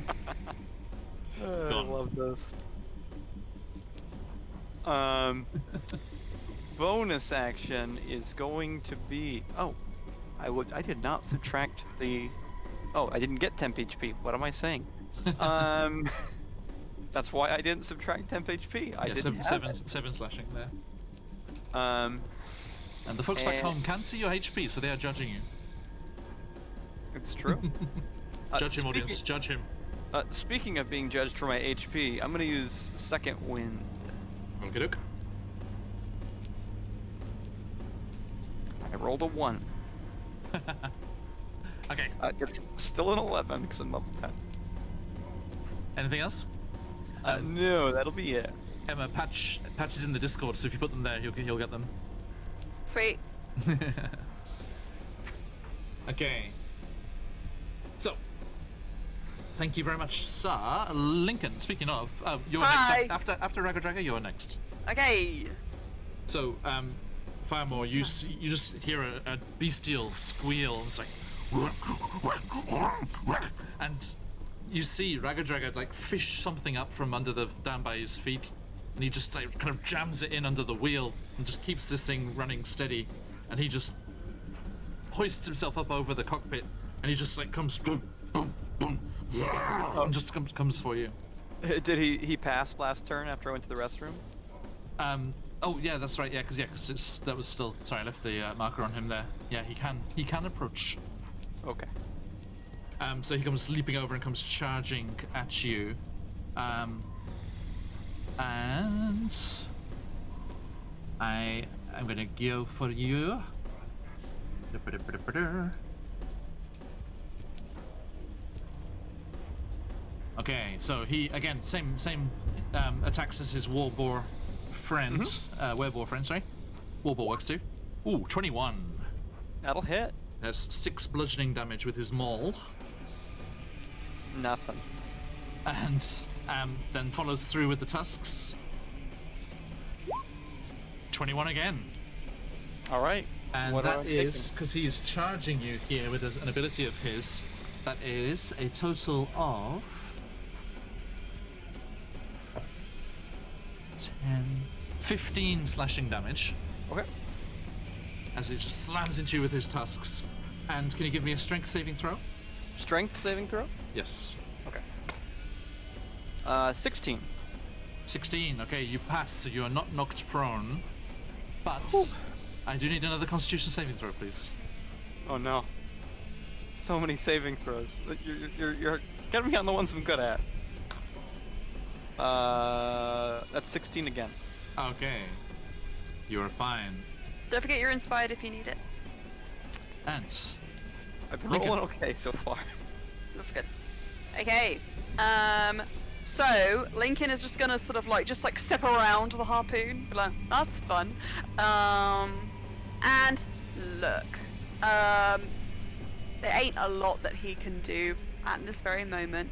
Speaker 2: I
Speaker 1: Gone.
Speaker 2: love this. Bonus action is going to be. Oh, I did not subtract the. Oh, I didn't get temp HP. What am I saying? That's why I didn't subtract temp HP. I
Speaker 1: Yeah,
Speaker 2: didn't
Speaker 1: seven,
Speaker 2: have
Speaker 1: seven slashing there.
Speaker 2: it.
Speaker 1: And the folks back
Speaker 2: And-
Speaker 1: home can see your HP, so they are judging you.
Speaker 2: It's true.
Speaker 1: Judge him, audience. Judge him.
Speaker 2: Speaking of being judged for my HP, I'm gonna use Second Wind.
Speaker 1: Okay,
Speaker 2: I rolled a 1.
Speaker 1: Okay.
Speaker 2: It's still an 11 because I'm level 10.
Speaker 1: Anything else?
Speaker 2: No, that'll be it.
Speaker 1: Emma, Patch is in the Discord, so if you put them there, he'll get them.
Speaker 3: Sweet.
Speaker 1: Okay. So, thank you very much, sir. Lincoln, speaking of, you're
Speaker 3: Hi.
Speaker 1: next. After Raga Draga, you're next.
Speaker 3: Okay.
Speaker 1: So, Firemore, you just hear a bestial squeal. It's like, and you see Ragadraga like fish something up from under the down by his feet, and he just like kind of jams it in under the wheel and just keeps this thing running steady, and he just hoists himself up over the cockpit, and he just like comes boom, boom, boom, and just comes for you.
Speaker 2: Did he pass last turn after I went to the restroom?
Speaker 1: Oh yeah, that's right. Yeah, because that was still. Sorry, I left the marker on him there. Yeah, he can approach.
Speaker 2: Okay.
Speaker 1: So he comes leaping over and comes charging at you. And I'm gonna go for you. Okay, so he again same attacks as his war boar friend, wereboar friend. Sorry, war boar works too. Ooh, 21.
Speaker 2: That'll hit.
Speaker 1: That's 6 bludgeoning damage with his maul,
Speaker 2: Nothing.
Speaker 1: and then follows through with the tusks. 21 again.
Speaker 2: All right.
Speaker 1: And
Speaker 2: What am
Speaker 1: that
Speaker 2: I
Speaker 1: is because he's charging you here with an ability of his. That is a total of 15 slashing damage
Speaker 2: Okay.
Speaker 1: as he just slams into you with his tusks. And can you give me a strength saving throw?
Speaker 2: Strength saving throw.
Speaker 1: Yes.
Speaker 2: Okay. 16.
Speaker 1: 16. Okay, you pass, so you are not knocked prone. But
Speaker 2: Whew.
Speaker 1: I do need another Constitution saving throw, please.
Speaker 2: Oh no. So many saving throws. You're getting me on the ones I'm good at. That's 16 again.
Speaker 1: Okay. You are fine.
Speaker 3: Don't forget you're inspired if you need it.
Speaker 1: And
Speaker 2: I've been
Speaker 1: Lincoln.
Speaker 2: rolling okay so far.
Speaker 3: That's good. Okay. So Lincoln is just gonna sort of like step around the harpoon. Be like, that's fun. And look. There ain't a lot that he can do at this very moment.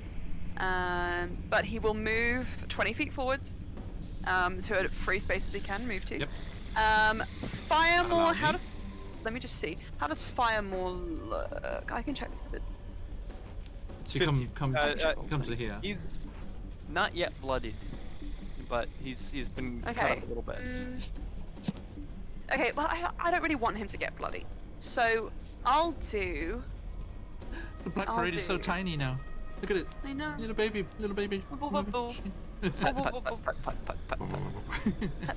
Speaker 3: But he will move 20 feet forwards. To a free space that he can move to.
Speaker 1: Yep.
Speaker 3: Fire
Speaker 1: Allow
Speaker 3: more.
Speaker 1: me.
Speaker 3: How does? Let me just see. How does fire more look? I can check.
Speaker 1: so you
Speaker 2: 50.
Speaker 1: come to here.
Speaker 2: He's not yet bloodied, but he's been cut
Speaker 3: Okay.
Speaker 2: up a little bit.
Speaker 3: Okay. Well, I don't really want him to get bloody, so I'll do.
Speaker 1: The Black
Speaker 3: I'll
Speaker 1: Parade is so
Speaker 3: do-
Speaker 1: tiny now. Look at it.
Speaker 3: I know.
Speaker 1: Little baby.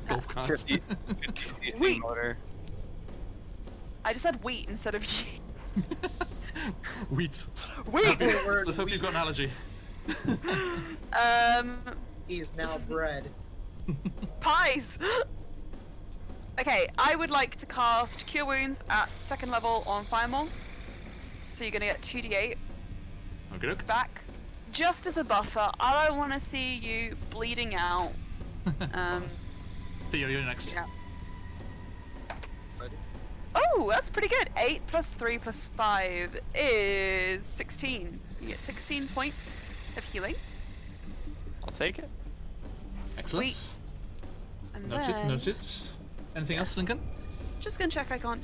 Speaker 1: Golf cart.
Speaker 2: 50 cc
Speaker 3: Wait.
Speaker 2: motor.
Speaker 3: I just said wheat instead of ye.
Speaker 1: Wheat.
Speaker 3: Wheat.
Speaker 1: Let's hope you've got an allergy.
Speaker 4: He is now bread.
Speaker 3: Pies. Okay, I would like to cast Cure Wounds at 2nd level on Firemaw. So you're gonna get 2d8
Speaker 1: Okay, look.
Speaker 3: back. Just as a buffer, I don't want to see you bleeding out.
Speaker 1: Theo, you're next.
Speaker 3: Yeah.
Speaker 2: Ready?
Speaker 3: Oh, that's pretty good. 8 plus 3 plus 5 is 16. You get 16 points of healing.
Speaker 2: I'll take it.
Speaker 1: Excellent.
Speaker 3: Sweet. And
Speaker 1: Noted,
Speaker 3: then,
Speaker 1: noted. Anything else, Lincoln?
Speaker 3: Just gonna check if I can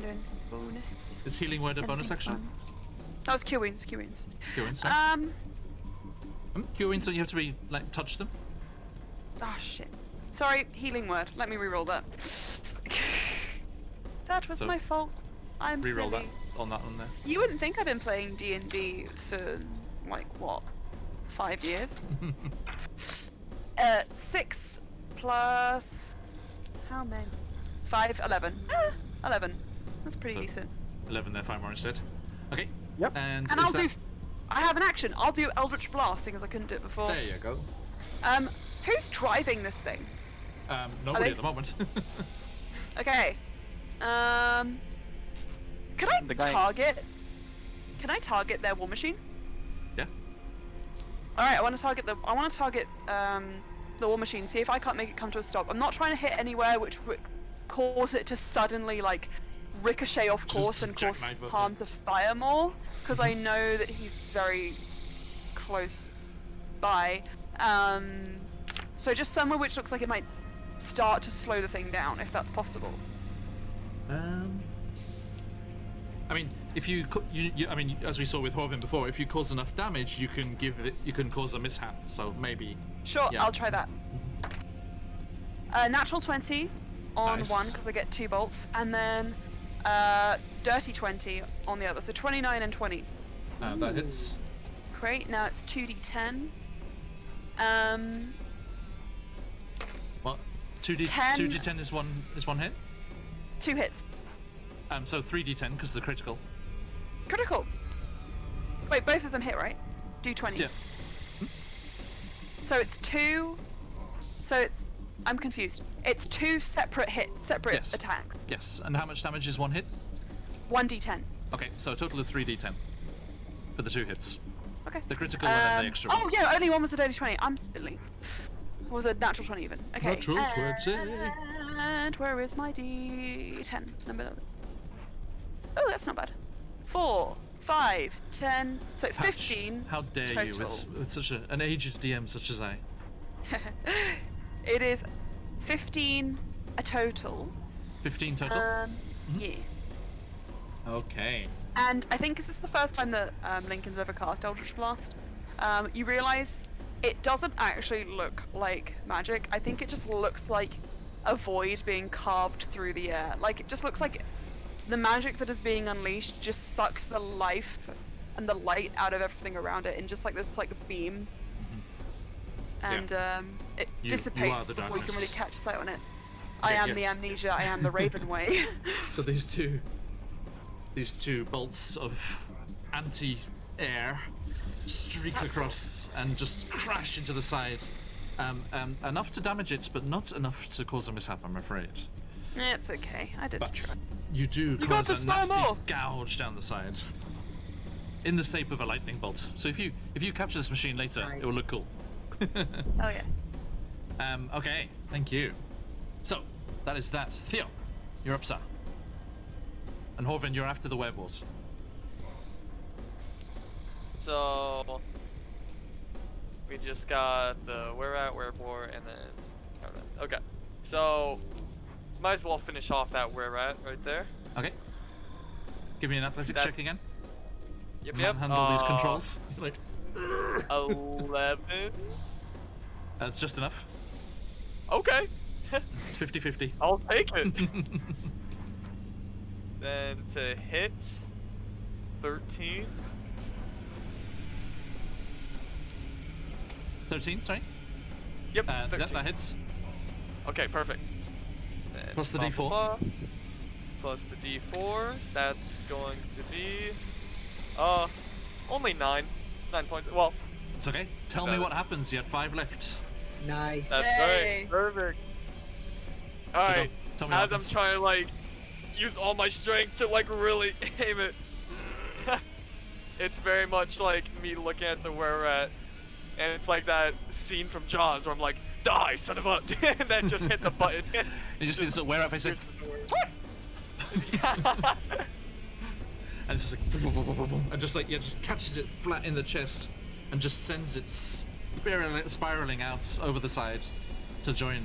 Speaker 3: do any bonus.
Speaker 1: Is healing word a bonus
Speaker 3: Anything
Speaker 1: action?
Speaker 3: fun. That was Cure Wounds, Cure Wounds.
Speaker 1: Cure wounds, sorry. Cure wounds, so you have to be, like, touch them?
Speaker 3: Ah, shit. Sorry, healing word. Let me reroll that. That was
Speaker 1: So,
Speaker 3: my fault. I'm
Speaker 1: Reroll
Speaker 3: silly.
Speaker 1: that on that one there.
Speaker 3: You wouldn't think I've been playing D&D for, like, what? 5 years? 6 plus... How many? 5, 11. 11. That's pretty
Speaker 1: So-
Speaker 3: decent.
Speaker 1: 11 there, 5 more instead. Okay.
Speaker 2: Yep.
Speaker 1: And
Speaker 3: And
Speaker 1: is
Speaker 3: I'll
Speaker 1: that...
Speaker 3: do... I have an action. I'll do Eldritch Blast, because I couldn't do it before.
Speaker 1: There you go.
Speaker 3: Who's driving this thing?
Speaker 1: Nobody
Speaker 3: they-
Speaker 1: at the moment.
Speaker 3: Okay. Can I
Speaker 2: The guy-
Speaker 3: target? Can I target their war machine?
Speaker 1: Yeah.
Speaker 3: All right. I want to target the war machine. See if I can't make it come to a stop. I'm not trying to hit anywhere which would cause it to suddenly like ricochet off
Speaker 1: Just
Speaker 3: course and cause
Speaker 1: jackknife it,
Speaker 3: harm to Firemaw, because I know that he's very close by. So just somewhere which looks like it might start to slow the thing down, if that's possible.
Speaker 1: I mean, if you, I mean, as we saw with Horvin before, if you cause enough damage, you can cause a mishap. So maybe.
Speaker 3: Sure,
Speaker 1: Yeah.
Speaker 3: I'll try that. Natural 20 on
Speaker 1: Nice.
Speaker 3: one because I get 2 bolts, and then dirty 20 on the other. So 29 and 20.
Speaker 1: That hits.
Speaker 3: Great. Now it's 2d10.
Speaker 1: What? 2d
Speaker 3: 10.
Speaker 1: 2d10 is one hit.
Speaker 3: 2 hits.
Speaker 1: So 3d10 because the critical.
Speaker 3: Critical. Wait, both of them hit, right? Do 20.
Speaker 1: Yeah.
Speaker 3: So it's 2. So it's. I'm confused. It's 2 separate separate
Speaker 1: Yes.
Speaker 3: attacks.
Speaker 1: Yes. And how much damage is one hit?
Speaker 3: 1d10.
Speaker 1: Okay, so a total of 3d10 for the 2 hits.
Speaker 3: Okay.
Speaker 1: The critical and then the extra.
Speaker 3: Oh yeah, only one was a dirty 20. I'm silly. What was a natural 20 even? Okay.
Speaker 1: Natural 20.
Speaker 3: And where is my d10 number? Oh, that's not bad. 4, 5, 10. So
Speaker 1: Ouch.
Speaker 3: 15.
Speaker 1: How dare you
Speaker 3: total.
Speaker 1: with such an aged DM such as I.
Speaker 3: It is 15 a total.
Speaker 1: 15 total?
Speaker 3: Yeah.
Speaker 1: Okay.
Speaker 3: And I think this is the first time that Lincoln's ever cast Eldritch Blast. You realise it doesn't actually look like magic. I think it just looks like a void being carved through the air. Like, it just looks like the magic that is being unleashed just sucks the life and the light out of everything around it in just like this like beam. And it
Speaker 1: You are
Speaker 3: dissipates
Speaker 1: the
Speaker 3: before you can
Speaker 1: darkness.
Speaker 3: really catch sight on it. I
Speaker 1: Okay,
Speaker 3: am the
Speaker 1: yes.
Speaker 3: amnesia, I am the Raven Way.
Speaker 1: So these two bolts of anti-air streak across and just crash into the side. Enough to damage it, but not enough to cause a mishap, I'm afraid.
Speaker 3: It's okay, I did
Speaker 1: But
Speaker 3: try.
Speaker 1: you do
Speaker 3: got
Speaker 1: cause
Speaker 3: to
Speaker 1: a
Speaker 3: smile
Speaker 1: nasty
Speaker 3: more.
Speaker 1: gouge down the side. In the shape of a lightning bolt. So if you capture this machine later,
Speaker 4: Right.
Speaker 1: it will look cool.
Speaker 3: Oh yeah.
Speaker 1: Okay, thank you. So, that is that. Theo, you're up, sir. And Horvin, you're after the werewolves.
Speaker 5: So we just got the where at, wherefore, and then okay. So might as well finish off that where at right there.
Speaker 1: Okay. Give me an athletics
Speaker 5: That-
Speaker 1: check again.
Speaker 5: Yep, yep.
Speaker 1: Handle these controls. Like,
Speaker 5: 11.
Speaker 1: that's just enough.
Speaker 5: Okay,
Speaker 1: It's 50-50.
Speaker 5: I'll take it. Then to hit 13.
Speaker 1: 13, sorry.
Speaker 5: Yep,
Speaker 1: That
Speaker 5: 13.
Speaker 1: hits.
Speaker 5: Okay, perfect. Then
Speaker 1: Plus the
Speaker 5: blah,
Speaker 1: D4.
Speaker 5: blah, blah. Plus the D4. That's going to be only 9 points. Well,
Speaker 1: It's okay. Tell me what happens. You had 5 left.
Speaker 4: Nice.
Speaker 5: that's
Speaker 3: Yay.
Speaker 5: right. Perfect.
Speaker 1: So
Speaker 5: Alright,
Speaker 1: go. Tell me what
Speaker 5: as I'm
Speaker 1: happens.
Speaker 5: trying to like use all my strength to like really aim it. It's very much like me looking at the where we're at, and it's like that scene from Jaws where I'm like, die, son of a, and then just hit the button.
Speaker 1: You just see this where up face, and it's just like, and just like, yeah, just catches it flat in the chest, and just sends it spiraling out over the side to join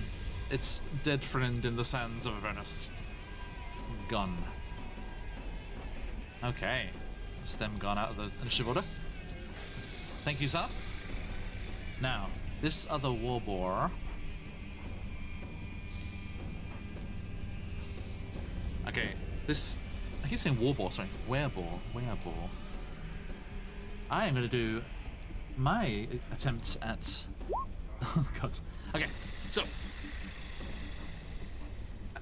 Speaker 1: its dead friend in the sands of Avernus. Gone. Okay, that's them gone out of the initiative order. Thank you, sir. Now, this other warboar. Okay, this. I keep saying warboar, sorry. Wereboar. I am going to do my attempt at. Oh, God. Okay, so.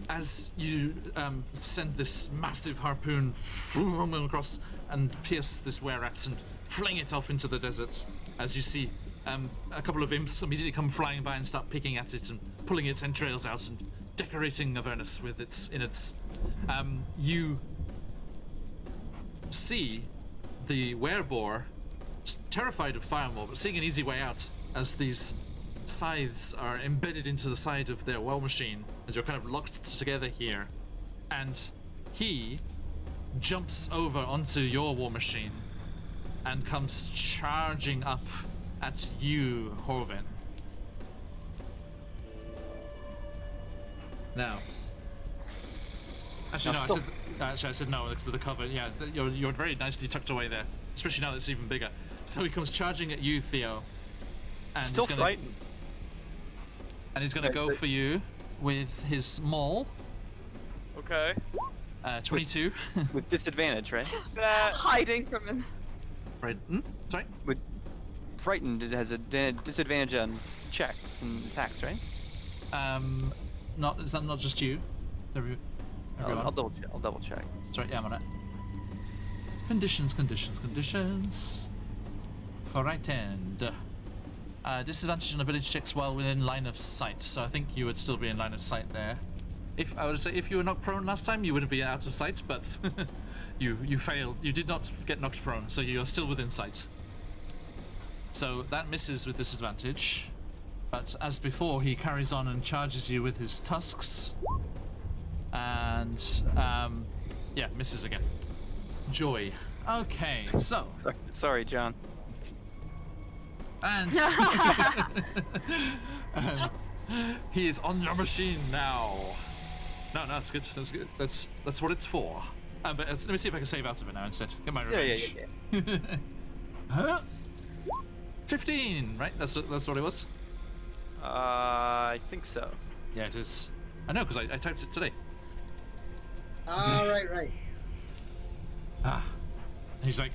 Speaker 1: As you send this massive harpoon across and pierce this were-rat and fling it off into the desert, as you see a couple of imps immediately come flying by and start picking at it and pulling its entrails out and decorating Avernus with its innards. You see the wereboar, terrified of Firemore, but seeing an easy way out as these scythes are embedded into the side of their well machine as you're kind of locked together here, and he jumps over onto your war machine and comes charging up at you, Horvin. Now, Actually,
Speaker 2: No,
Speaker 1: no.
Speaker 2: still-
Speaker 1: I said no because of the cover. Yeah, you're very nicely tucked away there, especially now that it's even bigger. So he comes charging at you, Theo. And
Speaker 2: Still
Speaker 1: he's gonna,
Speaker 2: frightened.
Speaker 1: And he's gonna
Speaker 2: Right,
Speaker 1: go
Speaker 2: right.
Speaker 1: for you with his maul.
Speaker 5: Okay.
Speaker 1: 22.
Speaker 2: With disadvantage, right?
Speaker 5: That.
Speaker 3: Hiding from him.
Speaker 1: Right. Sorry.
Speaker 2: With frightened, it has a disadvantage on checks and attacks, right?
Speaker 1: Is that not just you? Everyone.
Speaker 2: I'll double check.
Speaker 1: Sorry, yeah, I'm on it. Conditions. Frightened. Disadvantage on ability checks while within line of sight. So I think you would still be in line of sight there. If I would say if you were knocked prone last time, you wouldn't be out of sight, but you failed. You did not get knocked prone, so you are still within sight. So that misses with disadvantage. But as before, he carries on and charges you with his tusks. And yeah, misses again. Joy. Okay, so
Speaker 2: Sorry, John.
Speaker 1: and he is on your machine now. No, it's good. That's good. That's what it's for. But let me see if I can save out of it now instead. Get my revenge.
Speaker 2: Yeah.
Speaker 1: Huh? 15, right? That's what it was.
Speaker 2: I think so.
Speaker 1: Yeah, it is. I know because I typed it today.
Speaker 4: Right.
Speaker 1: Ah, he's like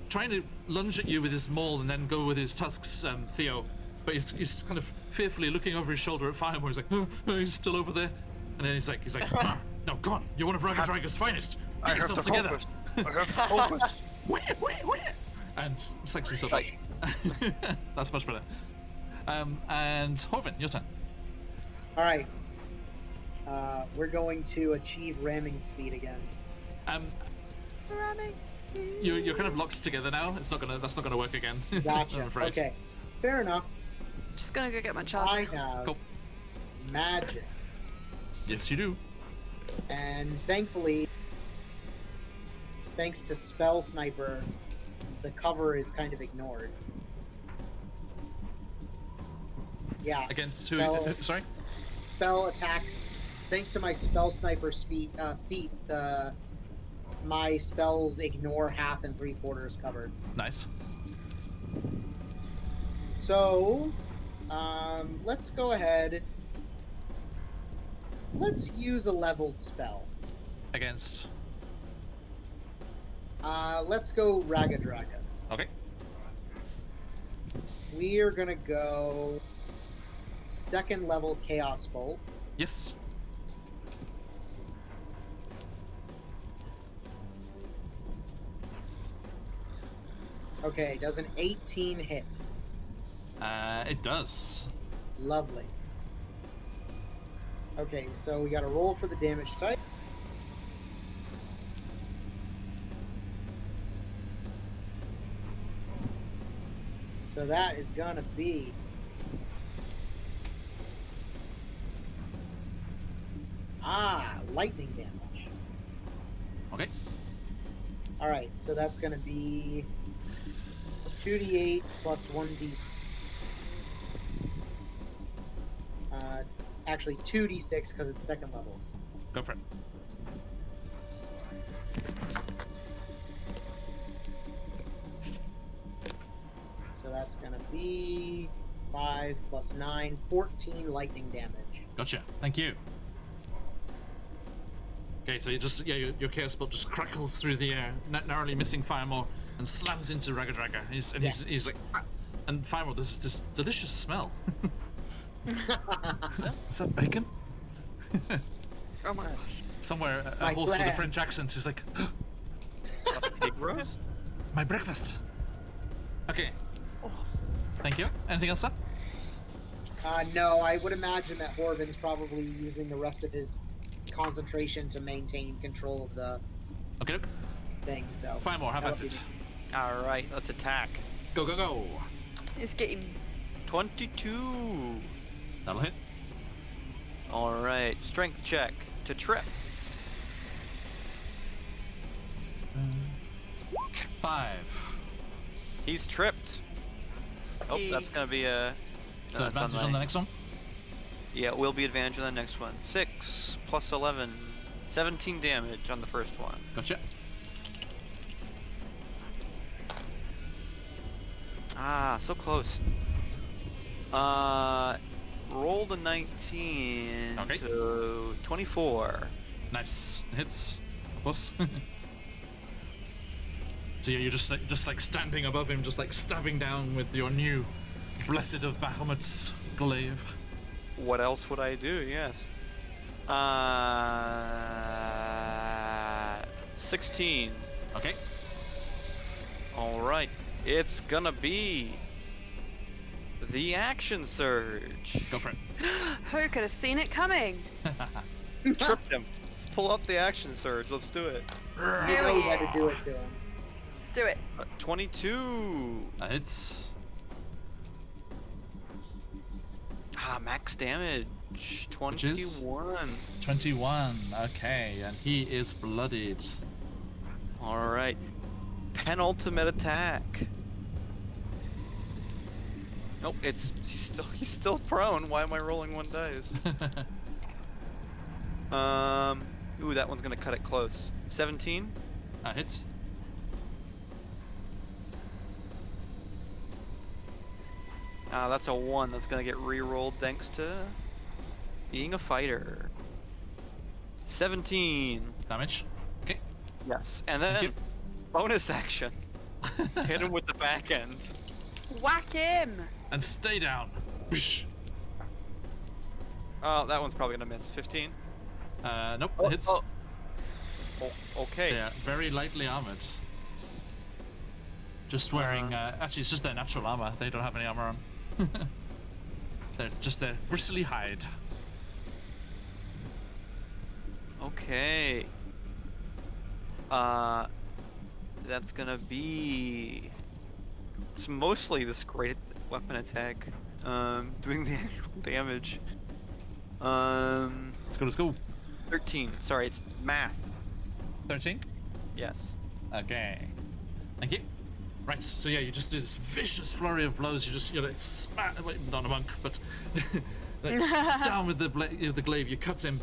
Speaker 1: trying to lunge at you with his maul and then go with his tusks, Theo. But he's kind of fearfully looking over his shoulder at Firemore. He's like, oh, he's still over there. And then he's like, ah, no, come on, you're one of Ragadraga's finest. Get yourself together.
Speaker 2: I have to focus.
Speaker 1: Wait. And psychs himself up. That's much better. And Horvin, your turn.
Speaker 4: All right. We're going to achieve ramming speed again.
Speaker 3: Ramming.
Speaker 1: You're kind of locked together now. That's not gonna work again.
Speaker 4: Gotcha.
Speaker 1: I'm afraid.
Speaker 4: Okay. Fair enough.
Speaker 3: Just gonna go get my
Speaker 4: I
Speaker 3: charger.
Speaker 4: have
Speaker 1: Cool.
Speaker 4: magic,
Speaker 1: Yes, you do.
Speaker 4: and thankfully, thanks to Spell Sniper, the cover is kind of ignored. Yeah.
Speaker 1: Against who?
Speaker 4: Spell-
Speaker 1: Sorry.
Speaker 4: Spell attacks. Thanks to my Spell Sniper feat, my spells ignore half and 3/4 covered.
Speaker 1: Nice.
Speaker 4: So, let's go ahead. Let's use a leveled spell.
Speaker 1: Against.
Speaker 4: Let's go Ragadraga.
Speaker 1: Okay.
Speaker 4: We are gonna go second level Chaos Bolt.
Speaker 1: Yes.
Speaker 4: Okay, does an 18 hit?
Speaker 1: It does.
Speaker 4: Lovely. Okay, so we gotta roll for the damage type. So that is gonna be lightning damage.
Speaker 1: Okay.
Speaker 4: Alright, so that's gonna be 2d8 plus 1d6. Actually 2d6 because it's second levels.
Speaker 1: Go for it.
Speaker 4: So that's gonna be 5 plus 9, 14 lightning damage.
Speaker 1: Gotcha. Thank you. Okay, so your chaos bolt just crackles through the air, narrowly missing Firemore, and slams into Ragadraga. He's like, ah! And Firemore, there's this delicious smell. Is that bacon?
Speaker 3: Oh my gosh.
Speaker 1: Somewhere, a
Speaker 4: My
Speaker 1: horse with a
Speaker 4: plan.
Speaker 1: French accent is like,
Speaker 2: A pig roast?
Speaker 1: my breakfast. Okay. Thank you. Anything else, sir?
Speaker 4: No, I would imagine that Horvin's probably using the rest of his concentration to maintain control of the
Speaker 1: Okay.
Speaker 4: thing, so...
Speaker 1: Firemore, how about
Speaker 4: that'll be
Speaker 1: it?
Speaker 2: All right, let's attack.
Speaker 1: Go, go, go.
Speaker 3: It's getting
Speaker 2: 22.
Speaker 1: That'll hit.
Speaker 2: All right, strength check to trip.
Speaker 1: 5.
Speaker 2: He's tripped. Oh, that's gonna be a.
Speaker 1: So
Speaker 2: that's
Speaker 1: advantage on the next one.
Speaker 2: Yeah, it will be advantage on the next one. 6 plus 11. 17 damage on the first one.
Speaker 1: Gotcha.
Speaker 2: Ah, so close. Rolled a 19,
Speaker 1: Okay.
Speaker 2: so 24.
Speaker 1: Nice. Hits. Of course. So yeah, you're just like standing above him, just like stabbing down with your new Blessed of Bahamut's glaive.
Speaker 2: What else would I do? Yes. 16.
Speaker 1: Okay.
Speaker 2: All right. It's gonna be the action surge.
Speaker 1: Go for it.
Speaker 3: Who could have seen it coming?
Speaker 2: Tripped him. Pull up the action surge. Let's do it.
Speaker 4: You know you gotta do it to him.
Speaker 3: Do it.
Speaker 2: 22.
Speaker 1: Hits.
Speaker 2: Max damage.
Speaker 1: Which is?
Speaker 2: 21.
Speaker 1: 21. Okay, and he is bloodied.
Speaker 2: All right. Penultimate attack. Nope, he's still prone. Why am I rolling one dice? Ooh, that one's gonna cut it close. 17.
Speaker 1: Hits.
Speaker 2: That's a 1. That's gonna get re-rolled thanks to being a fighter. 17.
Speaker 1: Damage. Okay.
Speaker 2: Yes, and
Speaker 1: Thank
Speaker 2: then
Speaker 1: you.
Speaker 2: bonus action. Hit him with the back end.
Speaker 3: Whack him!
Speaker 1: And stay down. Bish.
Speaker 2: Oh, that one's probably gonna miss. 15.
Speaker 1: Nope.
Speaker 2: Oh,
Speaker 1: Hits.
Speaker 2: oh. Okay.
Speaker 1: They are very lightly armored. Just wearing. Actually, it's just their natural armor. They don't have any armor on. They're just their bristly hide.
Speaker 2: Okay. That's gonna be. It's mostly this great weapon attack. Doing the actual damage.
Speaker 1: Let's go to school.
Speaker 2: 13. Sorry, it's math.
Speaker 1: 13.
Speaker 2: Yes.
Speaker 1: Okay. Thank you. Right, so yeah, you just do this vicious flurry of blows. You're like smack. Wait, not a monk, but like, down with the glaive. You cut him.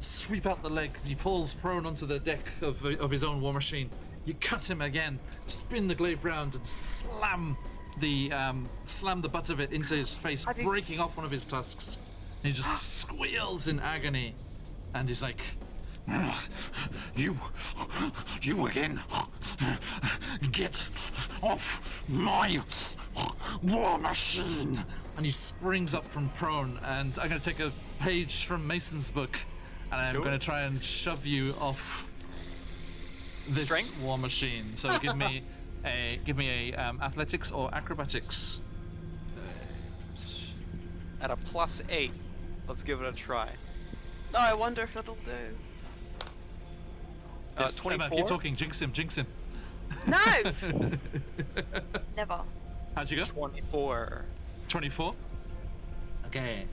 Speaker 1: Sweep out the leg. He falls prone onto the deck of his own war machine. You cut him again. Spin the glaive round and slam the butt of it into his face, breaking off one of his tusks. And he just squeals in agony, and he's like,
Speaker 6: You again? Get off my war machine!
Speaker 1: and he springs up from prone. And I'm going to take a page from Mason's book, and I'm going to try and shove you off this
Speaker 2: Strength?
Speaker 1: war machine. So give me a athletics or acrobatics.
Speaker 2: At a +8. Let's give it a try.
Speaker 3: Oh, I wonder if it'll do.
Speaker 1: Yes, Emma,
Speaker 2: 24.
Speaker 1: keep talking. Jinx him.
Speaker 3: No! Never.
Speaker 1: How'd you go?
Speaker 2: 24.
Speaker 1: 24. Okay.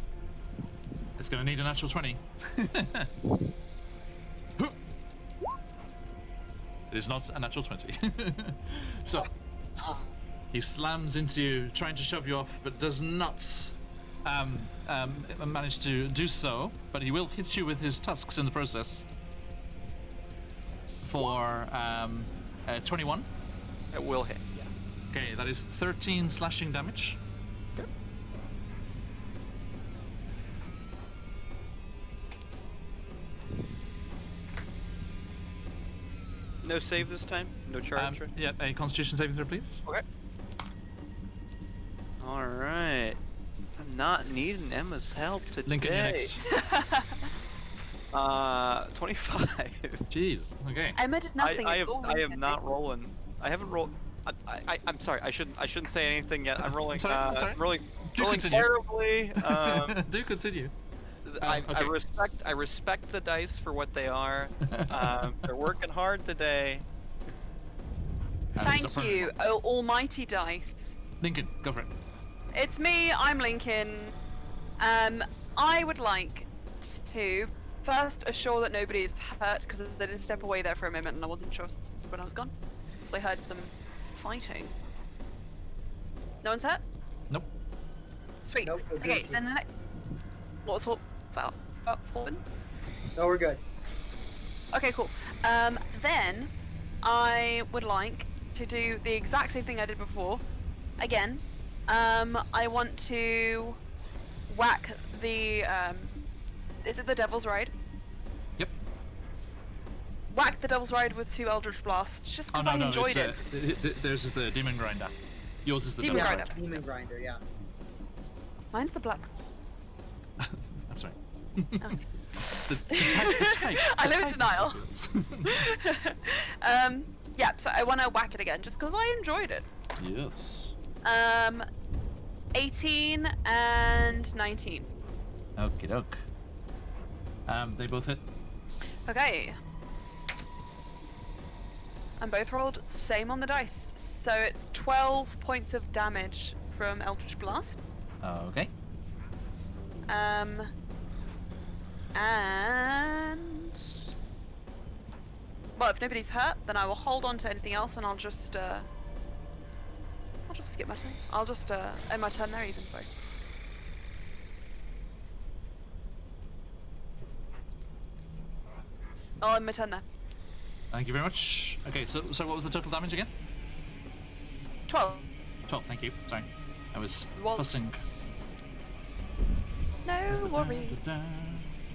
Speaker 1: It's gonna need a natural 20. It is not a natural 20. So he slams into you, trying to shove you off, but does not manage to do so. But he will hit you with his tusks in the process. For 21.
Speaker 2: It will hit. Yeah.
Speaker 1: Okay, that is 13 slashing damage.
Speaker 2: Okay. No save this time? No charge? right?
Speaker 1: Yeah, a Constitution saving throw, please.
Speaker 2: Okay. Alright. I'm not needing Emma's help today.
Speaker 1: Lincoln, you're next.
Speaker 2: 25.
Speaker 1: Jeez. Okay.
Speaker 3: Emma did nothing.
Speaker 2: I
Speaker 3: at all.
Speaker 2: am not rolling. I haven't rolled. I'm sorry. I shouldn't say anything yet. I'm rolling.
Speaker 1: I'm sorry.
Speaker 2: Rolling
Speaker 1: continue.
Speaker 2: terribly.
Speaker 1: Do continue.
Speaker 2: I
Speaker 1: okay.
Speaker 2: respect the dice for what they are. They're working hard today.
Speaker 3: Thank you, almighty dice.
Speaker 1: Lincoln, go for it.
Speaker 3: It's me, I'm Lincoln. I would like to first assure that nobody is hurt, because they did step away there for a moment and I wasn't sure when I was gone. So I heard some fighting. No one's hurt?
Speaker 1: Nope.
Speaker 3: Sweet.
Speaker 4: Nope, we're
Speaker 3: Okay,
Speaker 4: good.
Speaker 3: then the next... What's that? Fallen?
Speaker 4: No, we're good.
Speaker 3: Okay, cool. Then I would like to do the exact same thing I did before. Again, I want to whack the is it the Devil's Ride?
Speaker 1: Yep.
Speaker 3: Whack the Devil's Ride with 2 Eldritch Blasts, just
Speaker 1: Oh
Speaker 3: because
Speaker 1: no,
Speaker 3: I
Speaker 1: no,
Speaker 3: enjoyed
Speaker 1: it's
Speaker 3: it.
Speaker 1: theirs is the Demon Grinder. Yours is the
Speaker 3: Demon
Speaker 1: Devil
Speaker 3: Grinder.
Speaker 1: Ride.
Speaker 4: Demon Grinder, yeah.
Speaker 3: Mine's the black.
Speaker 1: I'm sorry.
Speaker 3: Oh.
Speaker 1: The type.
Speaker 3: I
Speaker 1: the
Speaker 3: live in
Speaker 1: type
Speaker 3: denial.
Speaker 1: of
Speaker 3: Yeah, so I want to whack it again, just because I enjoyed it.
Speaker 1: yes.
Speaker 3: 18 and 19.
Speaker 1: Okie doke. They both hit.
Speaker 3: Okay. And both rolled same on the dice. So it's 12 points of damage from Eldritch Blast.
Speaker 1: Okay.
Speaker 3: And well, if nobody's hurt, then I will hold on to anything else, and I'll just skip my turn. I'll just end my turn there even. Sorry. I'll end my turn there.
Speaker 1: Thank you very much. Okay, so what was the total damage again?
Speaker 3: 12.
Speaker 1: 12, thank you. Sorry. I was
Speaker 3: Well-
Speaker 1: fussing.
Speaker 3: No worries.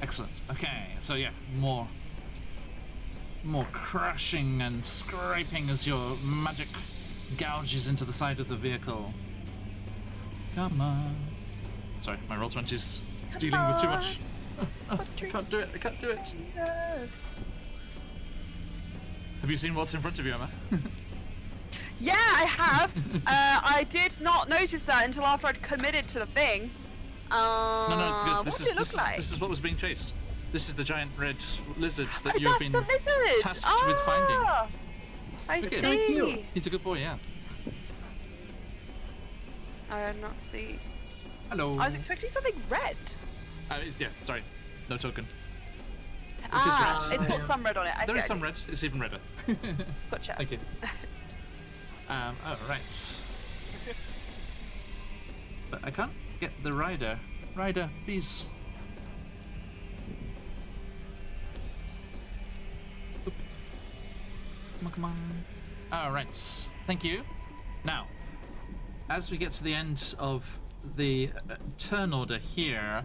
Speaker 1: Excellent. Okay, so yeah, more crashing and scraping as your magic gouges into the side of the vehicle. Come on. Sorry, my roll 20's dealing with too much. I can't do it. I can't do it. Have you seen what's in front of you, Emma?
Speaker 3: Yeah, I have. I did not notice that until after I'd committed to the thing.
Speaker 1: No, it's good.
Speaker 3: What did it look like?
Speaker 1: This is what was being chased. This is the giant red lizard that
Speaker 3: Oh,
Speaker 1: you've
Speaker 3: that's
Speaker 1: been
Speaker 3: the lizard.
Speaker 1: tasked with finding.
Speaker 3: I
Speaker 1: Look
Speaker 3: see.
Speaker 1: at
Speaker 4: Very cute.
Speaker 1: He's a good boy, yeah.
Speaker 3: I did not see.
Speaker 1: Hello.
Speaker 3: I was expecting something red.
Speaker 1: Yeah, sorry. No token. It is
Speaker 3: Ah,
Speaker 1: red.
Speaker 3: it's got some red on it. I
Speaker 1: There
Speaker 3: see,
Speaker 1: is
Speaker 3: I
Speaker 1: some
Speaker 3: see.
Speaker 1: red. It's even redder.
Speaker 3: Gotcha.
Speaker 1: Thank you. Alright. But I can't get the rider. Rider, please. Oop. Come on. Alright. Thank you. Now, as we get to the end of the turn order here,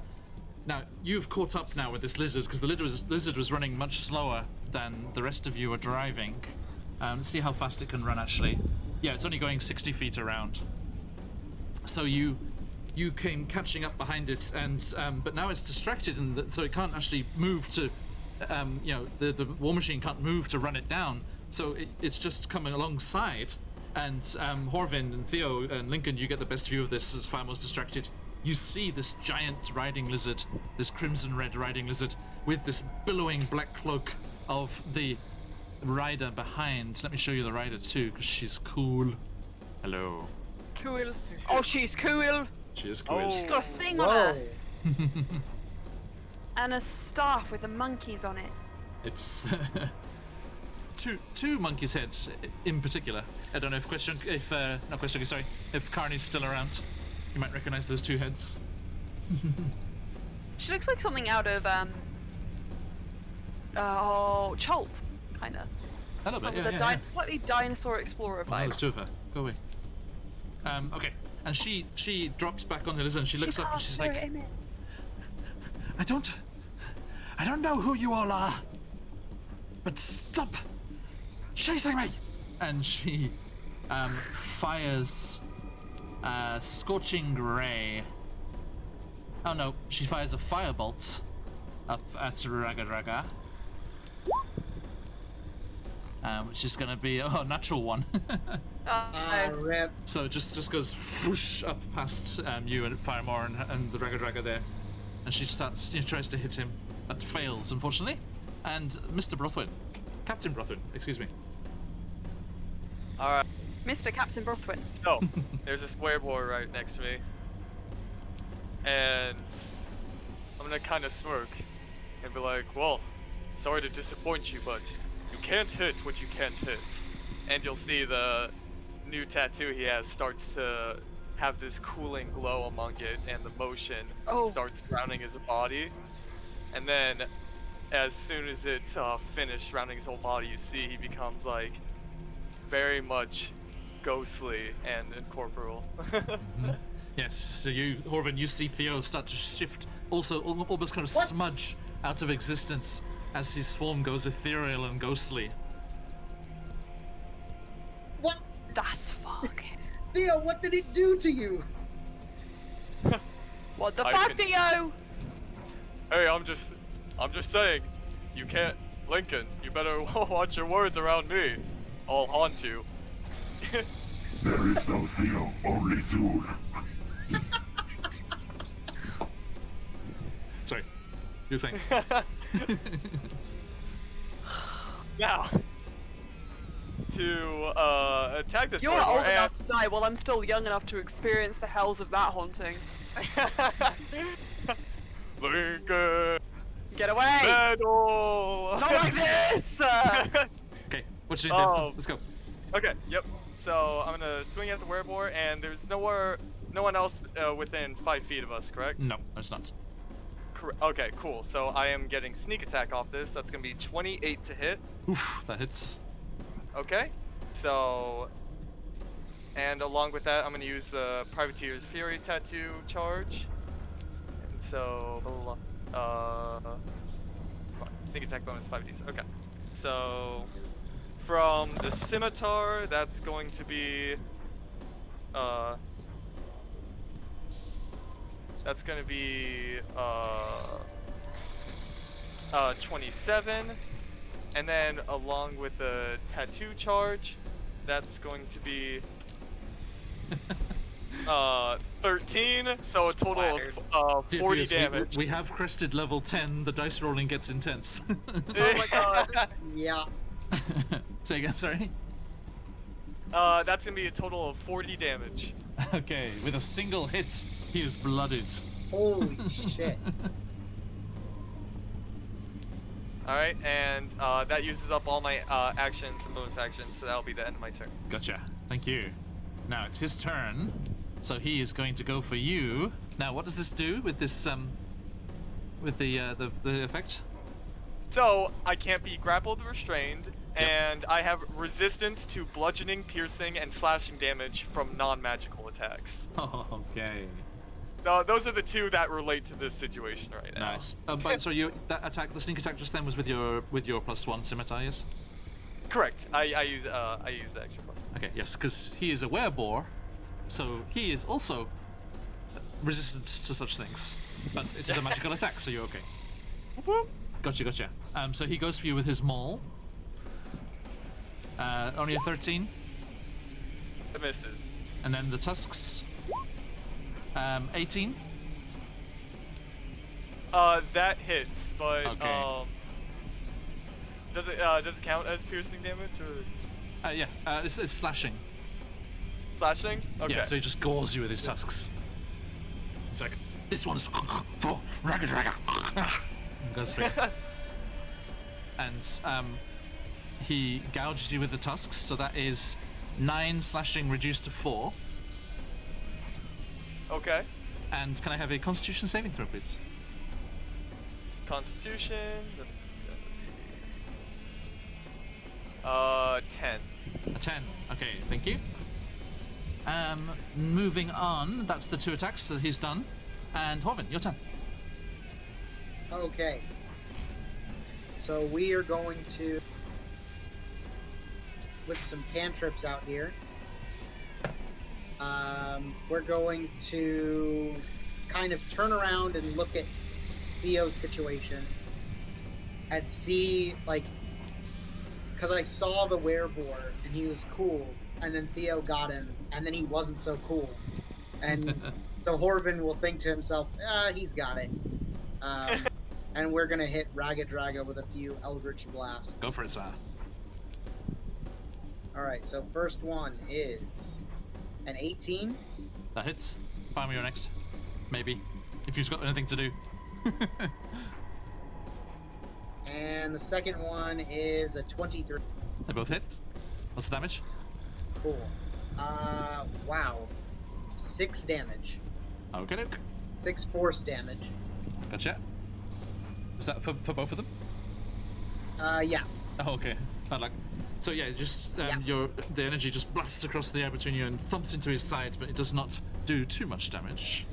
Speaker 1: now you've caught up now with this lizard because the lizard was running much slower than the rest of you are driving. Let's see how fast it can run actually. Yeah, it's only going 60 feet around. So you came catching up behind it, and but now it's distracted, and so it can't actually move to, the war machine can't move to run it down. So it's just coming alongside, and Horvin and Theo and Lincoln, you get the best view of this as Firemore's distracted. You see this giant riding lizard, this crimson red riding lizard, with this billowing black cloak of the rider behind. Let me show you the rider too, because she's cool. Hello.
Speaker 3: Cool. Oh, she's cool.
Speaker 1: She is cool.
Speaker 5: Oh.
Speaker 3: She's got a thing on
Speaker 4: Whoa.
Speaker 3: her. And a staff with the monkeys on it.
Speaker 1: It's two monkeys' heads in particular. I don't know if if Carney's still around. You might recognize those two heads.
Speaker 3: She looks like something out of Chult, kind of.
Speaker 1: A little bit,
Speaker 3: With
Speaker 1: yeah,
Speaker 3: a slightly dinosaur explorer
Speaker 1: Well,
Speaker 3: vibe.
Speaker 1: there's two of her. Go away. Okay. And she drops back on the lizard and she looks up and she's like, I don't know who you all are, but stop chasing me! And she fires a scorching ray. Oh no, she fires a firebolt up at Raga Raga. Which is gonna be a natural one.
Speaker 4: Rip.
Speaker 1: So it just goes whoosh up past you and Firemore and the Raga Draga there, and she tries to hit him, but fails unfortunately. And Mr. Brothwin, Captain Brothwin, excuse me.
Speaker 5: Alright,
Speaker 3: Mr. Captain Brothwin.
Speaker 5: so there's a square boy right next to me. And I'm gonna kinda smirk and be like, well, sorry to disappoint you, but you can't hit what you can't hit. And you'll see the new tattoo he has starts to have this cooling glow among it, and the motion starts surrounding his body. And then as soon as it's finished rounding his whole body, you see he becomes like very much ghostly and incorporeal.
Speaker 1: Yes, so you, Horvin, you see Theo start to shift, also almost kind of smudge out of existence as his form goes ethereal and ghostly.
Speaker 4: What?
Speaker 3: That's fucking.
Speaker 4: Theo, what did it do to you?
Speaker 3: What the
Speaker 5: I
Speaker 3: fuck,
Speaker 5: can-
Speaker 3: Theo?
Speaker 5: Hey, I'm just saying, you can't, Lincoln. You better watch your words around me. I'll haunt you.
Speaker 6: There is no Theo, only Zool.
Speaker 1: Sorry, you were saying?
Speaker 5: Now, to attack this
Speaker 3: You're
Speaker 5: Warlord,
Speaker 3: old
Speaker 5: and-
Speaker 3: enough to die while I'm still young enough to experience the hells of that haunting.
Speaker 5: Lincoln,
Speaker 3: Get away!
Speaker 5: medal.
Speaker 3: Not like this!
Speaker 1: Okay, what should you do?
Speaker 5: Oh.
Speaker 1: Let's go.
Speaker 5: Okay, yep. So I'm gonna swing at the werewolf, and there's no one else within 5 feet of us, correct?
Speaker 1: No, it's not.
Speaker 5: Okay, cool. So I am getting sneak attack off this. That's gonna be 28 to hit.
Speaker 1: Oof, that hits.
Speaker 5: Okay. So, and along with that, I'm gonna use the Privateer's Fury tattoo charge. And so, sneak attack bonus 5d. Okay. So, from the scimitar, that's going to be, that's gonna be 27, and then along with the tattoo charge, that's going to be 13. So a total of 40
Speaker 1: Yes,
Speaker 5: damage.
Speaker 1: We have crested level 10. The dice rolling gets intense.
Speaker 3: Oh my god.
Speaker 4: Yeah.
Speaker 1: Say again, sorry.
Speaker 5: That's gonna be a total of 40 damage.
Speaker 1: Okay, with a single hit, he is blooded.
Speaker 4: Holy shit.
Speaker 5: All right, and that uses up all my actions and bonus actions, so that'll be the end of my turn.
Speaker 1: Gotcha. Thank you. Now it's his turn, so he is going to go for you. Now, what does this do with this with the effect?
Speaker 5: So I can't be grappled or restrained, and I have resistance to bludgeoning, piercing, and slashing damage from non-magical attacks.
Speaker 1: Oh, okay.
Speaker 5: Those are the two that relate to this situation right now.
Speaker 1: Nice. But so that attack, the sneak attack just then was with your +1 scimitar, yes?
Speaker 5: Correct. I use the extra plus.
Speaker 1: Okay, yes, because he is a werebore, so he is also resistant to such things. But it is a magical attack, so you're okay.
Speaker 5: Whoop.
Speaker 1: Gotcha. So he goes for you with his maul. Only a 13,
Speaker 5: It misses.
Speaker 1: and then the tusks. 18.
Speaker 5: That hits, but
Speaker 1: Okay.
Speaker 5: does it count as piercing damage or
Speaker 1: Yeah, it's slashing.
Speaker 5: slashing? Okay.
Speaker 1: Yeah, so he just gores you with his tusks. It's like, this one's for Raga Draga. Goes for you. And he gouged you with the tusks, so that is 9 slashing reduced to 4.
Speaker 5: Okay.
Speaker 1: And can I have a Constitution saving throw, please?
Speaker 5: Constitution. That's 10.
Speaker 1: A 10. Okay, thank you. Moving on, that's the 2 attacks, so he's done. And Horvin, your turn.
Speaker 4: Okay. So we are going to whip some cantrips out here. We're going to kind of turn around and look at Theo's situation and see, like, because I saw the werebore and he was cool, and then Theo got him, and then he wasn't so cool. And so Horvin will think to himself, he's got it. And we're going to hit Raga Draga with a few Eldritch Blasts.
Speaker 1: Go for it, sir.
Speaker 4: Alright, so first one is an 18.
Speaker 1: That hits. Fire me your next. Maybe. If you've got anything to do.
Speaker 4: And the second one is a 23.
Speaker 1: They both hit. What's the damage?
Speaker 4: Cool. Wow. 6 damage.
Speaker 1: Okay, doke.
Speaker 4: 6 force damage.
Speaker 1: Gotcha. Was that for both of them?
Speaker 4: Yeah.
Speaker 1: Oh, okay. Bad luck. So yeah, just
Speaker 4: Yeah.
Speaker 1: the energy just blasts across the air between you and thumps into his side, but it does not do too much damage.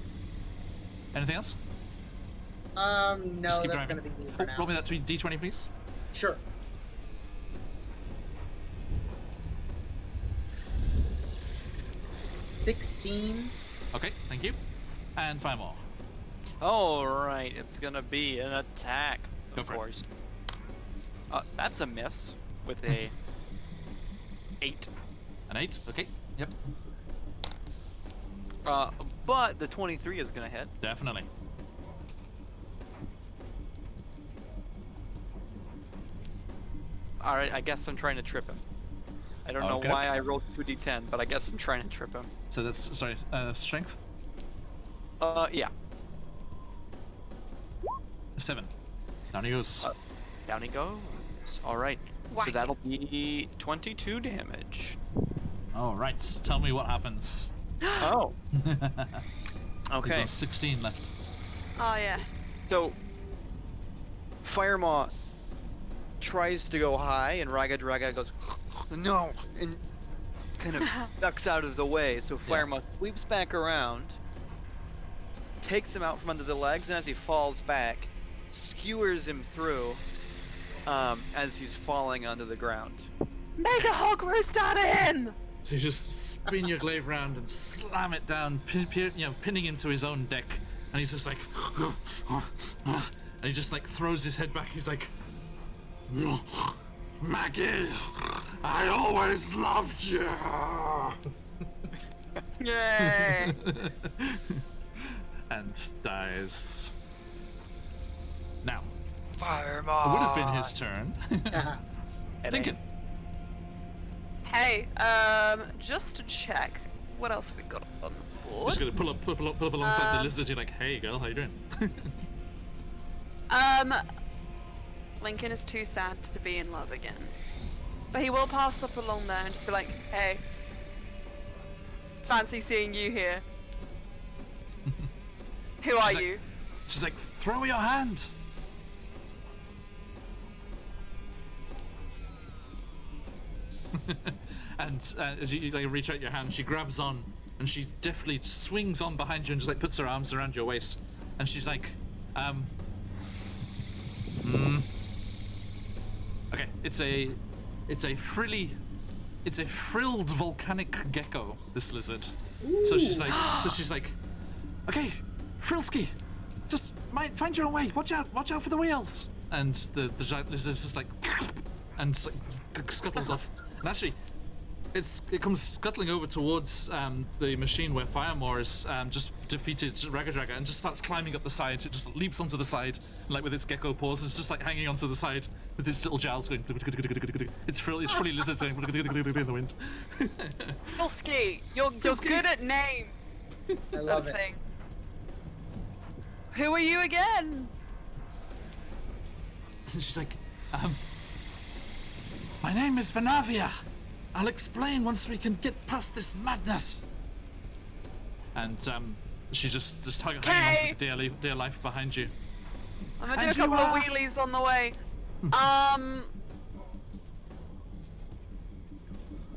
Speaker 1: Anything else?
Speaker 4: No,
Speaker 1: Just keep
Speaker 4: that's
Speaker 1: driving.
Speaker 4: gonna be me for now.
Speaker 1: Roll me that D20, please.
Speaker 4: Sure. $16.
Speaker 1: Okay, thank you. And 5 more.
Speaker 2: All right, it's gonna be an attack,
Speaker 1: Go
Speaker 2: of
Speaker 1: for it.
Speaker 2: course. That's a miss with a 8.
Speaker 1: An 8. Okay. Yep.
Speaker 2: But the 23 is gonna hit.
Speaker 1: Definitely.
Speaker 2: All right, I guess I'm trying to trip him. I don't know
Speaker 1: Okay.
Speaker 2: why I rolled 2d10, but I guess I'm trying to trip him.
Speaker 1: So that's sorry. Strength.
Speaker 2: Yeah.
Speaker 1: 7. Down he goes.
Speaker 2: Down he goes. All right.
Speaker 3: Whack
Speaker 2: So
Speaker 3: it.
Speaker 2: that'll be 22 damage.
Speaker 1: All right. Tell me what happens.
Speaker 2: Oh.
Speaker 1: He's
Speaker 2: Okay.
Speaker 1: on 16 left.
Speaker 3: Oh yeah.
Speaker 2: So, Firemaw tries to go high, and Raga goes, no, and kind of ducks out of the way. So Firemaw sweeps back around, takes him out from under the legs, and as he falls back, skewers him through as he's falling onto the ground.
Speaker 3: Make a hog roast out of him!
Speaker 1: So you just spin your glaive round and slam it down, pinning into his own deck, and he's just like, and he just like throws his head back. He's like,
Speaker 6: Maggie, I always loved you.
Speaker 3: Yay!
Speaker 1: and dies. Now,
Speaker 5: Firemaw.
Speaker 1: it would have been his turn.
Speaker 2: It
Speaker 1: Lincoln.
Speaker 3: Hey, just to check, what else have we got on the board?
Speaker 1: Just gonna pull up alongside the lizard. You're like, hey girl, how you doing?
Speaker 3: Lincoln is too sad to be in love again. But he will pass up along there and just be like, hey, fancy seeing you here. Who are
Speaker 1: She's like-
Speaker 3: you?
Speaker 1: She's like, throw me your hand. And as you like reach out your hand, she grabs on and she deftly swings on behind you and just like puts her arms around your waist. And she's like, okay, it's a frilled volcanic gecko, this lizard. So she's like, okay, Frilsky, just find your own way. Watch out for the wheels. And the giant lizard's just like, and just like scuttles off. And actually, it comes scuttling over towards the machine where Firemaw is just defeated Ragadraga and just starts climbing up the side. It just leaps onto the side, like with its gecko paws. It's just like hanging onto the side with its little jowls going. It's fully lizards going in the wind.
Speaker 3: Filsky, you're
Speaker 1: Filsky.
Speaker 3: good at name.
Speaker 4: I love it.
Speaker 3: Thing. Who are you again?
Speaker 1: And she's like, my name is Vanavia. I'll explain once we can get past this madness. And she's just hanging on for dear life behind you.
Speaker 3: I'm gonna
Speaker 1: And
Speaker 3: do a couple
Speaker 1: you
Speaker 3: of
Speaker 1: are-
Speaker 3: wheelies on the way.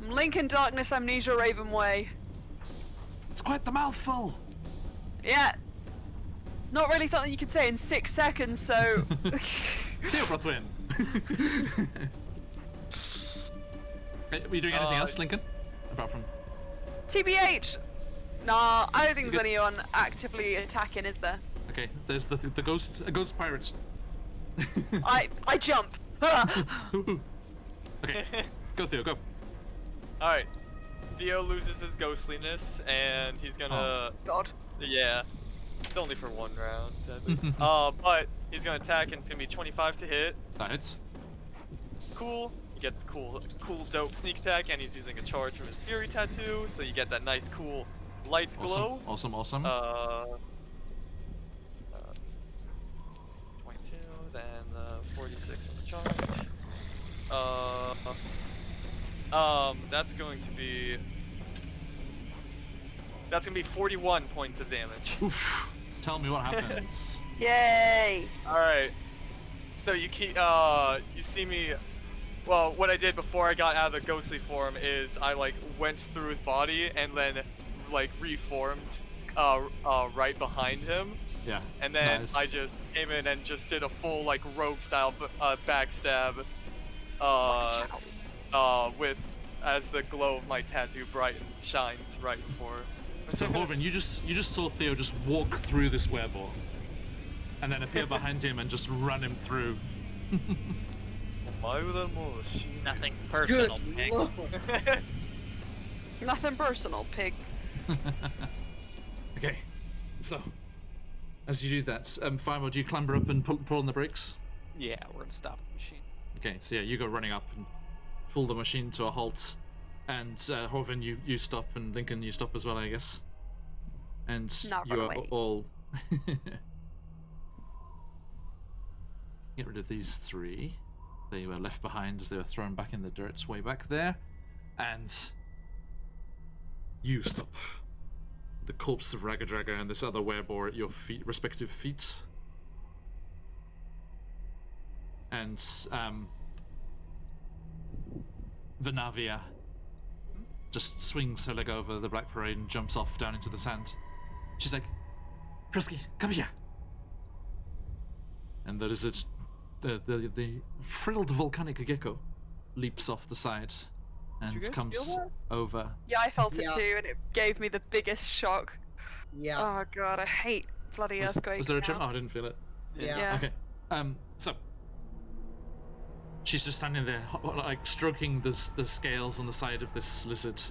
Speaker 3: Lincoln Darkness Amnesia Ravenway.
Speaker 1: It's quite the mouthful.
Speaker 3: Yeah. Not really something you can say in 6 seconds, so.
Speaker 1: Teobrothwin. Were you doing anything else, Lincoln? Apart from...
Speaker 3: TBH! Nah, I don't think there's
Speaker 1: Good.
Speaker 3: anyone actively attacking, is there?
Speaker 1: Okay, there's the ghost pirate.
Speaker 3: I jump!
Speaker 1: Okay, go Theo, go.
Speaker 5: Alright. Theo loses his ghostliness, and he's gonna.
Speaker 3: God.
Speaker 5: Yeah. It's only for 1 round, sadly. But he's gonna attack, and it's gonna be 25 to hit.
Speaker 1: That hits.
Speaker 5: Cool. He gets the cool, dope sneak attack, and he's using a charge from his Fury tattoo, so you get that nice, cool light glow.
Speaker 1: Awesome.
Speaker 5: 22, then 46 on the charge. That's gonna be 41 points of damage.
Speaker 1: Oof. Tell me what happens.
Speaker 3: Yay!
Speaker 5: Alright. So you you see me. Well, what I did before I got out of the ghostly form is I like went through his body and then like reformed, right behind him,
Speaker 1: Yeah.
Speaker 5: and then
Speaker 1: nice.
Speaker 5: I just came in and just did a full like rogue style backstab, with as the glow of my tattoo brightens shines right before.
Speaker 1: So Horvin, you just saw Theo just walk through this wereball, and then appear behind him and just run him through.
Speaker 7: Nothing
Speaker 4: Good
Speaker 7: personal, pig.
Speaker 4: lord.
Speaker 3: Nothing personal, pig.
Speaker 1: Okay, so as you do that, Firemo, do you clamber up and pull on the brakes?
Speaker 2: Yeah, we're gonna stop the machine.
Speaker 1: Okay, so yeah, you go running up and pull the machine to a halt, and Horvin, you stop, and Lincoln, you stop as well, I guess. And
Speaker 3: Not
Speaker 1: you
Speaker 3: run
Speaker 1: are
Speaker 3: away.
Speaker 1: all get rid of these three. They were left behind as they were thrown back in the dirt way back there, and you stop. The corpse of Ragadraga and this other werebore at your feet, respective feet. And Vanavia just swings her leg over the Black Parade and jumps off down into the sand. She's like, Frisky, come here. And the lizard, the frilled volcanic gecko, leaps off the side
Speaker 2: you
Speaker 1: and
Speaker 2: guys
Speaker 1: comes
Speaker 2: feel that?
Speaker 1: over.
Speaker 3: Yeah, I felt it
Speaker 4: Yeah.
Speaker 3: too, and it gave me the biggest shock.
Speaker 4: Yeah.
Speaker 3: Oh god, I hate bloody earthquakes.
Speaker 1: Was there a
Speaker 3: now.
Speaker 1: tremor? Oh, I didn't feel it.
Speaker 4: Yeah.
Speaker 3: Yeah.
Speaker 1: Okay. So she's just standing there, like stroking the scales on the side of this lizard.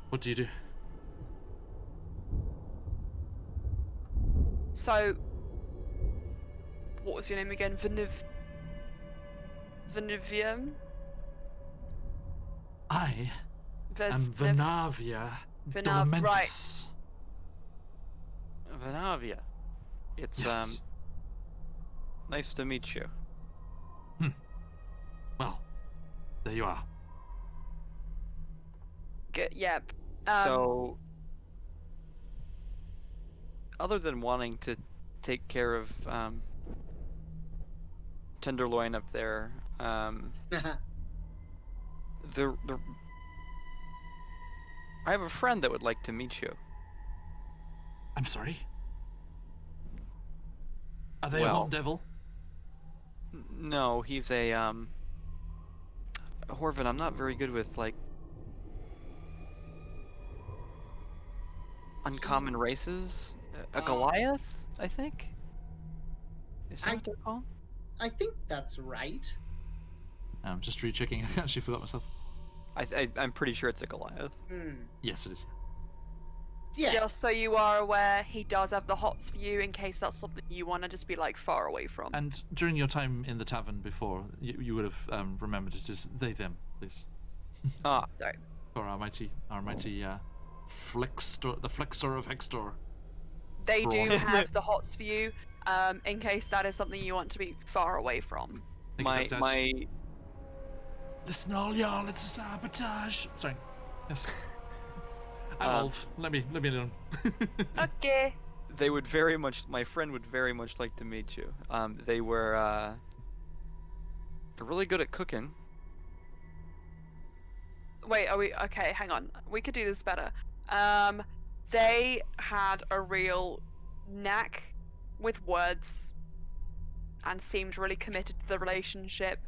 Speaker 1: What do you do?
Speaker 3: So, what was your name again? Venuvium?
Speaker 1: I am
Speaker 3: Ves-
Speaker 1: Vanavia
Speaker 3: Vanav-
Speaker 1: Dolamentus.
Speaker 2: Vanavia. It's
Speaker 1: Yes.
Speaker 2: nice to meet you.
Speaker 1: Well, there you are.
Speaker 3: Good, yeah.
Speaker 2: So, other than wanting to take care of Tenderloin up there, the I have a friend that would like to meet you.
Speaker 1: I'm sorry. Are they a
Speaker 2: Well-
Speaker 1: hot devil?
Speaker 2: No, he's a Horvin, I'm not very good with like uncommon races. A Goliath, I think. Is that
Speaker 4: I-
Speaker 2: what they're called?
Speaker 4: I think that's right.
Speaker 1: I'm just rechecking. I actually forgot myself.
Speaker 2: I'm pretty sure it's a Goliath.
Speaker 1: Yes, it is.
Speaker 4: Yeah.
Speaker 3: Just so you are aware, he does have the hots for you in case that's something you want to just be like far away from.
Speaker 1: And during your time in the tavern before, you would have remembered it is they them, please.
Speaker 2: Ah,
Speaker 3: Sorry.
Speaker 1: For our mighty Flextor, the Flexor of Hextor.
Speaker 3: They do
Speaker 1: Brawn.
Speaker 3: have the hots for you, in case that is something you want to be far away from.
Speaker 1: Except as-
Speaker 2: my
Speaker 1: Listen, all y'all, it's a sabotage. Sorry. Yes. I'm old. Let me alone.
Speaker 3: Okay.
Speaker 2: they would very much. My friend would very much like to meet you. They were they're really good at cooking.
Speaker 3: Wait, are we okay? Hang on. We could do this better. They had a real knack with words and seemed really committed to the relationship.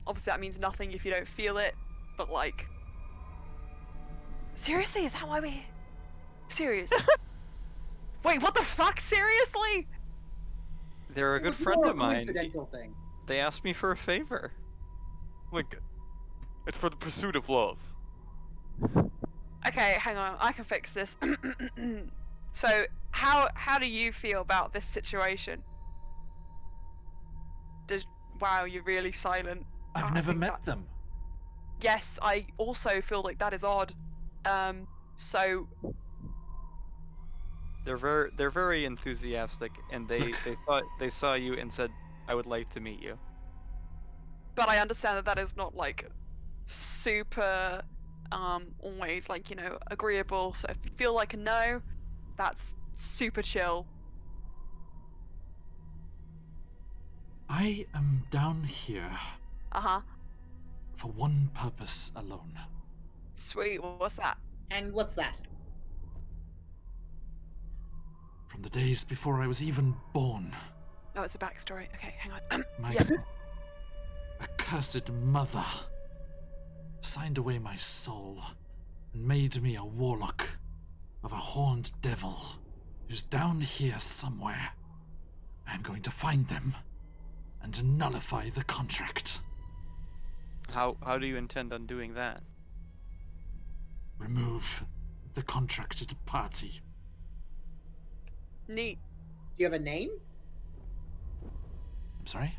Speaker 3: Obviously, that means nothing if you don't feel it, but like, seriously, is that why we? Serious? Wait, what the fuck? Seriously?
Speaker 2: They're a
Speaker 4: It
Speaker 2: good
Speaker 4: was
Speaker 2: friend
Speaker 4: more
Speaker 2: of mine.
Speaker 4: coincidental thing.
Speaker 2: They asked me for a favor.
Speaker 5: Lincoln, it's for the pursuit of love.
Speaker 3: Okay, hang on. I can fix this. So, how do you feel about this situation? Wow, you're really silent. I
Speaker 1: I've never
Speaker 3: think
Speaker 1: met them.
Speaker 3: Yes, I also feel like that is odd. So
Speaker 2: They're very enthusiastic, and they saw you and said, "I would like to meet you."
Speaker 3: but I understand that that is not like super always like, you know, agreeable. So if you feel like a no, that's super chill.
Speaker 1: I am down here
Speaker 3: Uh-huh.
Speaker 1: for one purpose alone.
Speaker 3: Sweet, what's that?
Speaker 4: And what's that?
Speaker 1: From the days before I was even born,
Speaker 3: Oh, it's a backstory. Okay, hang on.
Speaker 1: my
Speaker 3: Yeah.
Speaker 1: accursed mother signed away my soul and made me a warlock of a horned devil who's down here somewhere. I'm going to find them and nullify the contract.
Speaker 2: How do you intend on doing that?
Speaker 1: Remove the contracted party.
Speaker 3: Neat.
Speaker 4: Do you have a name
Speaker 1: I'm sorry?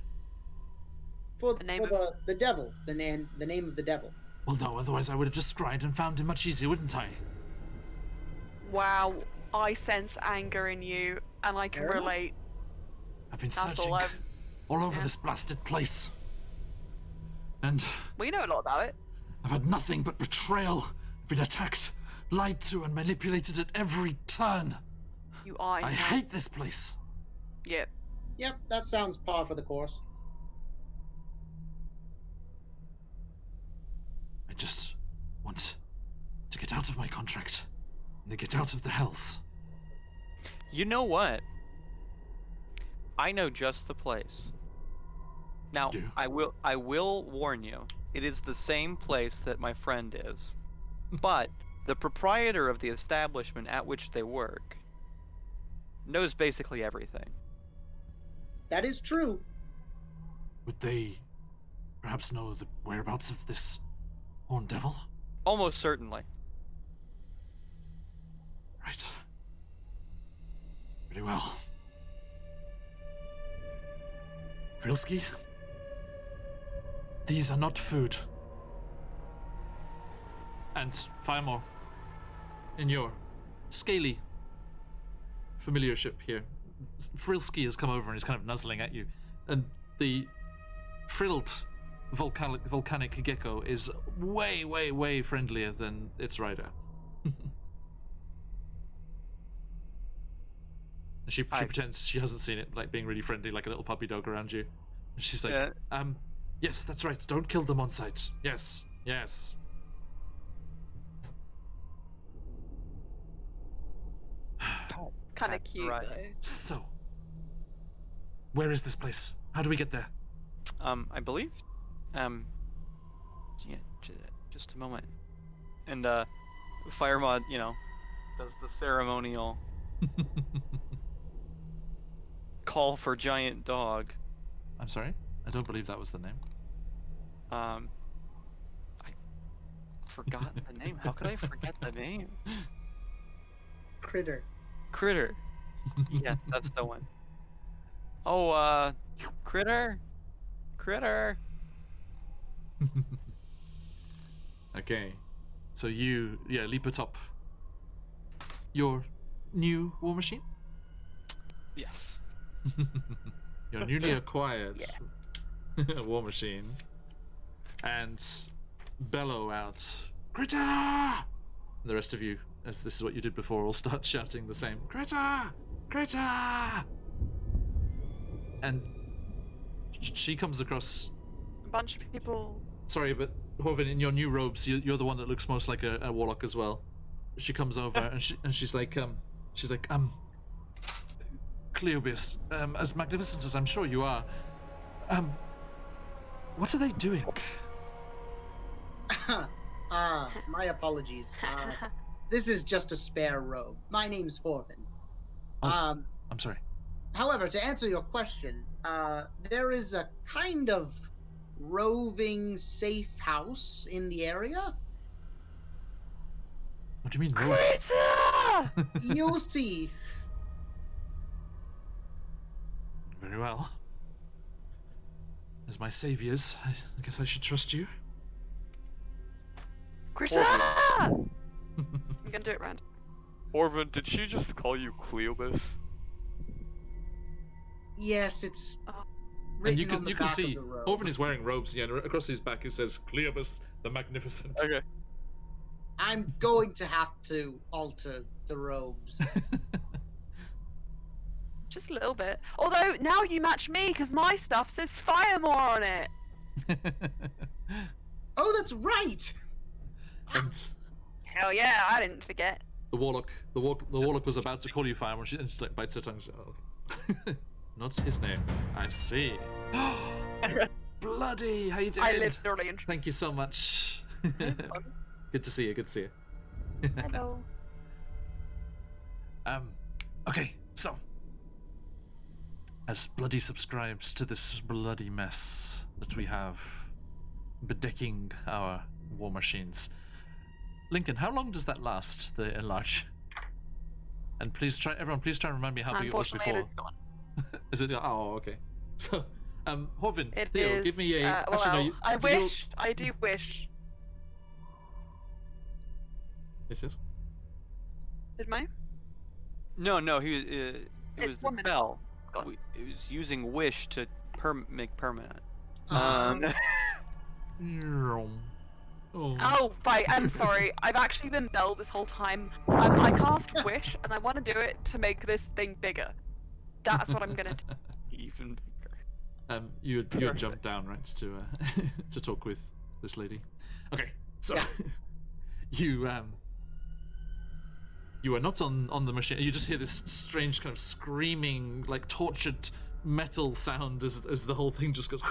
Speaker 4: for,
Speaker 3: A name
Speaker 4: for the devil? The name of the devil.
Speaker 1: Well, no, otherwise I would have just scryed and found him much easier, wouldn't I?
Speaker 3: Wow, I sense anger in you, and I can
Speaker 4: Fair enough.
Speaker 3: relate.
Speaker 1: I've been
Speaker 3: That's
Speaker 1: searching
Speaker 3: all
Speaker 1: all over
Speaker 3: yeah.
Speaker 1: this blasted place. And
Speaker 3: We know a lot about it.
Speaker 1: I've had nothing but betrayal. I've been attacked, lied to, and manipulated at every turn.
Speaker 3: You are.
Speaker 1: I
Speaker 3: in
Speaker 1: hate this place.
Speaker 3: Yeah.
Speaker 4: Yep, that sounds par for the course.
Speaker 1: I just want to get out of my contract and to get out of the hells.
Speaker 2: You know what? I know just the place. Now,
Speaker 1: You do?
Speaker 2: I will warn you. It is the same place that my friend is. But the proprietor of the establishment at which they work knows basically everything.
Speaker 4: That is true.
Speaker 1: Would they perhaps know the whereabouts of this horned devil?
Speaker 2: Almost certainly.
Speaker 1: Right. Very well. Frilsky? These are not food. And Firemore, in your scaly familiarship here, Frilsky has come over and is kind of nuzzling at you, and the frilled volcanic gecko is way, way, way friendlier than its rider. And she pretends she hasn't seen it, like being really friendly, like a little puppy dog around you. And she's like,
Speaker 2: Yeah.
Speaker 1: Yes, that's right. Don't kill them on sight. Yes, yes.
Speaker 3: Kind of
Speaker 2: That's
Speaker 3: cute,
Speaker 2: right.
Speaker 3: though.
Speaker 1: So, where is this place? How do we get there?
Speaker 2: I believe, yeah, just a moment. And, Firemod, does the ceremonial call for giant dog.
Speaker 1: I'm sorry? I don't believe that was the name.
Speaker 2: I forgot the name. How could I forget the name?
Speaker 4: Critter.
Speaker 2: Critter. Yes, that's the one. Oh, Critter? Critter.
Speaker 1: Okay. So you, leap atop your new war machine?
Speaker 2: Yes.
Speaker 1: Your newly acquired war machine. And bellow out, Critter! And the rest of you, as this is what you did before, will start shouting the same, Critter! Critter! And she comes across...
Speaker 3: A bunch of people.
Speaker 1: Sorry, but Horvin, in your new robes, you're the one that looks most like a warlock as well. She comes over and she's like, Cleobis, as magnificent as I'm sure you are, what are they doing?
Speaker 4: My apologies. This is just a spare robe. My name's Horvin.
Speaker 1: Oh. I'm sorry.
Speaker 4: However, to answer your question, there is a kind of roving safe house in the area.
Speaker 1: What do you mean, no?
Speaker 3: Critter!
Speaker 4: You'll see.
Speaker 1: Very well. As my saviors, I guess I should trust you.
Speaker 3: Critter! I'm gonna do it, Rand.
Speaker 5: Orvin, did she just call you Cleobis?
Speaker 4: Yes, it's
Speaker 3: Oh.
Speaker 4: written
Speaker 1: And you
Speaker 4: on the
Speaker 1: can
Speaker 4: back
Speaker 1: see
Speaker 4: of the robe.
Speaker 1: Orvin is wearing robes, and across his back it says Cleobus the Magnificent.
Speaker 5: Okay.
Speaker 4: I'm going to have to alter the robes.
Speaker 3: Just a little bit. Although now you match me because my stuff says Firemore on it.
Speaker 4: Oh, that's right.
Speaker 1: And
Speaker 3: Hell yeah, I didn't forget.
Speaker 1: the warlock was about to call you Fire when she just like bites her tongue. She's like, oh, okay. Not his name. I see. Bloody, how you doing?
Speaker 3: I literally.
Speaker 1: Thank you so much. Good to see you. Good to see you.
Speaker 3: Hello.
Speaker 1: Okay, so as Bloody subscribes to this bloody mess that we have bedecking our war machines, Lincoln, how long does that last? The enlarge. And please try, everyone, please try and remind me how big it was
Speaker 3: Unfortunately,
Speaker 1: before.
Speaker 3: it is gone.
Speaker 1: Is it? Oh, okay. So, Horvin,
Speaker 3: It
Speaker 1: Theo,
Speaker 3: is,
Speaker 1: give me a.
Speaker 3: well,
Speaker 1: actually, no, you,
Speaker 3: I
Speaker 1: did you-
Speaker 3: wish. I do wish.
Speaker 1: Yes, yes.
Speaker 3: Did mine?
Speaker 2: No, he it
Speaker 3: It's
Speaker 2: was the
Speaker 3: 1 minute.
Speaker 2: spell.
Speaker 3: It's gone.
Speaker 2: It was using wish to make permanent.
Speaker 4: Um,
Speaker 1: Oh.
Speaker 3: Oh, right, I'm sorry. I've actually been Belle this whole time. I cast Wish, and I want to do it to make this thing bigger. That's what I'm gonna do.
Speaker 2: Even bigger.
Speaker 1: You had jumped down, right, to to talk with this lady. Okay, so
Speaker 4: Yeah.
Speaker 1: you are not on the machine. You just hear this strange kind of screaming, like tortured metal sound as the whole thing just goes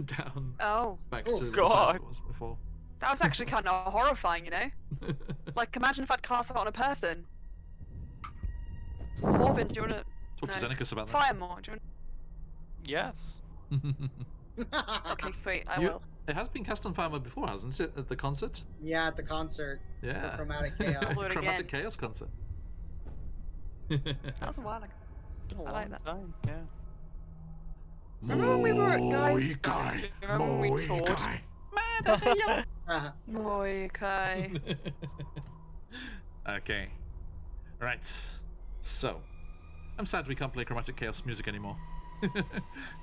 Speaker 1: down
Speaker 3: Oh,
Speaker 1: back
Speaker 4: Oh,
Speaker 1: to the size
Speaker 2: God.
Speaker 1: it was before.
Speaker 3: that was actually kind of horrifying, you know? Like, imagine if I'd cast that on a person. Horvin, do you want to...
Speaker 1: Talk to
Speaker 3: No.
Speaker 1: Xenicus about that.
Speaker 3: Firemore, do you
Speaker 2: yes.
Speaker 3: want... Okay, sweet, I
Speaker 1: You-
Speaker 3: will.
Speaker 1: It has been cast on Fire Mode before, hasn't it? At the concert?
Speaker 4: Yeah, at the concert.
Speaker 1: Yeah.
Speaker 4: Chromatic Chaos.
Speaker 3: I'll do it
Speaker 1: Chromatic
Speaker 3: again.
Speaker 1: Chaos concert.
Speaker 3: That was a while ago.
Speaker 2: Been a
Speaker 3: I like
Speaker 2: long
Speaker 3: that.
Speaker 2: time, yeah.
Speaker 3: Remember when we were guys?
Speaker 6: Moikai,
Speaker 3: Remember when we toured?
Speaker 6: Moikai.
Speaker 3: Moikai.
Speaker 1: Okay. Right. So, I'm sad we can't play Chromatic Chaos music anymore.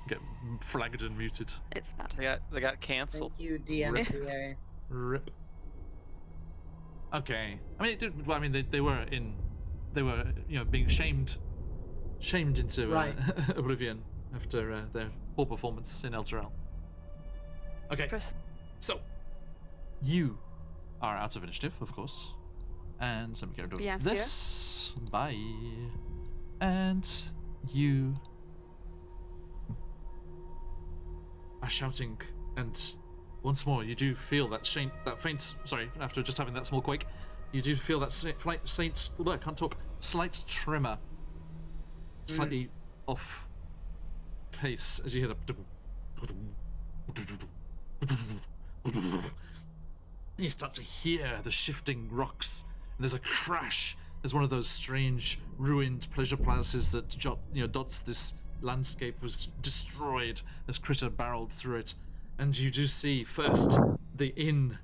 Speaker 1: Get flagged and muted.
Speaker 3: It's sad.
Speaker 2: They got canceled.
Speaker 4: Thank you, DMCA.
Speaker 1: Rip. Okay. I mean, it did, well, I mean, they were being shamed into
Speaker 4: Right.
Speaker 1: oblivion after their poor performance in Elturel. Okay.
Speaker 3: Chris.
Speaker 1: So, you are out of initiative, of course. And let me get rid of
Speaker 3: Yes,
Speaker 1: this. Bye. And you are shouting, and once more you do feel that faint. Sorry, after just having that small quake, you do feel that slight tremor, slightly off pace as you hear the. You start to hear the shifting rocks, and there's a crash as one of those strange ruined pleasure palaces that dots this landscape was destroyed as Critter barreled through it. And you do see first the inn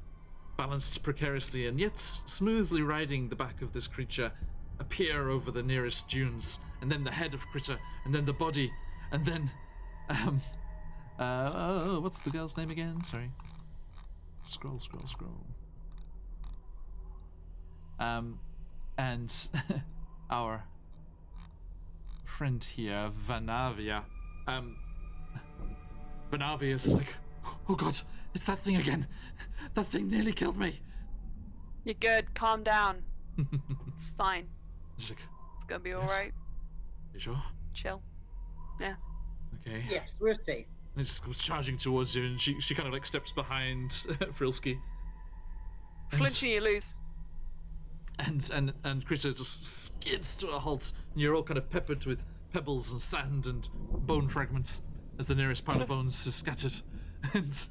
Speaker 1: balanced precariously and yet smoothly riding the back of this creature appear over the nearest dunes, and then the head of Critter, and then the body, and then what's the girl's name again? Sorry. Scroll. And our friend here, Vanavia. Vanavia is like, oh god, it's that thing again. That thing nearly killed me.
Speaker 3: You're good. Calm down. It's fine.
Speaker 1: She's like,
Speaker 3: It's gonna be
Speaker 1: Yes.
Speaker 3: alright.
Speaker 1: you sure?
Speaker 3: Chill. Yeah.
Speaker 1: Okay.
Speaker 4: Yes, we're safe.
Speaker 1: And it just goes charging towards you, and she kind of like steps behind Frilsky. And-
Speaker 3: Flinching, you lose.
Speaker 1: And Critter just skids to a halt, and you're all kind of peppered with pebbles and sand and bone fragments as the nearest pile of bones is scattered. And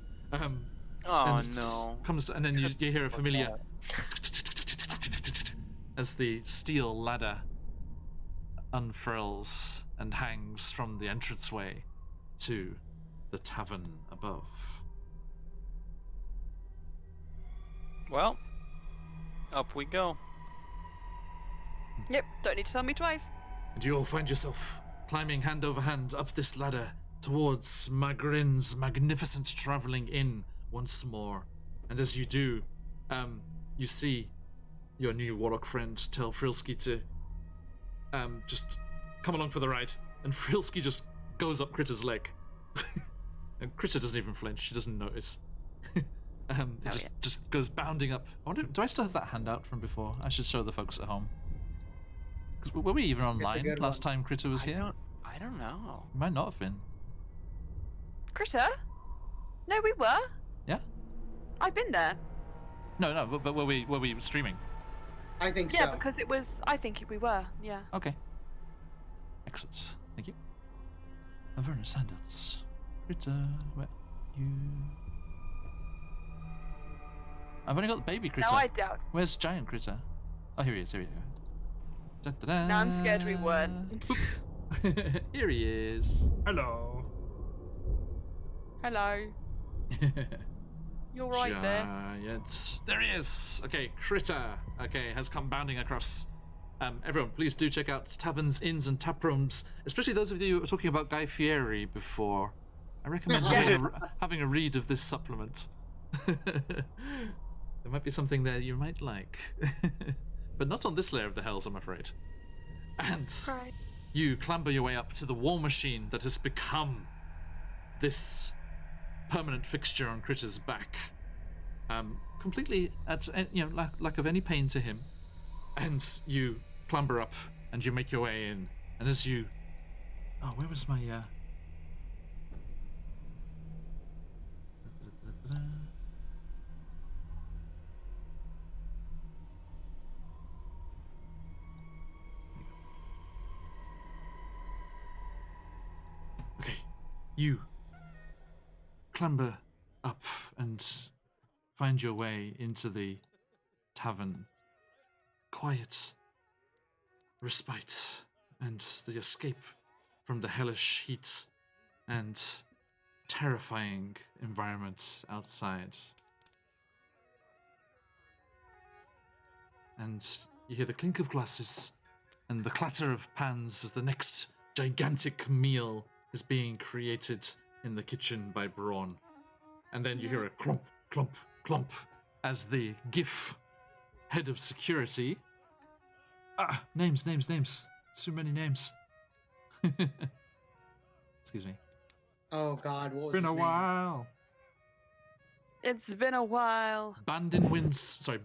Speaker 2: Oh
Speaker 1: and
Speaker 2: no.
Speaker 1: and then you hear a familiar as the steel ladder unfurls and hangs from the entranceway to the tavern above.
Speaker 2: Well, up we go.
Speaker 3: Yep. Don't need to tell me twice.
Speaker 1: And you all find yourself climbing hand over hand up this ladder towards Magrin's magnificent travelling inn once more. And as you do, you see your new warlock friend tell Frilsky to just come along for the ride. And Frilsky just goes up Critter's leg. And Critter doesn't even flinch, she doesn't notice. It just goes bounding up. I wonder, do I still have that handout from before? I should show the folks at home. Because were we even online last time Critter was here?
Speaker 2: I don't know.
Speaker 1: We might not have been.
Speaker 3: Critter? No, we were.
Speaker 1: Yeah?
Speaker 3: I've been there.
Speaker 1: No, but were we streaming?
Speaker 4: I think
Speaker 3: Yeah,
Speaker 4: so.
Speaker 3: because it was. I think we were. Yeah.
Speaker 1: Okay. Excellent. Thank you. Avernus handouts. Critter, where you? I've only got the baby Critter.
Speaker 3: No, I doubt.
Speaker 1: Where's giant Critter? Oh, here he is. Here we go. Da-da-da.
Speaker 3: No, I'm scared we weren't.
Speaker 1: Here he is. Hello.
Speaker 3: Hello. You're right there.
Speaker 1: Giant. There he is. Okay, Critter. Okay, has come bounding across. Everyone, please do check out taverns, inns, and tap rooms. Especially those of you who were talking about Guy Fieri before. I recommend having a read of this supplement. There might be something there you might like. But not on this layer of the hells, I'm afraid. And
Speaker 3: Right.
Speaker 1: you clamber your way up to the war machine that has become this permanent fixture on Critter's back. Completely at lack of any pain to him. And you clamber up and you make your way in. And as you... Oh, where was my... Okay, you clamber up and find your way into the tavern. Quiet, respite, and the escape from the hellish heat and terrifying environment outside. And you hear the clink of glasses and the clatter of pans as the next gigantic meal is being created in the kitchen by Braun. And then you hear a clump, clump, clump as the GIF head of security... names. So many names. Excuse me.
Speaker 4: Oh God, what was
Speaker 1: Been
Speaker 4: his
Speaker 1: a
Speaker 4: name?
Speaker 1: while.
Speaker 3: It's been a while.
Speaker 1: Badin Winstrump.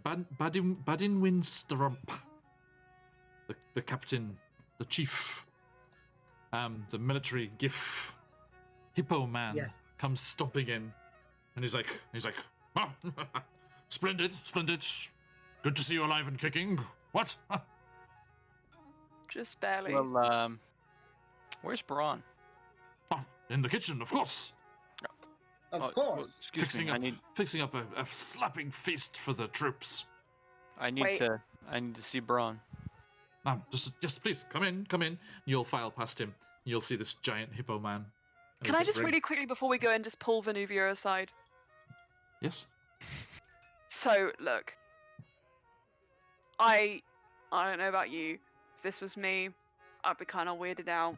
Speaker 1: The captain, the chief, the military GIF hippo man comes stomping in, and he's like, "Ah, splendid. Good to see you alive and kicking. What?
Speaker 3: Just barely.
Speaker 2: Well, where's Braun?
Speaker 1: In the kitchen, of course.
Speaker 4: Of course.
Speaker 2: Excuse me.
Speaker 1: Fixing up a slapping feast for the troops.
Speaker 2: I need to see Braun.
Speaker 1: Just please come in. You'll file past him. You'll see this giant hippo man.
Speaker 3: Can I just really quickly, before we go in, just pull Venuvia aside?
Speaker 1: Yes.
Speaker 3: So, look. I don't know about you. If this was me, I'd be kind of weirded out.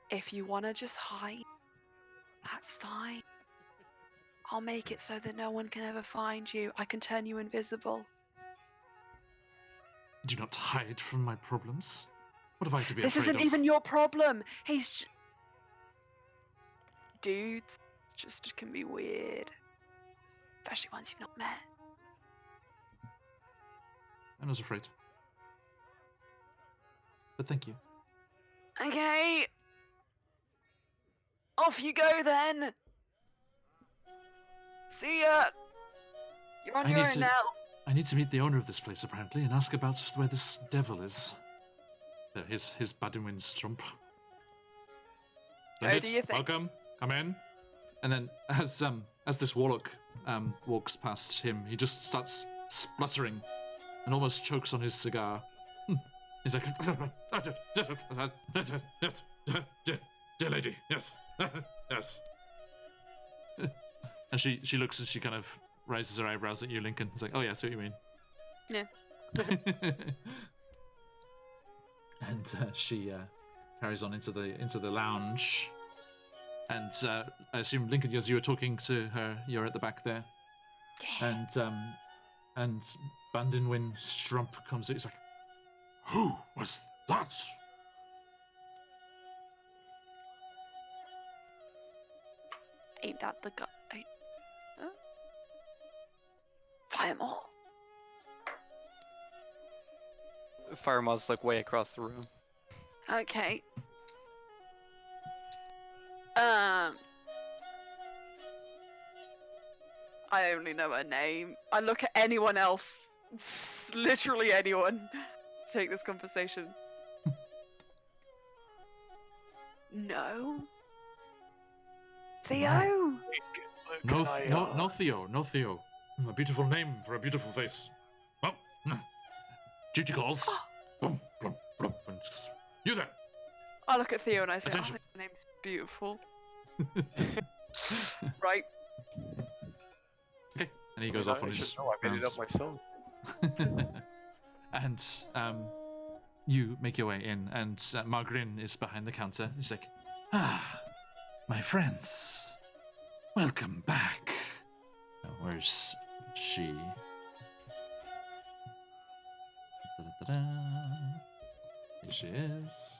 Speaker 3: If you want to just hide, that's fine. I'll make it so that no one can ever find you. I can turn you invisible.
Speaker 1: Do not hide from my problems. What have I to be
Speaker 3: This
Speaker 1: afraid
Speaker 3: isn't
Speaker 1: of?
Speaker 3: even your problem. Dudes just can be weird. Especially ones you've not met.
Speaker 1: I'm not afraid. But thank you.
Speaker 3: Okay. Off you go then. See ya. You're on your own now.
Speaker 1: I need to meet the owner of this place, apparently, and ask about where this devil is. There, his Badinwin Strump.
Speaker 3: Oh, do you think?
Speaker 1: Welcome. Come in. And then, as this warlock walks past him, he just starts spluttering and almost chokes on his cigar. He's like, yes, dear lady, yes, yes. And she looks and she kind of raises her eyebrows at you, Lincoln. It's like, oh yeah, I see what you mean.
Speaker 3: Yeah.
Speaker 1: And she carries on into the lounge. And I assume, Lincoln, as you were talking to her, you're at the back there.
Speaker 3: Yeah.
Speaker 1: And Bandinwin Strump comes in. He's like,
Speaker 6: Who was that?
Speaker 3: Ain't that the guy? Huh? Firemore.
Speaker 2: Firemaw's like way across the room.
Speaker 3: Okay. I only know her name. I look at anyone else, literally anyone, to take this conversation. No. Theo.
Speaker 1: No Theo, no Theo. A beautiful name for a beautiful face. Well, duty calls. Blum, blum, blum, and just- You there?
Speaker 3: I look at Theo and I say,
Speaker 1: Attention.
Speaker 3: "Oh, your name's beautiful." Right.
Speaker 1: Okay, and he goes off on his
Speaker 5: I made it up
Speaker 1: rounds.
Speaker 5: myself.
Speaker 1: And you make your way in, and Margrin is behind the counter. He's like, my friends, welcome back. Now, where's she? Da-da-da-da. Here she is.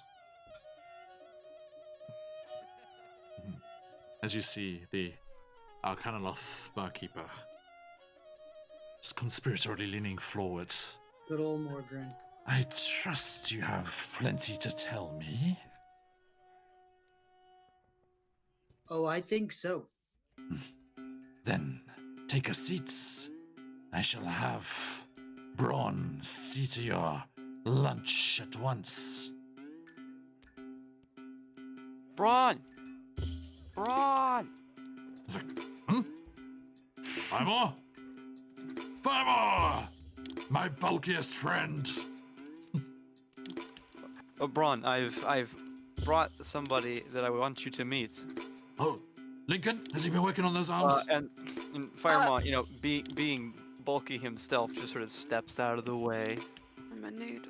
Speaker 1: As you see, the Arcanoloth barkeeper is conspiratorially leaning forward.
Speaker 4: Good old Morgren.
Speaker 1: I trust you have plenty to tell me.
Speaker 4: Oh, I think so.
Speaker 1: Then take a seat. I shall have Braun see to your lunch at once.
Speaker 2: Braun! Braun!
Speaker 1: I was like, Firemore? Firemore! My bulkiest friend.
Speaker 2: Oh, Braun, I've brought somebody that I want you to meet.
Speaker 1: Oh, Lincoln? Has he been working on those arms?
Speaker 2: And Firemaw, you know, being bulky himself, just sort of steps out of the way
Speaker 3: I'm a nude.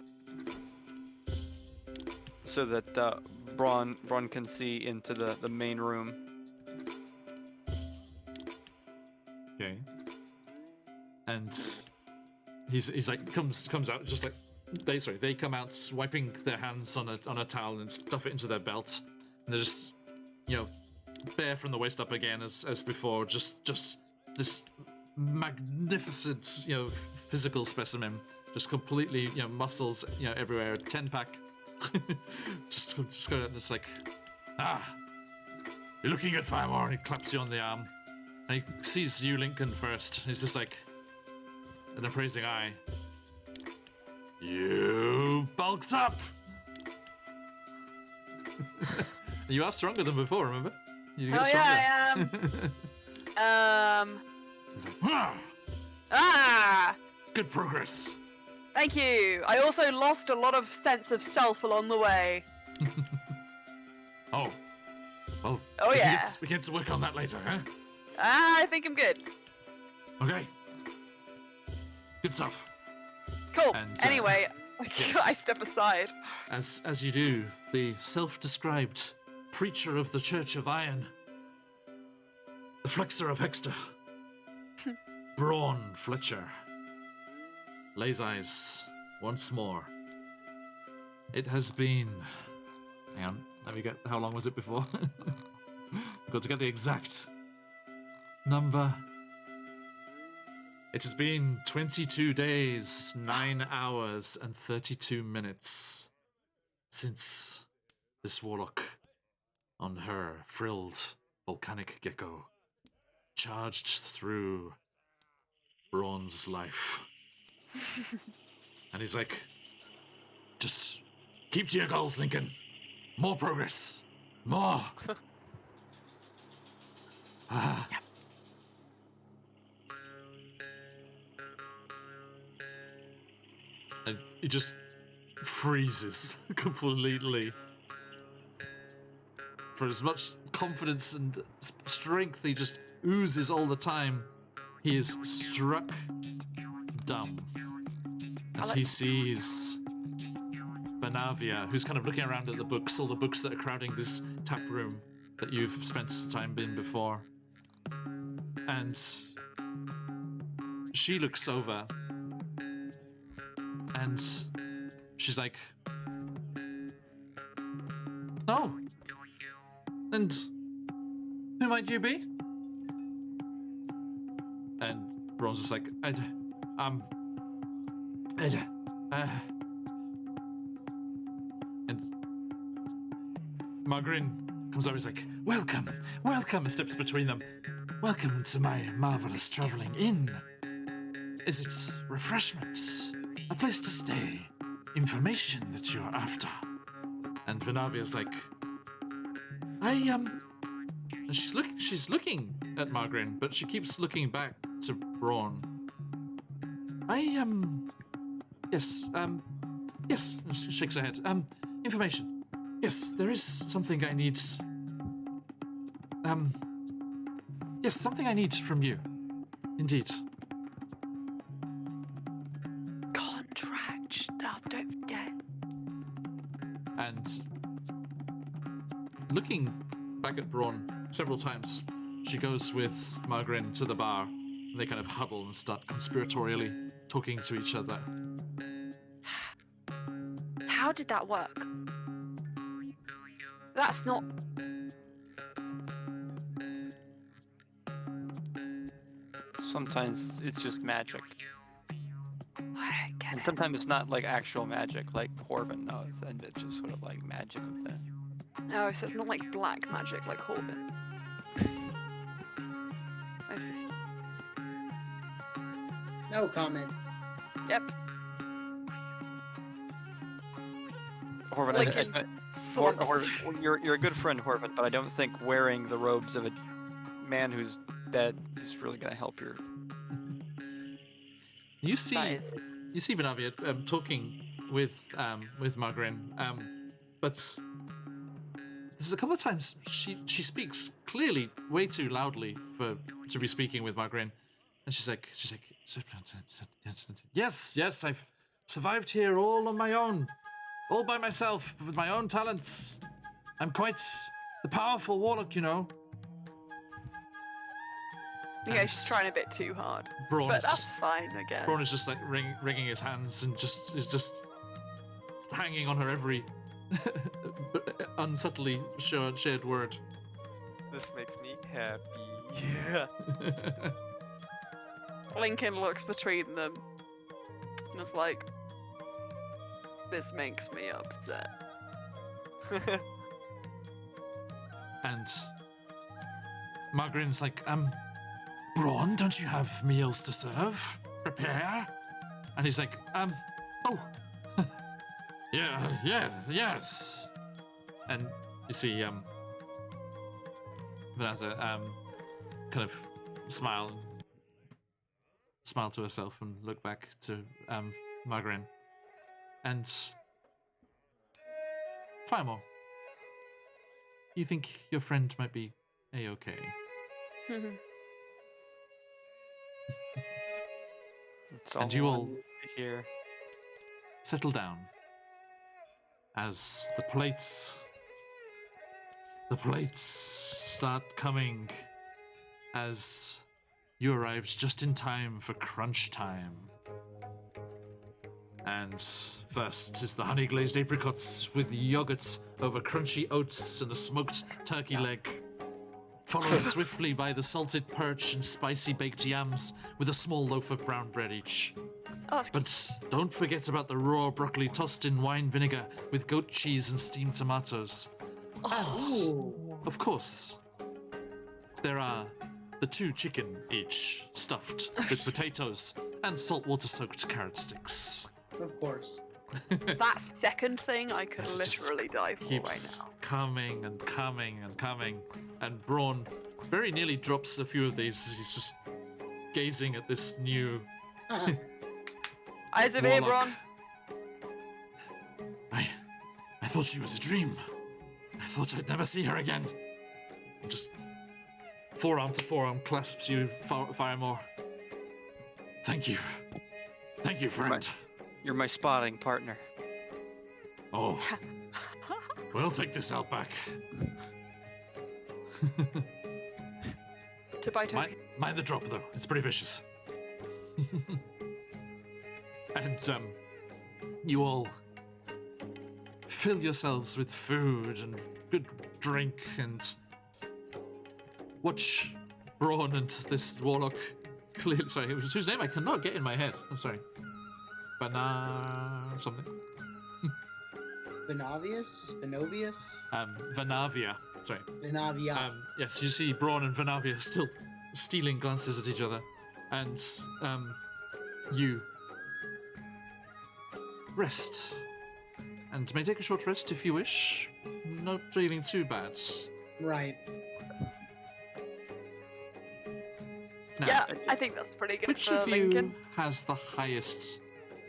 Speaker 2: so that Braun can see into the main room.
Speaker 1: Okay. And he's like comes out just like they come out wiping their hands on a towel and stuff it into their belt, and they're just bare from the waist up again as before, just this magnificent physical specimen, just completely muscles everywhere, 10-pack. just like, you're looking at Firemore, and he claps you on the arm. And he sees you, Lincoln, first. He's just like, an appraising eye. You bulked up! You are stronger than before, remember? You get
Speaker 3: Oh
Speaker 1: stronger.
Speaker 3: yeah, I am.
Speaker 1: He's like,
Speaker 3: Ah!
Speaker 1: good progress.
Speaker 3: Thank you. I also lost a lot of sense of self along the way.
Speaker 1: Oh. Well,
Speaker 3: Oh,
Speaker 1: we
Speaker 3: yeah.
Speaker 1: we get to work on that later, huh?
Speaker 3: I think I'm good.
Speaker 1: Okay. Good stuff.
Speaker 3: Cool.
Speaker 1: And,
Speaker 3: Anyway,
Speaker 1: yes.
Speaker 3: I step aside.
Speaker 1: As you do, the self-described preacher of the Church of Iron, the flexor of Hexter, Braun Fletcher, lays eyes once more. It has been... Hang on, let me get... How long was it before? I've got to get the exact number. It has been 22 days, 9 hours, and 32 minutes since this warlock on her frilled volcanic gecko charged through Braun's life. And he's like, just keep to your goals, Lincoln. More progress. More. And he just freezes completely. For as much confidence and strength he just oozes all the time, he is struck dumb as he sees Benavia, who's kind of looking around at the books, all the books that are crowding this tap room that you've spent time in before. And she looks over and she's like, "Oh, and who might you be?" Braun's just like, and Margarin comes over, he's like, welcome, and steps between them. Welcome to my marvelous traveling inn. Is it refreshments, a place to stay, information that you're after? And Vanavia's like, and she's looking at Margarin, but she keeps looking back to Braun. Yes, she shakes her head. Information. Yes, there is something I need. Yes, something I need from you. Indeed.
Speaker 3: Contract stuff, don't forget.
Speaker 1: And looking back at Braun several times, she goes with Margarin to the bar, and they kind of huddle and start conspiratorially talking to each other.
Speaker 3: How did that work? That's not.
Speaker 2: Sometimes it's just magic.
Speaker 3: I don't get
Speaker 2: And
Speaker 3: it.
Speaker 2: sometimes it's not like actual magic, like Horvin knows, and it's just sort of like magic with that.
Speaker 3: Oh, so it's not like black magic like Corbin. I see.
Speaker 4: No comment.
Speaker 3: Yep.
Speaker 2: Horvin,
Speaker 3: Like
Speaker 2: I,
Speaker 3: in
Speaker 2: I,
Speaker 3: slumps.
Speaker 2: you're a good friend, Horvin, but I don't think wearing the robes of a man who's dead is really gonna help your.
Speaker 1: You see,
Speaker 3: That is-
Speaker 1: you see Vanavia talking with Margarin, but there's a couple of times she speaks clearly way too loudly to be speaking with Margarin, and she's like, yes, I've survived here all on my own, all by myself with my own talents. I'm quite the powerful warlock, you know.
Speaker 3: Yeah, she's trying a bit too hard.
Speaker 1: Braun
Speaker 3: But
Speaker 1: is
Speaker 3: that's
Speaker 1: just
Speaker 3: fine, I guess.
Speaker 1: Braun is just like wringing his hands and is just hanging on her every unsubtly shared word.
Speaker 5: This makes me happy. Yeah.
Speaker 3: Lincoln looks between them and is like, this makes me upset.
Speaker 1: And Margarin's like, Braun, don't you have meals to serve? Prepare? And he's like, oh. yes. And you see, Vanessa, kind of smile to herself and look back to, Margarin. And Firemore, you think your friend might be A-okay?
Speaker 2: It's
Speaker 1: And you all
Speaker 2: here.
Speaker 1: settle down as the plates start coming as you arrived just in time for crunch time. And first is the honey glazed apricots with yogurt over crunchy oats and a smoked turkey leg, followed swiftly by the salted perch and spicy baked yams with a small loaf of brown bread each.
Speaker 3: Oh, that's
Speaker 1: But don't forget about the raw broccoli tossed in wine vinegar with goat cheese and steamed tomatoes.
Speaker 4: Ooh.
Speaker 1: And, of course, there are the 2 chicken each, stuffed with potatoes and saltwater soaked carrot sticks.
Speaker 4: Of course.
Speaker 3: that second thing I could
Speaker 1: Yes, it just
Speaker 3: literally die for right
Speaker 1: Keeps
Speaker 3: now.
Speaker 1: coming and coming and coming. And Braun very nearly drops a few of these as he's just gazing at this new
Speaker 3: Eyes of
Speaker 1: warlock.
Speaker 3: Abron.
Speaker 1: I thought she was a dream. I thought I'd never see her again. And just forearm to forearm clasps you, Firemore. Thank you. Thank you, friend.
Speaker 2: You're my spotting partner.
Speaker 1: Oh. We'll take this out back.
Speaker 3: To bite
Speaker 1: Mind the drop, though. It's pretty vicious. And, you all fill yourselves with food and good drink and watch Braun and this warlock clearly, sorry, whose name I cannot get in my head. I'm sorry. Something.
Speaker 4: Venovius?
Speaker 1: Vanavia. Sorry.
Speaker 4: Venavia.
Speaker 1: Yes, you see Braun and Vanavia still stealing glances at each other. And, you rest. And may take a short rest if you wish. Not feeling too bad.
Speaker 4: Right.
Speaker 1: Now,
Speaker 3: Yeah, I think that's pretty good
Speaker 1: which
Speaker 3: for
Speaker 1: of
Speaker 3: Lincoln.
Speaker 1: you has the highest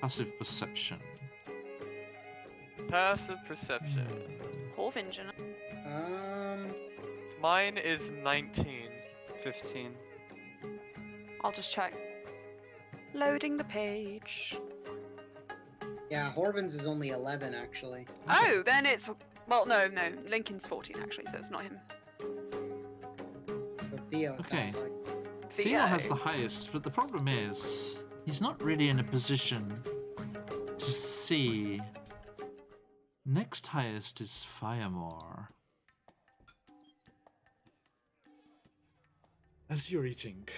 Speaker 1: passive perception?
Speaker 5: Passive perception.
Speaker 3: Corvingen.
Speaker 5: Mine is 19.
Speaker 2: 15.
Speaker 3: I'll just check. Loading the page.
Speaker 4: Yeah, Horvin's is only 11, actually.
Speaker 3: Oh, then it's... Well, no. Lincoln's 14, actually, so it's not him.
Speaker 4: So Theo, it
Speaker 1: Okay.
Speaker 4: sounds like.
Speaker 1: Theo has the highest, but the problem is he's not really in a position to see. Next highest is Firemore. As you're eating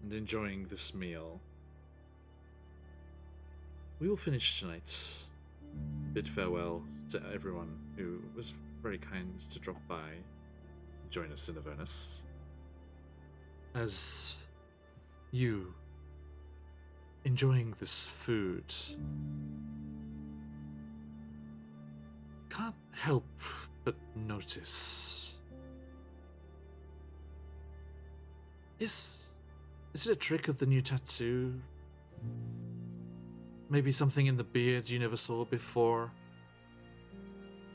Speaker 1: and enjoying this meal, we will finish tonight. Bid farewell to everyone who was very kind to drop by and join us in Avernus. As you enjoying this food, can't help but notice. Is it a trick of the new tattoo? Maybe something in the beard you never saw before?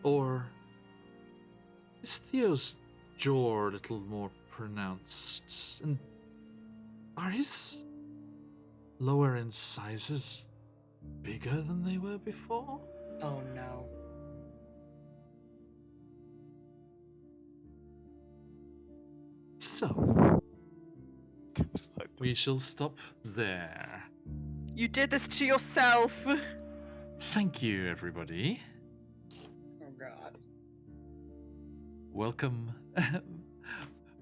Speaker 1: Or is Theo's jaw a little more pronounced? And are his lower incisors bigger than they were before?
Speaker 4: Oh no.
Speaker 1: So, we shall stop there.
Speaker 3: You did this to yourself!
Speaker 1: Thank you, everybody.
Speaker 4: Oh god.
Speaker 1: Welcome.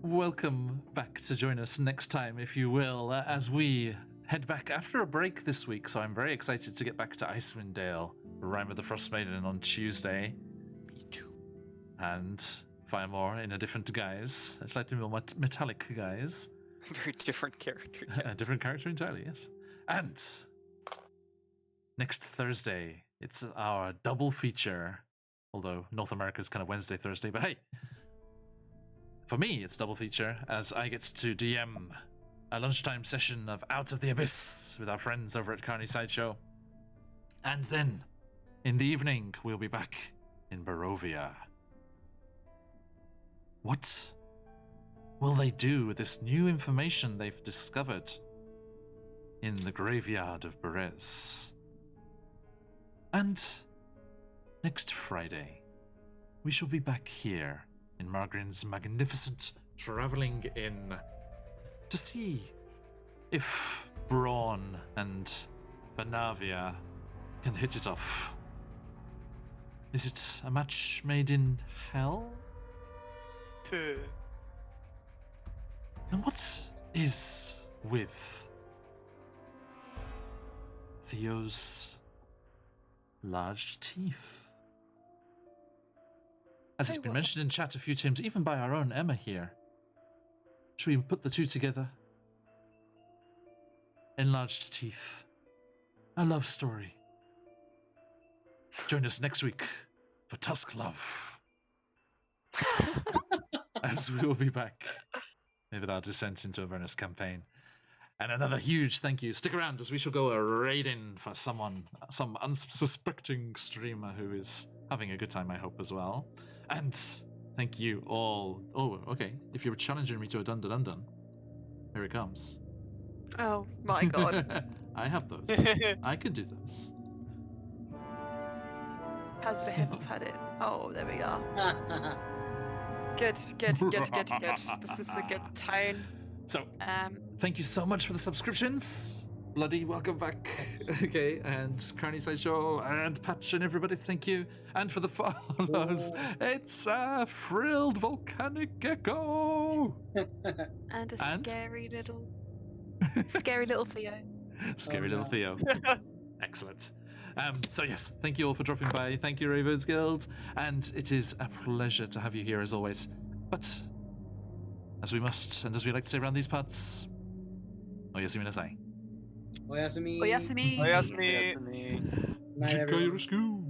Speaker 1: Welcome back to join us next time, if you will, as we head back after a break this week. So I'm very excited to get back to Icewind Dale, Rime of the Frost Maiden on Tuesday.
Speaker 2: Me too.
Speaker 1: And Firemore in a different guise, a slightly more metallic guise.
Speaker 2: Very different character.
Speaker 1: A
Speaker 2: Yes.
Speaker 1: different character entirely, yes. And next Thursday, it's our double feature. Although North America is kind of Wednesday, Thursday, but hey, for me, it's double feature as I get to DM a lunchtime session of Out of the Abyss with our friends over at Carney Sideshow. And then, in the evening, we'll be back in Barovia. What will they do with this new information they've discovered in the graveyard of Berez? And next Friday, we shall be back here in Margrin's magnificent traveling inn to see if Braun and Vanavia can hit it off. Is it a match made in hell? And what is with Theo's large teeth? As it's been mentioned in chat a few times, even by our own Emma here. Should we put the two together? Enlarged teeth. A love story. Join us next week for Tusk Love. As we will be back with our descent into Avernus campaign. And another huge thank you. Stick around as we shall go a raid-in for some unsuspecting streamer who is having a good time, I hope, as well. And thank you all. Oh, okay. If you're challenging me to a dun-dun-dun-dun, here it comes.
Speaker 3: Oh my god.
Speaker 1: I have those. I could do those.
Speaker 3: How's the hip had it? Oh, there we are. Good. This is a good tone.
Speaker 1: So, thank you so much for the subscriptions. Bloody welcome back. Okay, and Carney Sideshow and Patch and everybody, thank you. And for the follows, it's a frilled volcanic gecko.
Speaker 3: And a scary little Scary little Theo.
Speaker 1: Scary
Speaker 4: Oh,
Speaker 1: little
Speaker 4: no.
Speaker 1: Theo. Excellent. So yes, thank you all for dropping by. Thank you, Ravos Guild, and it is a pleasure to have you here as always. But as we must, and as we like to say around these parts, oyasumi nasai.
Speaker 4: Oyasumi.
Speaker 3: Oyasumi.
Speaker 5: Oyasumi.
Speaker 2: That's me.
Speaker 4: Night, everyone.
Speaker 1: Jikairoshku.